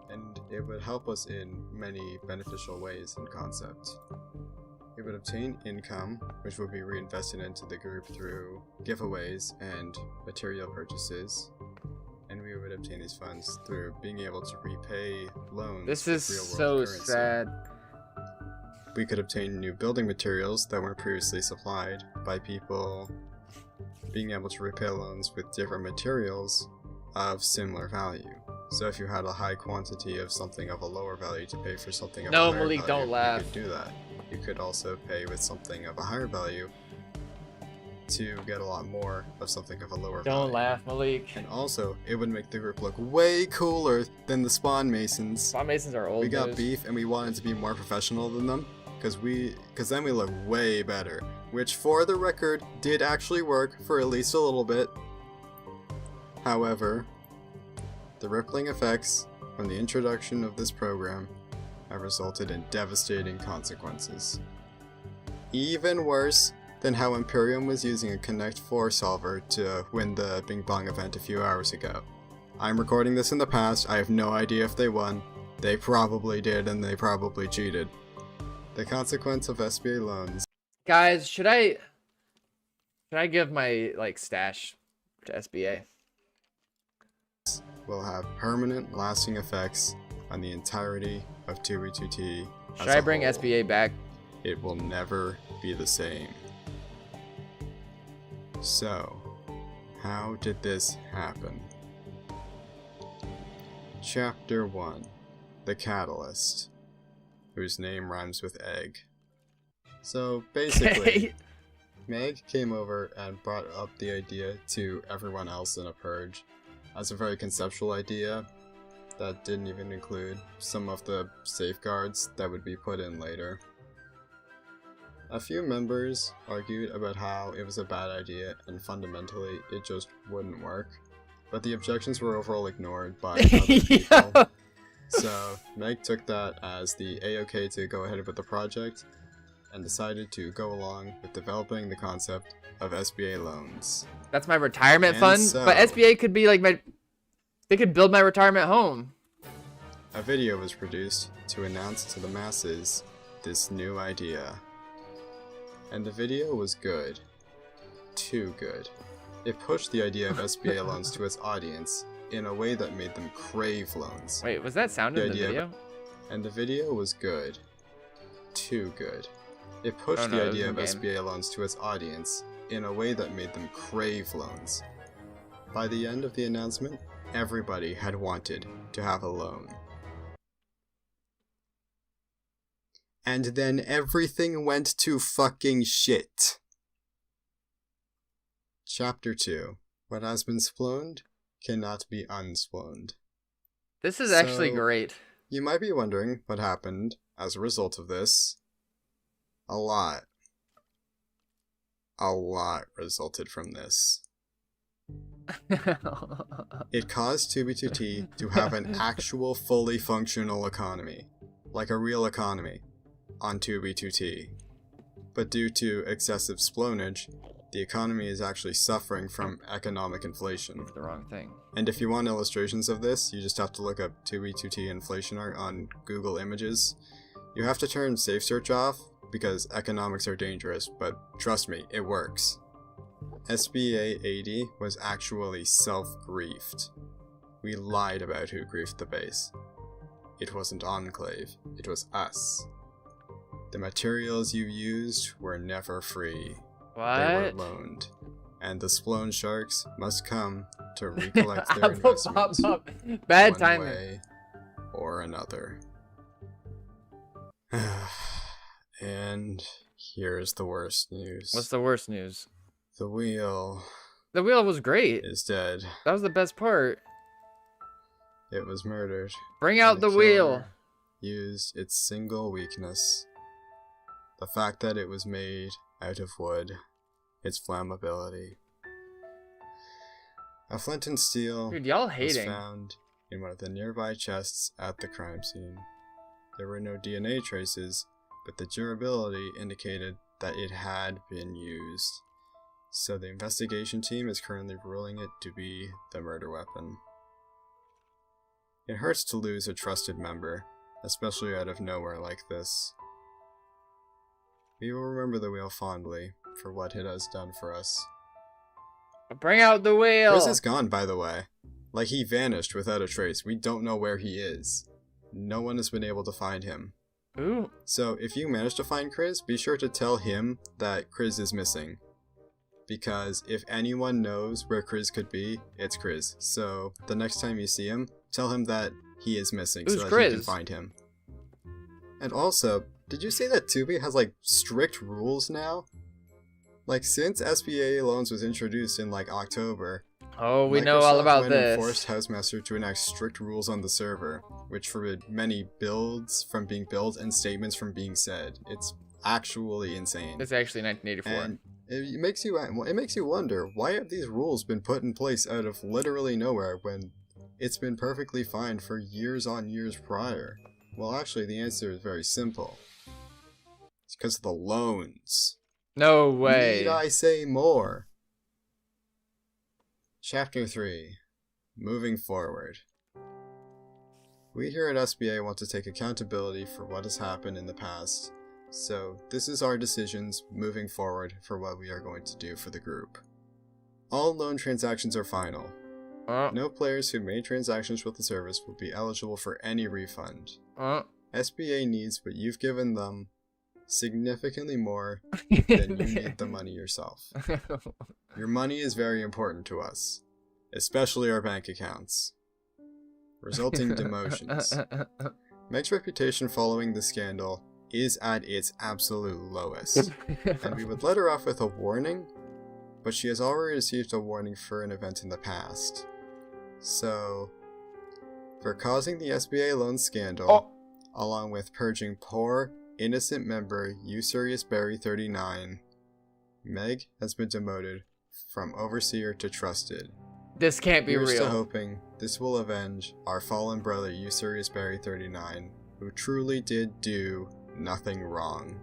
and it would help us in many beneficial ways in concept. It would obtain income, which would be reinvested into the group through giveaways and material purchases, and we would obtain these funds through being able to repay loans. This with is real-world so currency. sad. We could obtain new building materials that weren't previously supplied by people being able to repay loans with different materials of similar value. So if you had a high quantity of something of a lower value to pay for something of No, a higher Malik, value, don't laugh. you could do that. You could also pay with something of a higher value to get a lot more of something of a lower value. Don't laugh, Malik. And also, it would make the group look way cooler than the Spawn Masons. Spawn Masons are old. We got news. beef and we wanted to be more professional than them, because then we look way better, which for the record did actually work for at least a little bit. However, the rippling effects from the introduction of this program have resulted in devastating consequences. Even worse than how Imperium was using a Connect 4 solver to win the Bing Bong event a few hours ago. I'm recording this in the past, I have no idea if they won, They probably did, and they probably cheated. The consequence of SBA loans Guys, should I give my like stash to SBA? will have permanent, lasting effects on the entirety of 2B2T. Should I bring SBA back? It will never be the same. So, how did this happen? Chapter 1. The Catalyst, whose name rhymes with egg. So, basically, Okay. Meg came over and brought up the idea to everyone else in a purge as a very conceptual idea that didn't even include some of the safeguards that would be put in later. A few members argued about how it was a bad idea and fundamentally it just wouldn't work, but the objections were overall ignored by other people. Yeah. So Meg took that as the A-OK to go ahead with the project and decided to go along with developing the concept of SBA loans. That's my retirement And fund, so- but SBA could be like they could build my retirement home. A video was produced to announce to the masses this new idea. And the video was good. Too good. It pushed the idea of SBA loans to its audience in a way that made them crave loans. Wait, was that sound in the idea- video? And the video was good. Too good. It pushed Oh, no, the it was idea of in-game. SBA loans to its audience in a way that made them crave loans. By the end of the announcement, everybody had wanted to have a loan. And then everything went to fucking shit. Chapter 2. What has been sploned cannot be unsploned. This is actually So- great. You might be wondering what happened as a result of this. A lot resulted from this. It caused 2B2T to have an actual fully functional economy, like a real economy, on 2B2T. But due to excessive splonage, the economy is actually suffering from economic inflation. The wrong thing. And if you want illustrations of this, you just have to look up 2B2T inflation art on Google Images. You have to turn Safe Search off, because economics are dangerous, but trust me, it works. SBA 80 was actually self-griefed. We lied about who griefed the base. It wasn't Enclave, it was us. The materials you used were never free. They were What? loaned. And the Splone Sharks must come to recollect their Pop, pop, investments pop. Bad one timing. way or another. And here's the worst news. What's the worst news? The wheel The wheel was great. is dead. That was the best part. It was murdered. Bring And out the wheel. killer used its single weakness. The fact that it was made out of wood. Its flammability. A flint and steel Dude, y'all was hating. found in one of the nearby chests at the crime scene. There were no DNA traces, but the durability indicated that it had been used. So the investigation team is currently ruling it to be the murder weapon. It hurts to lose a trusted member, especially out of nowhere like this. We will remember the wheel fondly for what it has done for us. Bring out the wheel. Chris is gone, by the way. Like, he vanished without a trace. We don't know where he is. No one has been able to find him. Ooh. So, if you manage to find Chris, be sure to tell him that Chris is missing. Because if anyone knows where Chris could be, it's Chris. So, the next time you see him, tell him that he is missing Who's so that he can Chris? find him. And also, did you see that Tubi has, like, strict rules now? Like, since SBA Loans was introduced in, like, October, Oh, we know all Microsoft about went and this. forced Housemaster to enact strict rules on the server, which forbid many builds from being built and statements from being said. It's actually insane. It's actually 1984. And it makes you wonder, why have these rules been put in place out of literally nowhere when it's been perfectly fine for years on years prior? Well, actually, the answer is very simple. It's because of the loans. No way. Need I say more? Chapter 3. Moving forward. We here at SBA want to take accountability for what has happened in the past, so this is our decisions moving forward for what we are going to do for the group. All loan transactions are final. No players who made transactions with the service will be eligible for any refund. SBA needs what you've given them significantly more than you need the money yourself. Your money is very important to us, especially our bank accounts. Resulting demotions. Meg's reputation following the scandal is at its absolute lowest, and we would let her off with a warning, but she has already received a warning for an event in the past. So, for causing the SBA Loans scandal, along with purging poor, innocent member Usurious Berry 39, Meg has been demoted from Overseer to Trusted. This can't be Here's real. to hoping this will avenge our fallen brother Usurious Berry 39, who truly did do nothing wrong.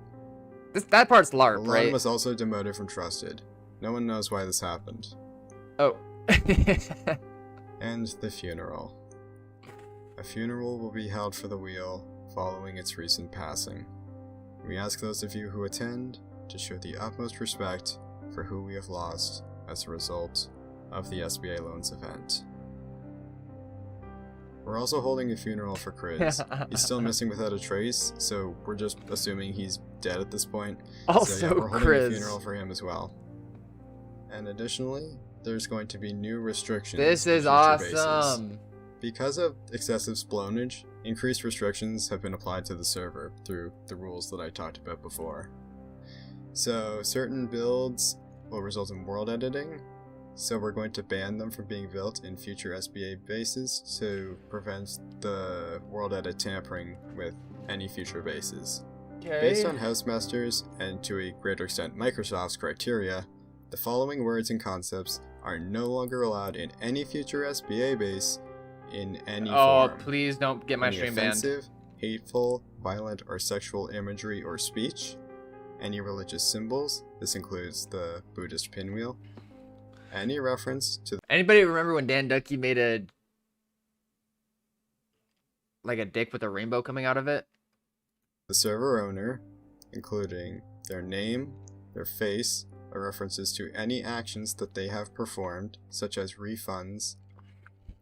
That part's LARP, Alon right? was also demoted from Trusted. No one knows why this happened. Oh. And the funeral. A funeral will be held for the wheel following its recent passing. We ask those of you who attend to show the utmost respect for who we have lost as a result of the SBA Loans event. We're also holding a funeral for Chris. He's still missing without a trace, so we're just assuming he's dead at this point. Also, so yeah, we're holding Chris. a funeral for him as well. And additionally, there's going to be new restrictions. This for is future awesome. bases. Because of excessive splonage, increased restrictions have been applied to the server through the rules that I talked about before. So certain builds will result in world editing, so we're going to ban them from being built in future SBA bases to prevent the world edit tampering with any future bases. Okay. Based on Housemasters and to a greater extent Microsoft's criteria, the following words and concepts are no longer allowed in any future SBA base in any form. Please don't get my Any stream banned. offensive, hateful, violent, or sexual imagery or speech, any religious symbols, this includes the Buddhist pinwheel, any reference to Anybody remember when Dan Ducky made a dick with a rainbow coming out of it? the server owner, including their name, their face, or references to any actions that they have performed, such as refunds,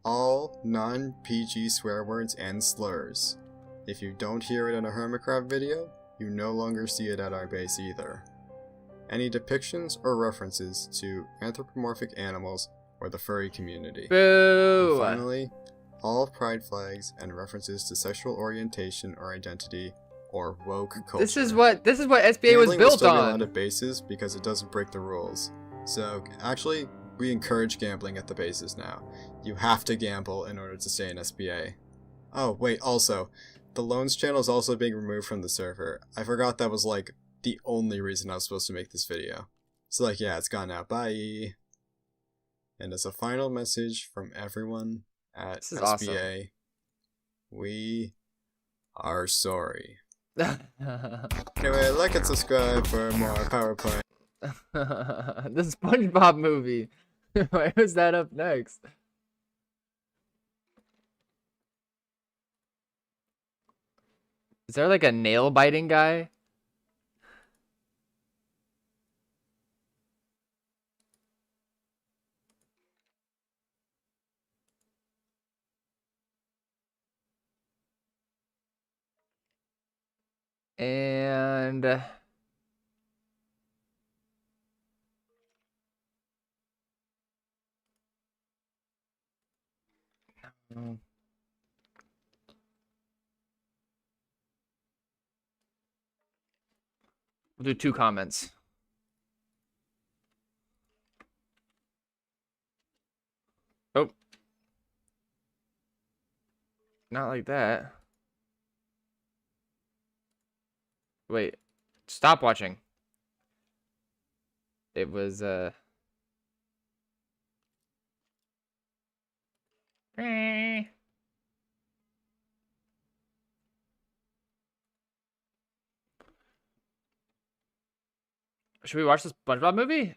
all non-PG swear words and slurs. If you don't hear it in a Hermitcraft video, you no longer see it at our base either. Any depictions or references to anthropomorphic animals or the furry community. Boo! And finally, all pride flags and references to sexual orientation or identity or woke culture. This is what SBA was Gambling will built still be allowed on. at bases because it doesn't break the rules. So actually, we encourage gambling at the bases now. You have to gamble in order to stay in SBA. Oh wait, also, the loans channel is also being removed from the server. I forgot that was like the only reason I was supposed to make this video. So like, yeah, it's gone now. Bye. And as a final message from everyone at This is SBA, awesome. we are sorry. Anyway, like and subscribe for more PowerPoint. The SpongeBob movie. Why was that up next? Is there like a nail biting guy? And we'll do 2 comments. Oh. Not like that. Wait. Stop watching. It was Should we watch this SpongeBob movie?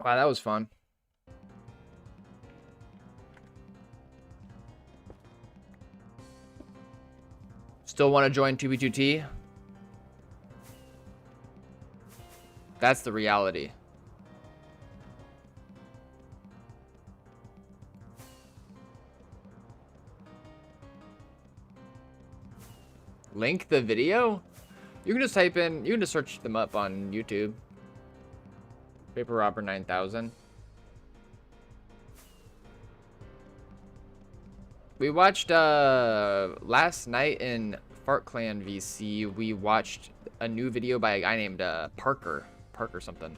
Wow, that was fun. Still want to join 2B2T? That's the reality. Link the video? You can just type in, you can just search them up on YouTube. Paper Robber 9000. We watched, last night in Fart Clan VC, we watched a new video by a guy named, Parker something.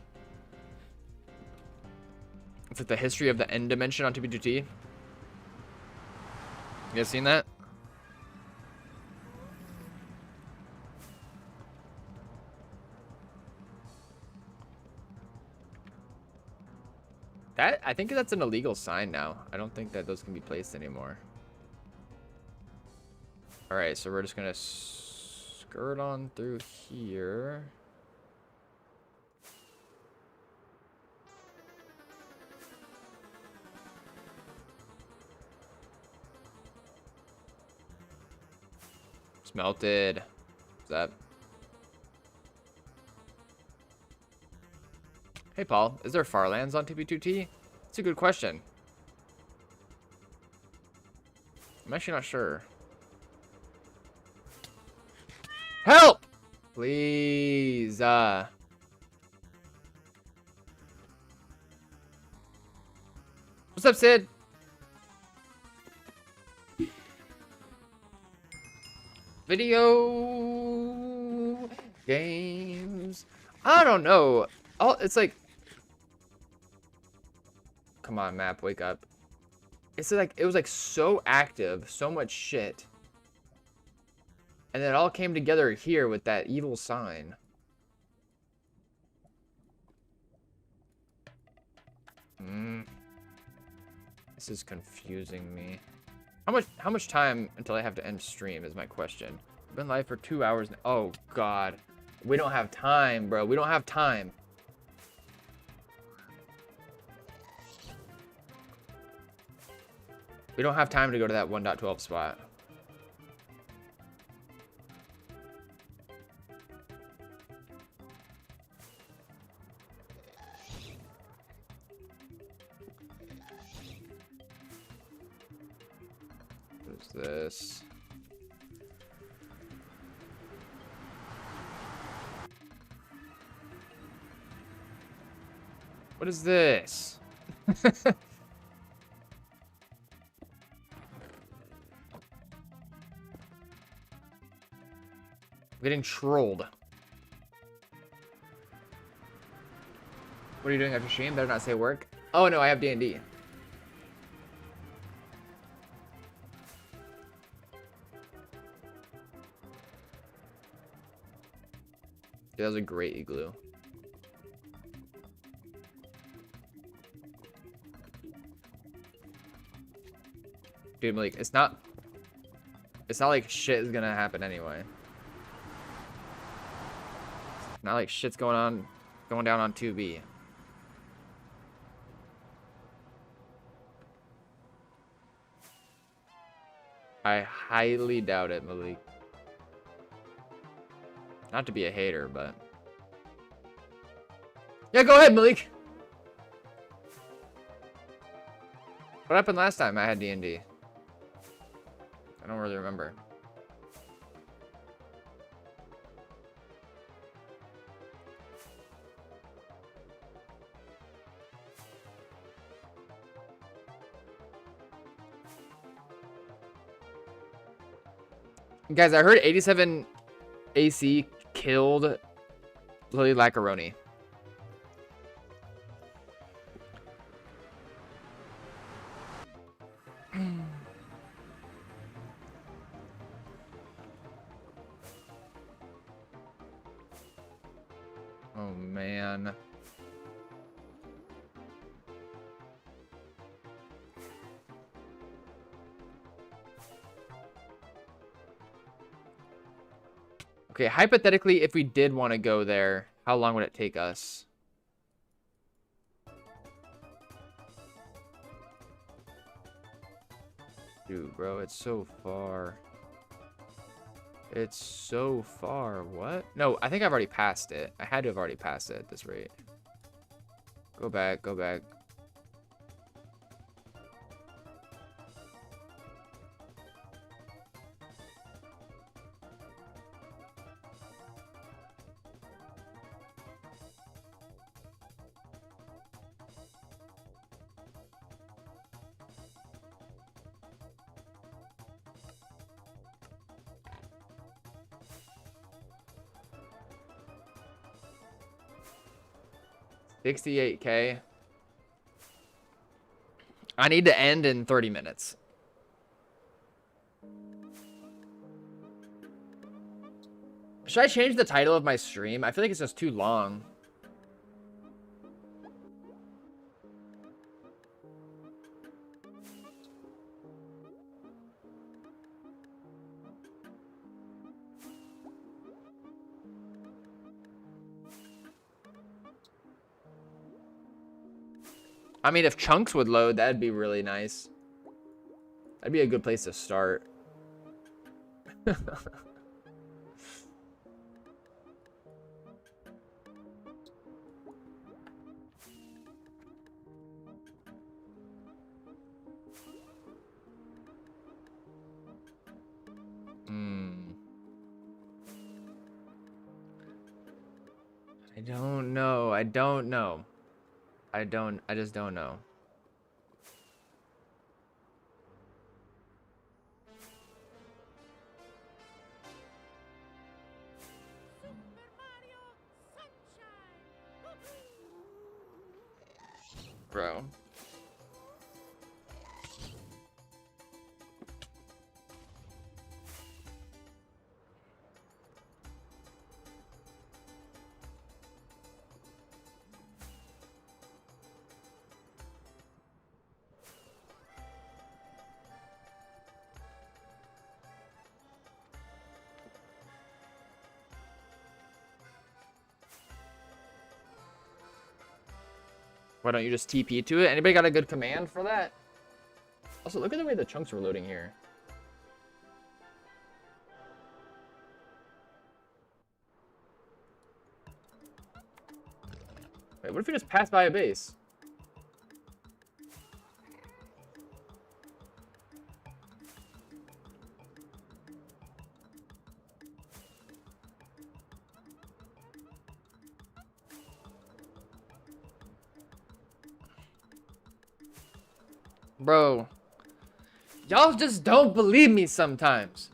It's like the history of the end dimension on 2B2T. You guys seen that? I think that's an illegal sign now. I don't think that those can be placed anymore. Alright, so we're just gonna skirt on through here. Smelted. What's that? Hey, Paul. Is there Farlands on TB2T? That's a good question. I'm actually not sure. Help! Please, What's up, Sid? Video games. I don't know. It's like, come on, map, wake up. It's like it was like so active, so much shit, and then it all came together here with that evil sign. This is confusing me. How much time until I have to end stream is my question. I've been live for 2 hours now. Oh god. We don't have time, bro. We don't have time. We don't have time to go to that 1.12 spot. What is this? What is this? Getting trolled. What are you doing after stream? Better not say work. Oh no, I have D&D. Dude, that was a great igloo. Dude, Malik, it's not like shit is gonna happen anyway. Not like shit's going down on 2B. I highly doubt it, Malik. Not to be a hater, but yeah, go ahead, Malik. What happened last time I had D&D? I don't really remember. Guys, I heard 87 AC killed Lily Lacaroni. Oh, man. Okay, hypothetically, if we did want to go there, how long would it take us? Dude, bro, it's so far. It's so far. What? No, I think I've already passed it. I had to have already passed it at this rate. Go back, go back. $68K. I need to end in 30 minutes. Should I change the title of my stream? I feel like it's just too long. I mean, if chunks would load, that'd be really nice. That'd be a good place to start. I don't know. I don't know. I just don't know. Bro. Why don't you just TP to it? Anybody got a good command for that? Also, look at the way the chunks were loading here. Wait, what if we just pass by a base? Bro, y'all just don't believe me sometimes.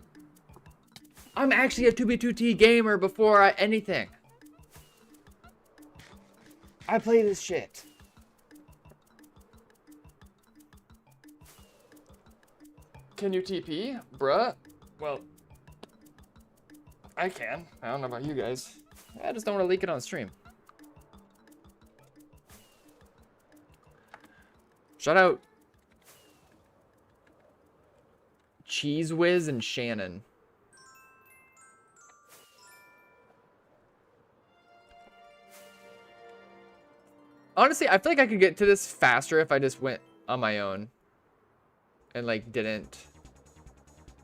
I'm actually a 2B2T gamer before anything. I play this shit. Can you TP, bruh? Well, I can. I don't know about you guys. I just don't want to leak it on stream. Shout out Cheese Whiz and Shannon. Honestly, I feel like I could get to this faster if I just went on my own and like didn't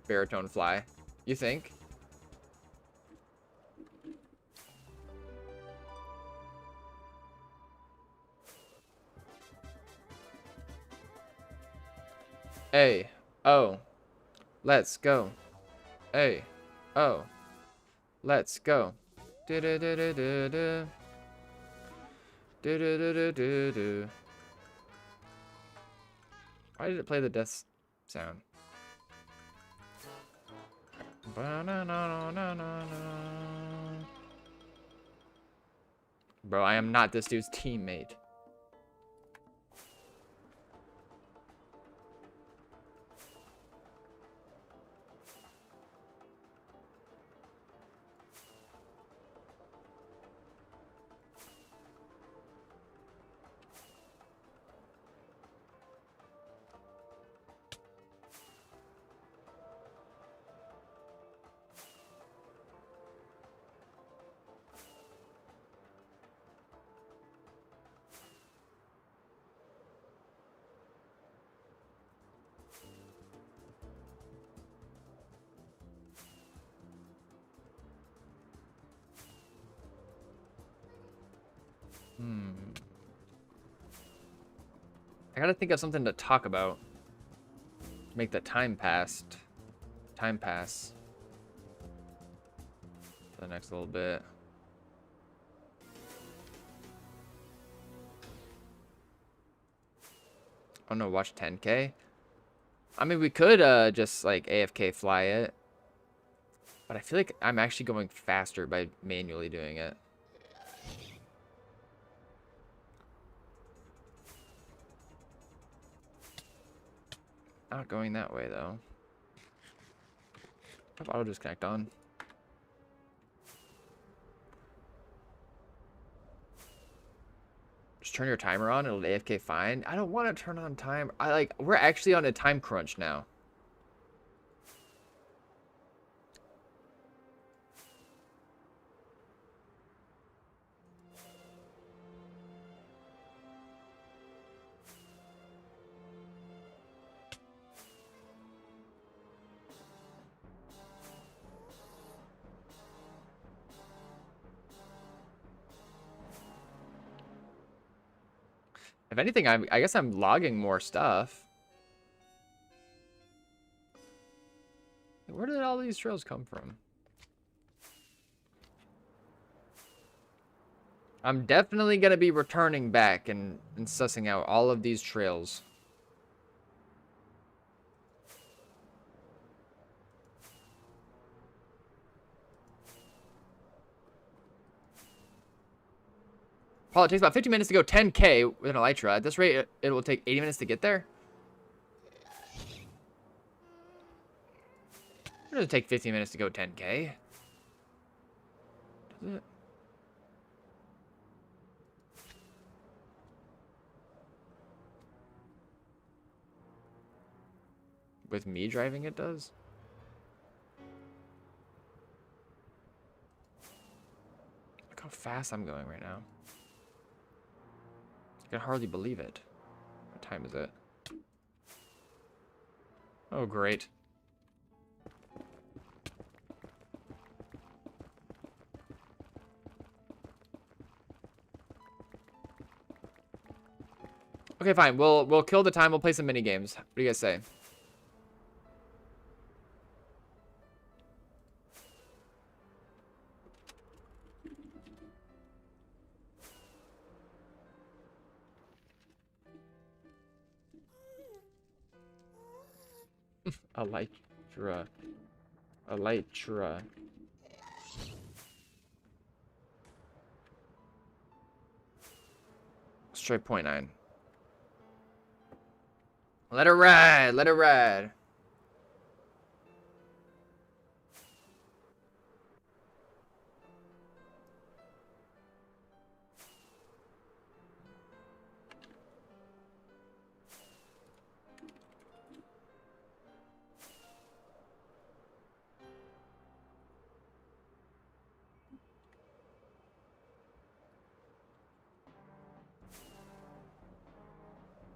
baritone fly. You think? Hey, oh, let's go. Hey, oh, let's go. Do-do-do-do-do-do. Do-do-do-do-do-do. Why did it play the death sound? Bro, I am not this dude's teammate. I gotta think of something to talk about. Make the time pass for the next little bit. Oh no, watch 10K. I mean, we could just like AFK fly it, but I feel like I'm actually going faster by manually doing it. Not going that way though. Have auto disconnect on. Just turn your timer on, it'll AFK fine. I don't want to turn on time. We're actually on a time crunch now. If anything, I guess I'm logging more stuff. Where did all these trails come from? I'm definitely going to be returning back and sussing out all of these trails. Paul, it takes about 50 minutes to go 10K with an Elytra. At this rate, it will take 80 minutes to get there. It doesn't take 15 minutes to go 10K. Does it? With me driving, it does. Look how fast I'm going right now. I can hardly believe it. What time is it? Oh, great. Okay, fine. We'll kill the time. We'll play some mini games. What do you guys say? Elytra. Elytra. Let's try 0.9. Let her ride. Let her ride.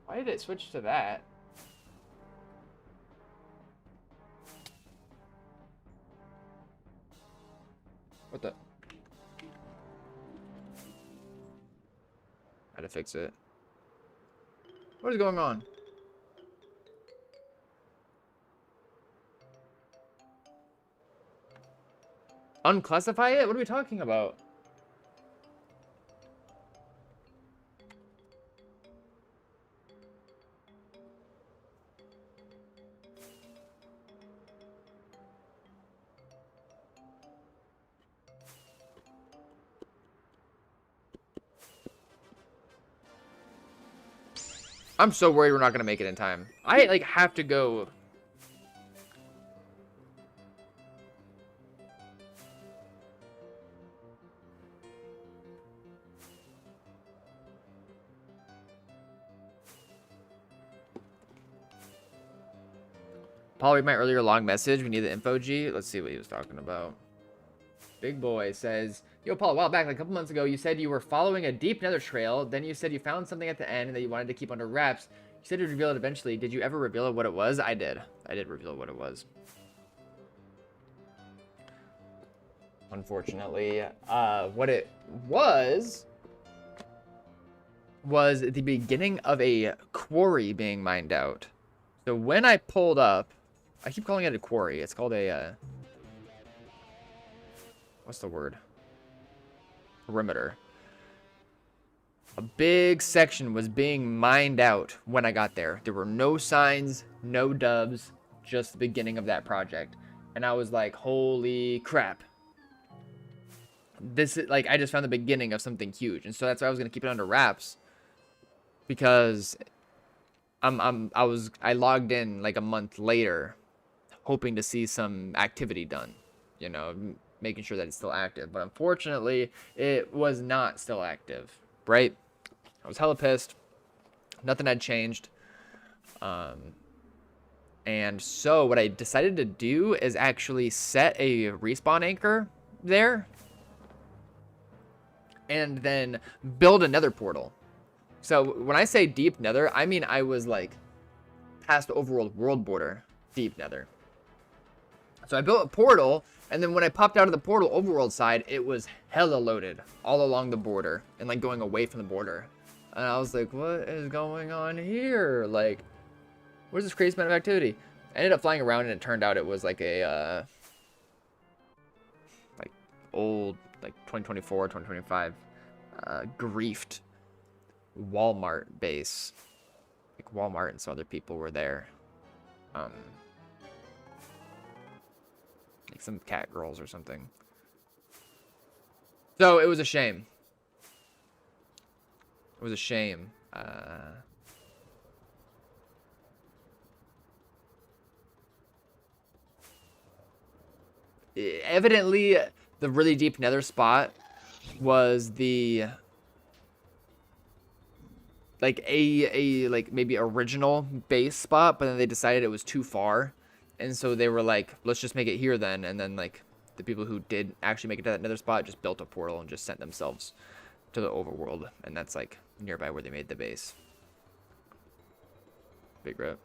Why did it switch to that? What the? How to fix it? What is going on? Unclassify it? What are we talking about? I'm so worried we're not gonna make it in time. I like have to go. Paul, read my earlier long message. We need the info G. Let's see what he was talking about. Big boy says, yo, Paul, a while back, like a couple months ago, you said you were following a deep nether trail. Then you said you found something at the end and that you wanted to keep under wraps. You said you'd reveal it eventually. Did you ever reveal what it was? I did. I did reveal what it was. Unfortunately, what it was was the beginning of a quarry being mined out. So when I pulled up, I keep calling it a quarry. It's called a, what's the word? Perimeter. A big section was being mined out when I got there. There were no signs, no dubs, just the beginning of that project. And I was like, holy crap. This is like, I just found the beginning of something huge. And so that's why I was going to keep it under wraps, because I logged in like a month later hoping to see some activity done, you know, making sure that it's still active. But unfortunately, it was not still active, right? I was hella pissed. Nothing had changed. And so what I decided to do is actually set a respawn anchor there and then build another portal. So when I say deep nether, I mean I was like past the overworld world border deep nether. So I built a portal, and then when I popped out of the portal overworld side, it was hella loaded all along the border and like going away from the border. And I was like, what is going on here? Like, where's this crazy amount of activity? I ended up flying around, and it turned out it was like a like old, like 2024, 2025 griefed Walmart base. Like Walmart and some other people were there. Like some cat girls or something. So it was a shame. It was a shame. Evidently, the really deep nether spot was the like a like maybe original base spot, but then they decided it was too far, and so they were like, let's just make it here then. And then like the people who did actually make it to that nether spot just built a portal and just sent themselves to the overworld, and that's like nearby where they made the base. Big rip.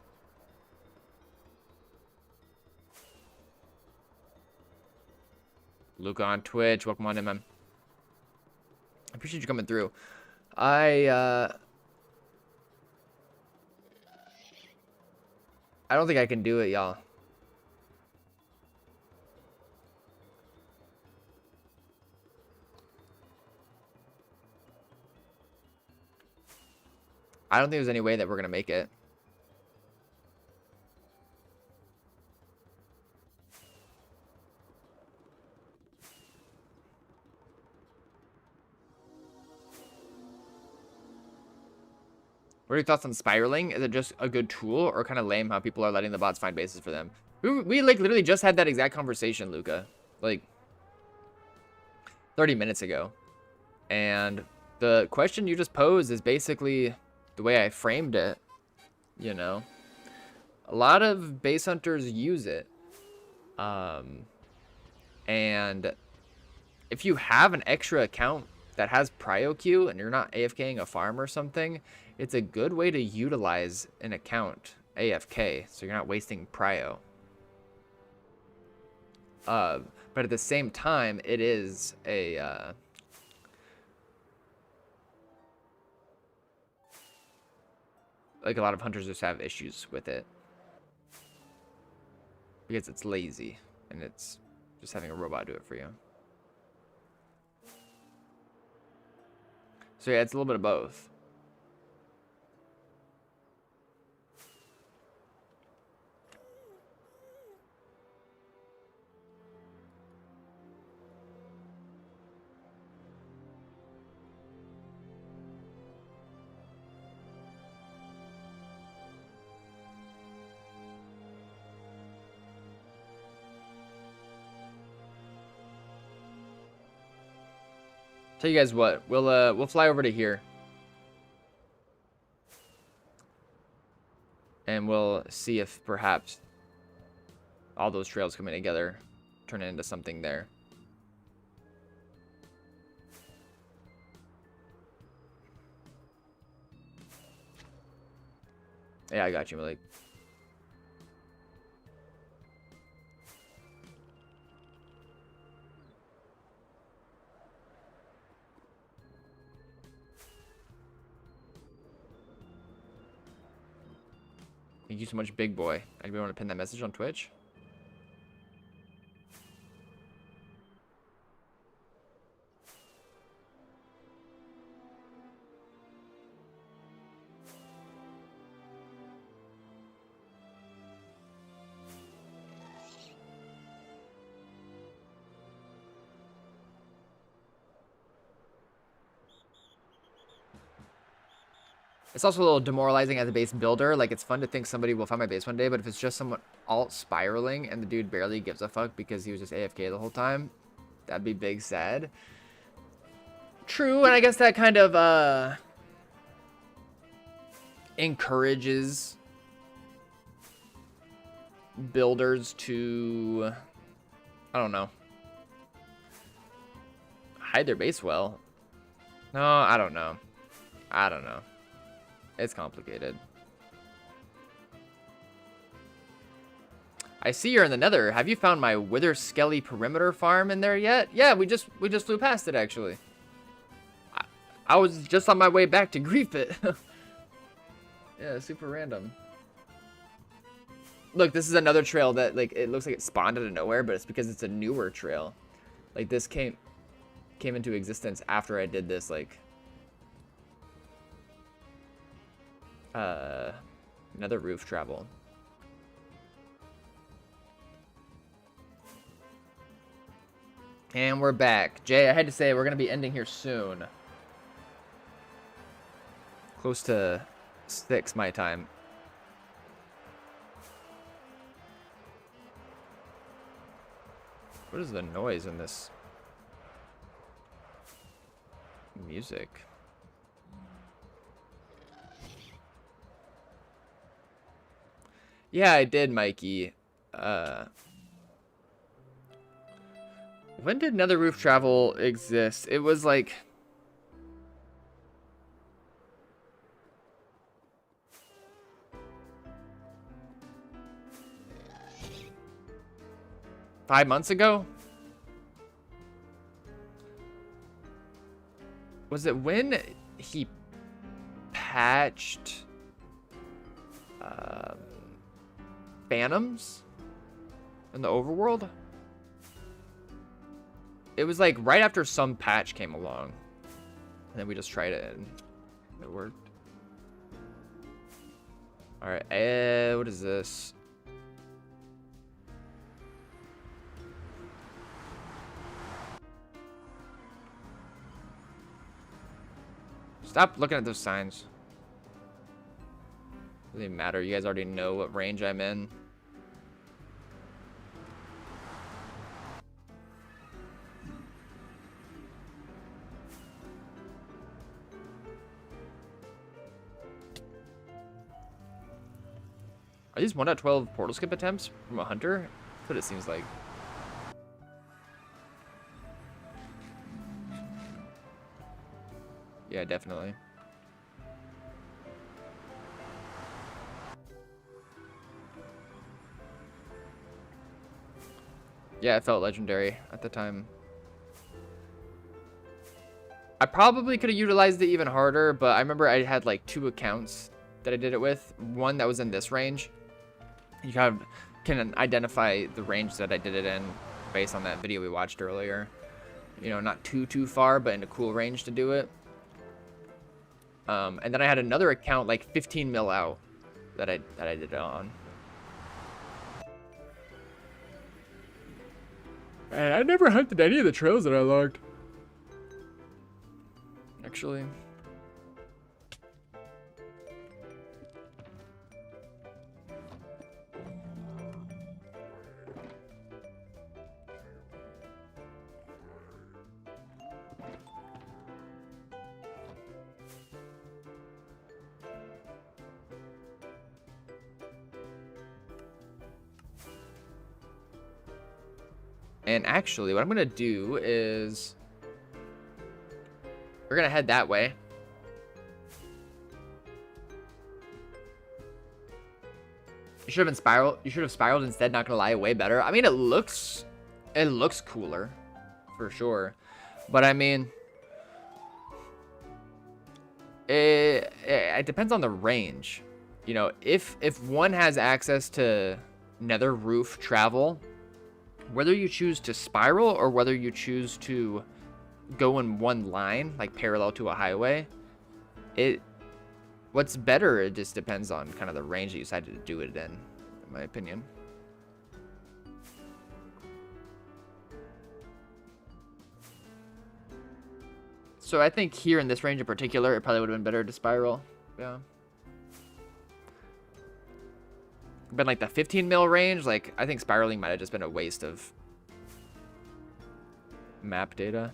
Luca on Twitch, welcome on in, man. I appreciate you coming through. I don't think I can do it, y'all. I don't think there's any way that we're gonna make it. What are your thoughts on spiraling? Is it just a good tool, or kind of lame how people are letting the bots find bases for them? We like literally just had that exact conversation, Luca, like 30 minutes ago. And the question you just posed is basically the way I framed it, you know. A lot of base hunters use it. And if you have an extra account that has prio queue and you're not AFKing a farm or something, it's a good way to utilize an account AFK, so you're not wasting prio. But at the same time, it is a like a lot of hunters just have issues with it because it's lazy and it's just having a robot do it for you. So yeah, it's a little bit of both. Tell you guys what, we'll fly over to here. And we'll see if perhaps all those trails coming together turn into something there. Yeah, I got you, Malik. Thank you so much, big boy. Anybody want to pin that message on Twitch? It's also a little demoralizing as a base builder. Like, it's fun to think somebody will find my base one day, but if it's just someone alt spiraling and the dude barely gives a fuck because he was just AFK the whole time, that'd be big sad. True, and I guess that kind of encourages builders to, I don't know, hide their base well. No, I don't know. I don't know. It's complicated. I see you're in the nether. Have you found my Wither Skelly perimeter farm in there yet? Yeah, we just flew past it, actually. I was just on my way back to grief it. Yeah, super random. Look, this is another trail that, like, it looks like it spawned out of nowhere, but it's because it's a newer trail. Like, this came into existence after I did this, like, another roof travel. And we're back. Jay, I had to say, we're going to be ending here soon. Close to 6 my time. What is the noise in this music? Yeah, I did, Mikey. When did Nether Roof Travel exist? It was like... $5 months ago? Was it when he patched Phantoms in the overworld? It was like right after some patch came along, and then we just tried it and it worked. All right, what is this? Stop looking at those signs. Doesn't even matter. You guys already know what range I'm in. Are these 1.12 portal skip attempts from a hunter? That's what it seems like. Yeah, definitely. Yeah, it felt legendary at the time. I probably could have utilized it even harder, but I remember I had like 2 accounts that I did it with. One that was in this range. You kind of can identify the range that I did it in based on that video we watched earlier. You know, not too far, but in a cool range to do it. And then I had another account like 15 mil out that I did it on. And I never hunted any of the trails that I logged. Actually. And actually, what I'm going to do is... we're going to head that way. You should have been spiral. You should have spiraled instead, not going to lie, way better. I mean, it looks cooler. For sure. But I mean... it depends on the range. you know, if one has access to nether roof travel, whether you choose to spiral or whether you choose to go in one line, like parallel to a highway, what's better, it just depends on kind of the range that you decided to do it in my opinion. So I think here in this range in particular, it probably would have been better to spiral. Yeah. Been like the 15 mil range, like I think spiraling might have just been a waste of map data.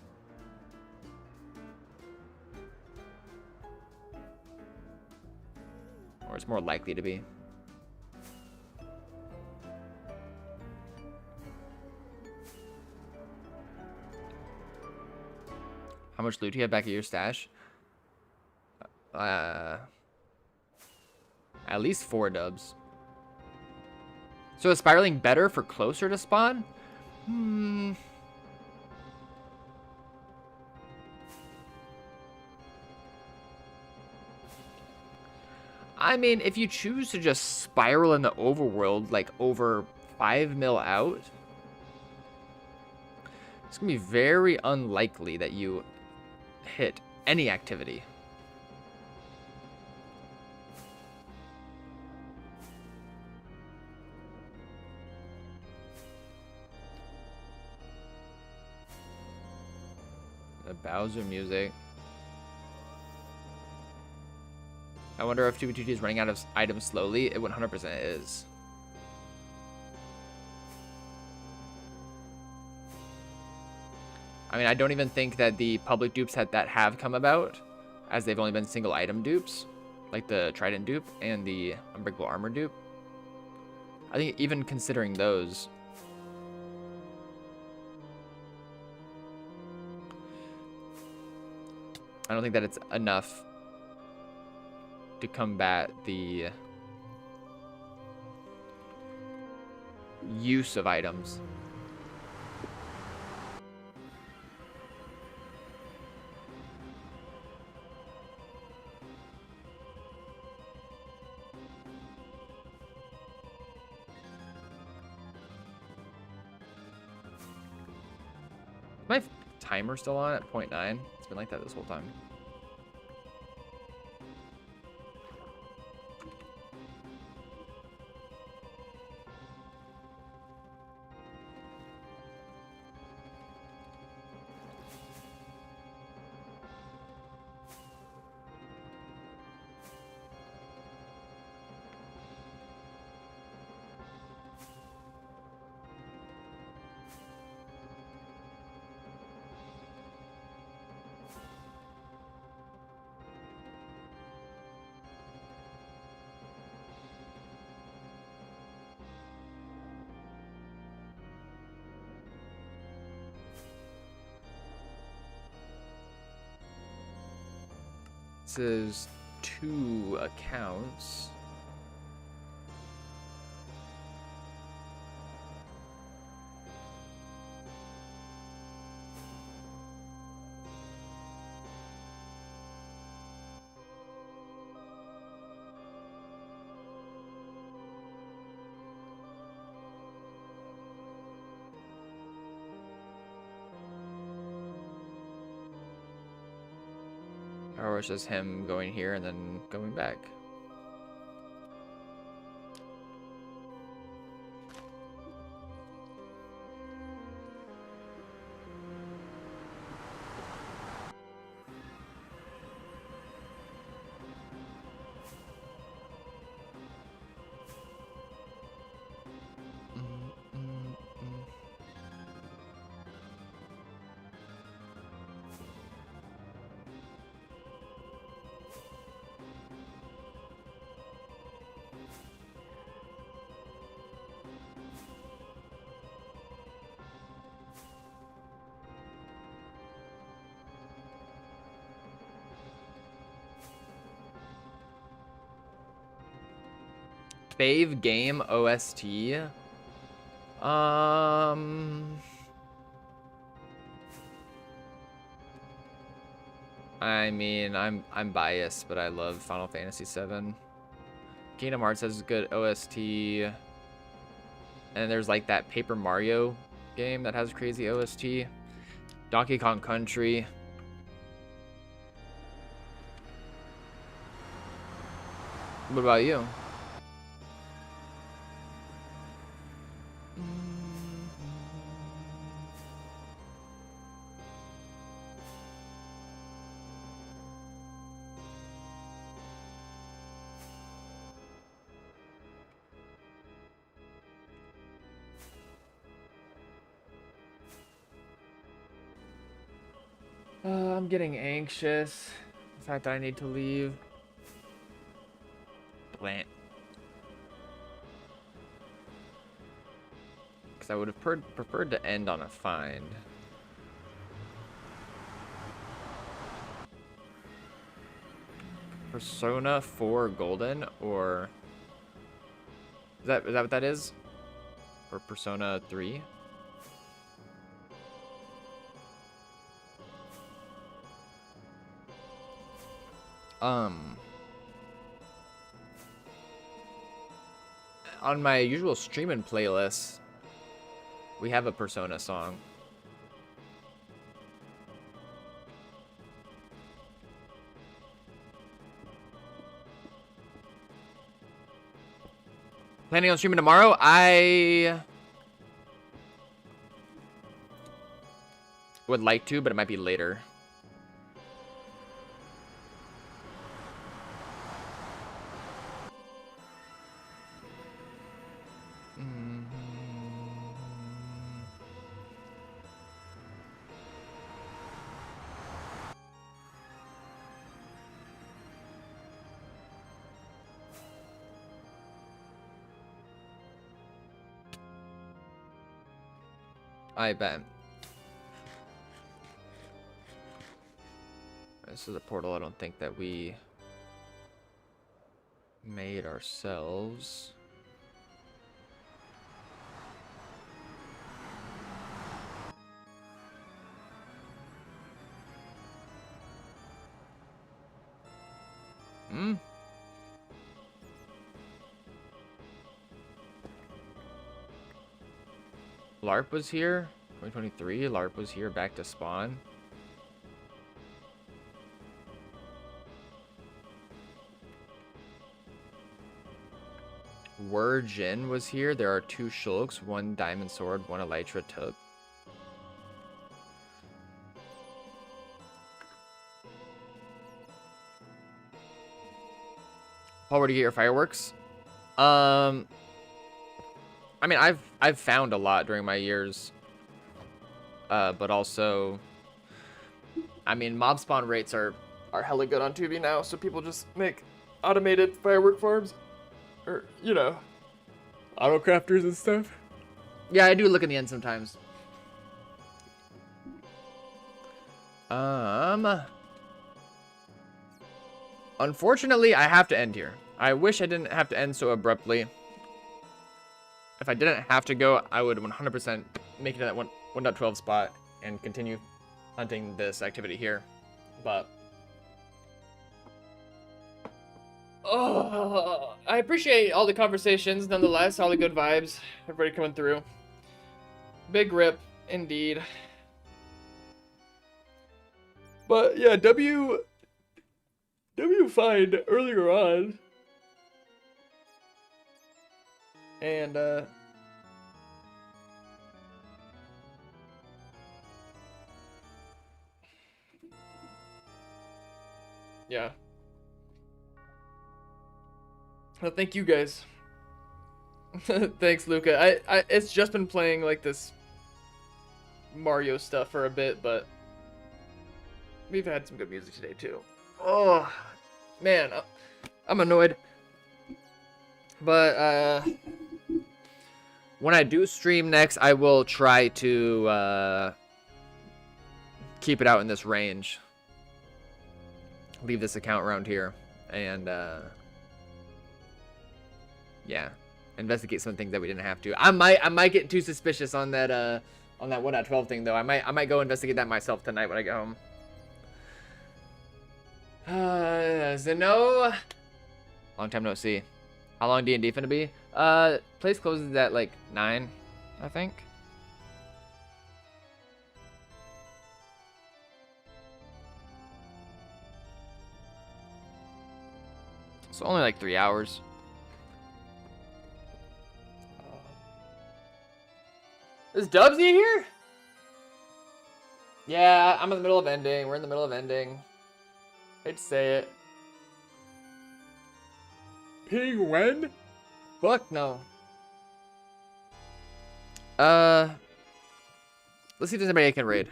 Or it's more likely to be. How much loot do you have back at your stash? At least 4 dubs. So is spiraling better for closer to spawn? I mean, if you choose to just spiral in the overworld, like over 5 mil out, it's gonna be very unlikely that you hit any activity. The Bowser music. I wonder if 2v2T is running out of items slowly. It 100% is. I mean, I don't even think that the public dupes that have come about, as they've only been single item dupes, like the Trident dupe and the Unbreakable Armor dupe. I think even considering those, I don't think that it's enough to combat the use of items. My timer still on at 0.9? It's been like that this whole time. This is 2 accounts. Or it's just him going here and then going back. Fave game OST. I mean, I'm biased, but I love Final Fantasy VII. Kingdom Hearts has good OST. And there's like that Paper Mario game that has crazy OST. Donkey Kong Country. What about you? I'm getting anxious. The fact that I need to leave. Blant. Because I would have preferred to end on a find. Persona 4 Golden, or is that what that is? Or Persona 3? On my usual streaming playlist, we have a Persona song. Planning on streaming tomorrow? I would like to, but it might be later. I bet. This is a portal I don't think that we made ourselves. LARP was here. 2023. LARP was here. Back to spawn. Jin was here. There are 2 Shulks, 1 Diamond Sword, 1 Elytra took. Paul, where to get your fireworks? I mean, I've found a lot during my years, but also, I mean, mob spawn rates are hella good on Tubi now, so people just make automated firework farms, or you know, auto crafters and stuff. Yeah, I do look in the end sometimes. Unfortunately, I have to end here. I wish I didn't have to end so abruptly. If I didn't have to go, I would 100% make it to that 1.12 spot and continue hunting this activity here. But oh, I appreciate all the conversations, nonetheless, all the good vibes, everybody coming through. Big rip, indeed. But yeah, W find earlier on. And yeah. Well, thank you guys. Thanks, Luca. I it's just been playing like this Mario stuff for a bit, but we've had some good music today too. Oh man, I'm annoyed. But when I do stream next, I will try to keep it out in this range. Leave this account around here, and yeah, investigate some things that we didn't have to. I might get too suspicious on that 1.12 thing though. I might go investigate that myself tonight when I get home. Zeno, long time no see. How long D&D finna be? Place closes at like 9, I think. So only like 3 hours. Is Dubsy here? Yeah, I'm in the middle of ending. We're in the middle of ending. Hate to say it. Ping when? Fuck no. Let's see if there's anybody I can raid.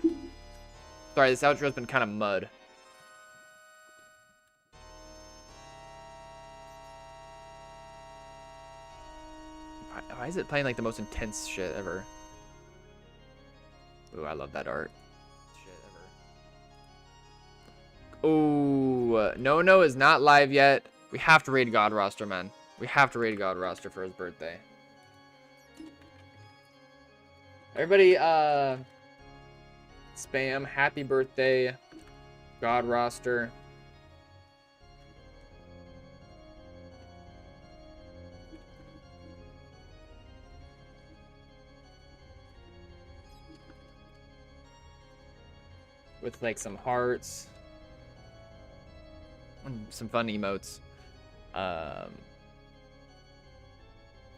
Sorry, this outro's been kind of mud. Why is it playing like the most intense shit ever? Ooh, I love that art. Shit ever. Ooh, no is not live yet. We have to raid God roster, man. We have to raid God roster for his birthday. Everybody, spam happy birthday, God roster. With like some hearts and some fun emotes.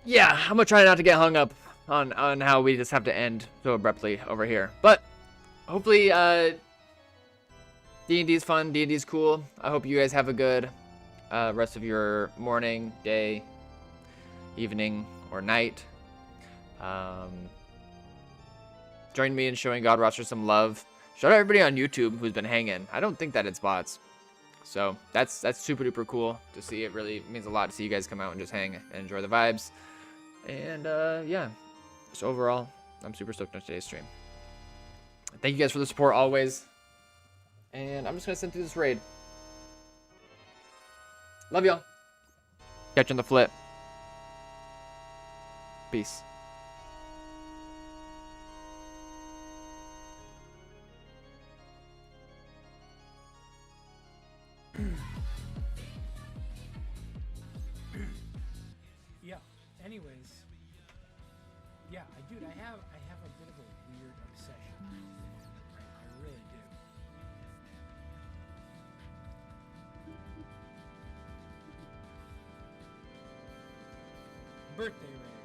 Yeah, I'm gonna try not to get hung up on how we just have to end so abruptly over here. But hopefully D&D is fun, D&D is cool. I hope you guys have a good rest of your morning, day, evening, or night. Join me in showing God roster some love. Shout out everybody on YouTube who's been hanging. I don't think that it's bots. So that's super duper cool to see. It really means a lot to see you guys come out and just hang and enjoy the vibes. And yeah, so overall, I'm super stoked on today's stream. Thank you guys for the support always. And I'm just gonna send through this raid. Love y'all. Catch you on the flip. Peace. Yeah. Anyways. Yeah, dude, I have a bit of a weird obsession. I really do. Birthday raid.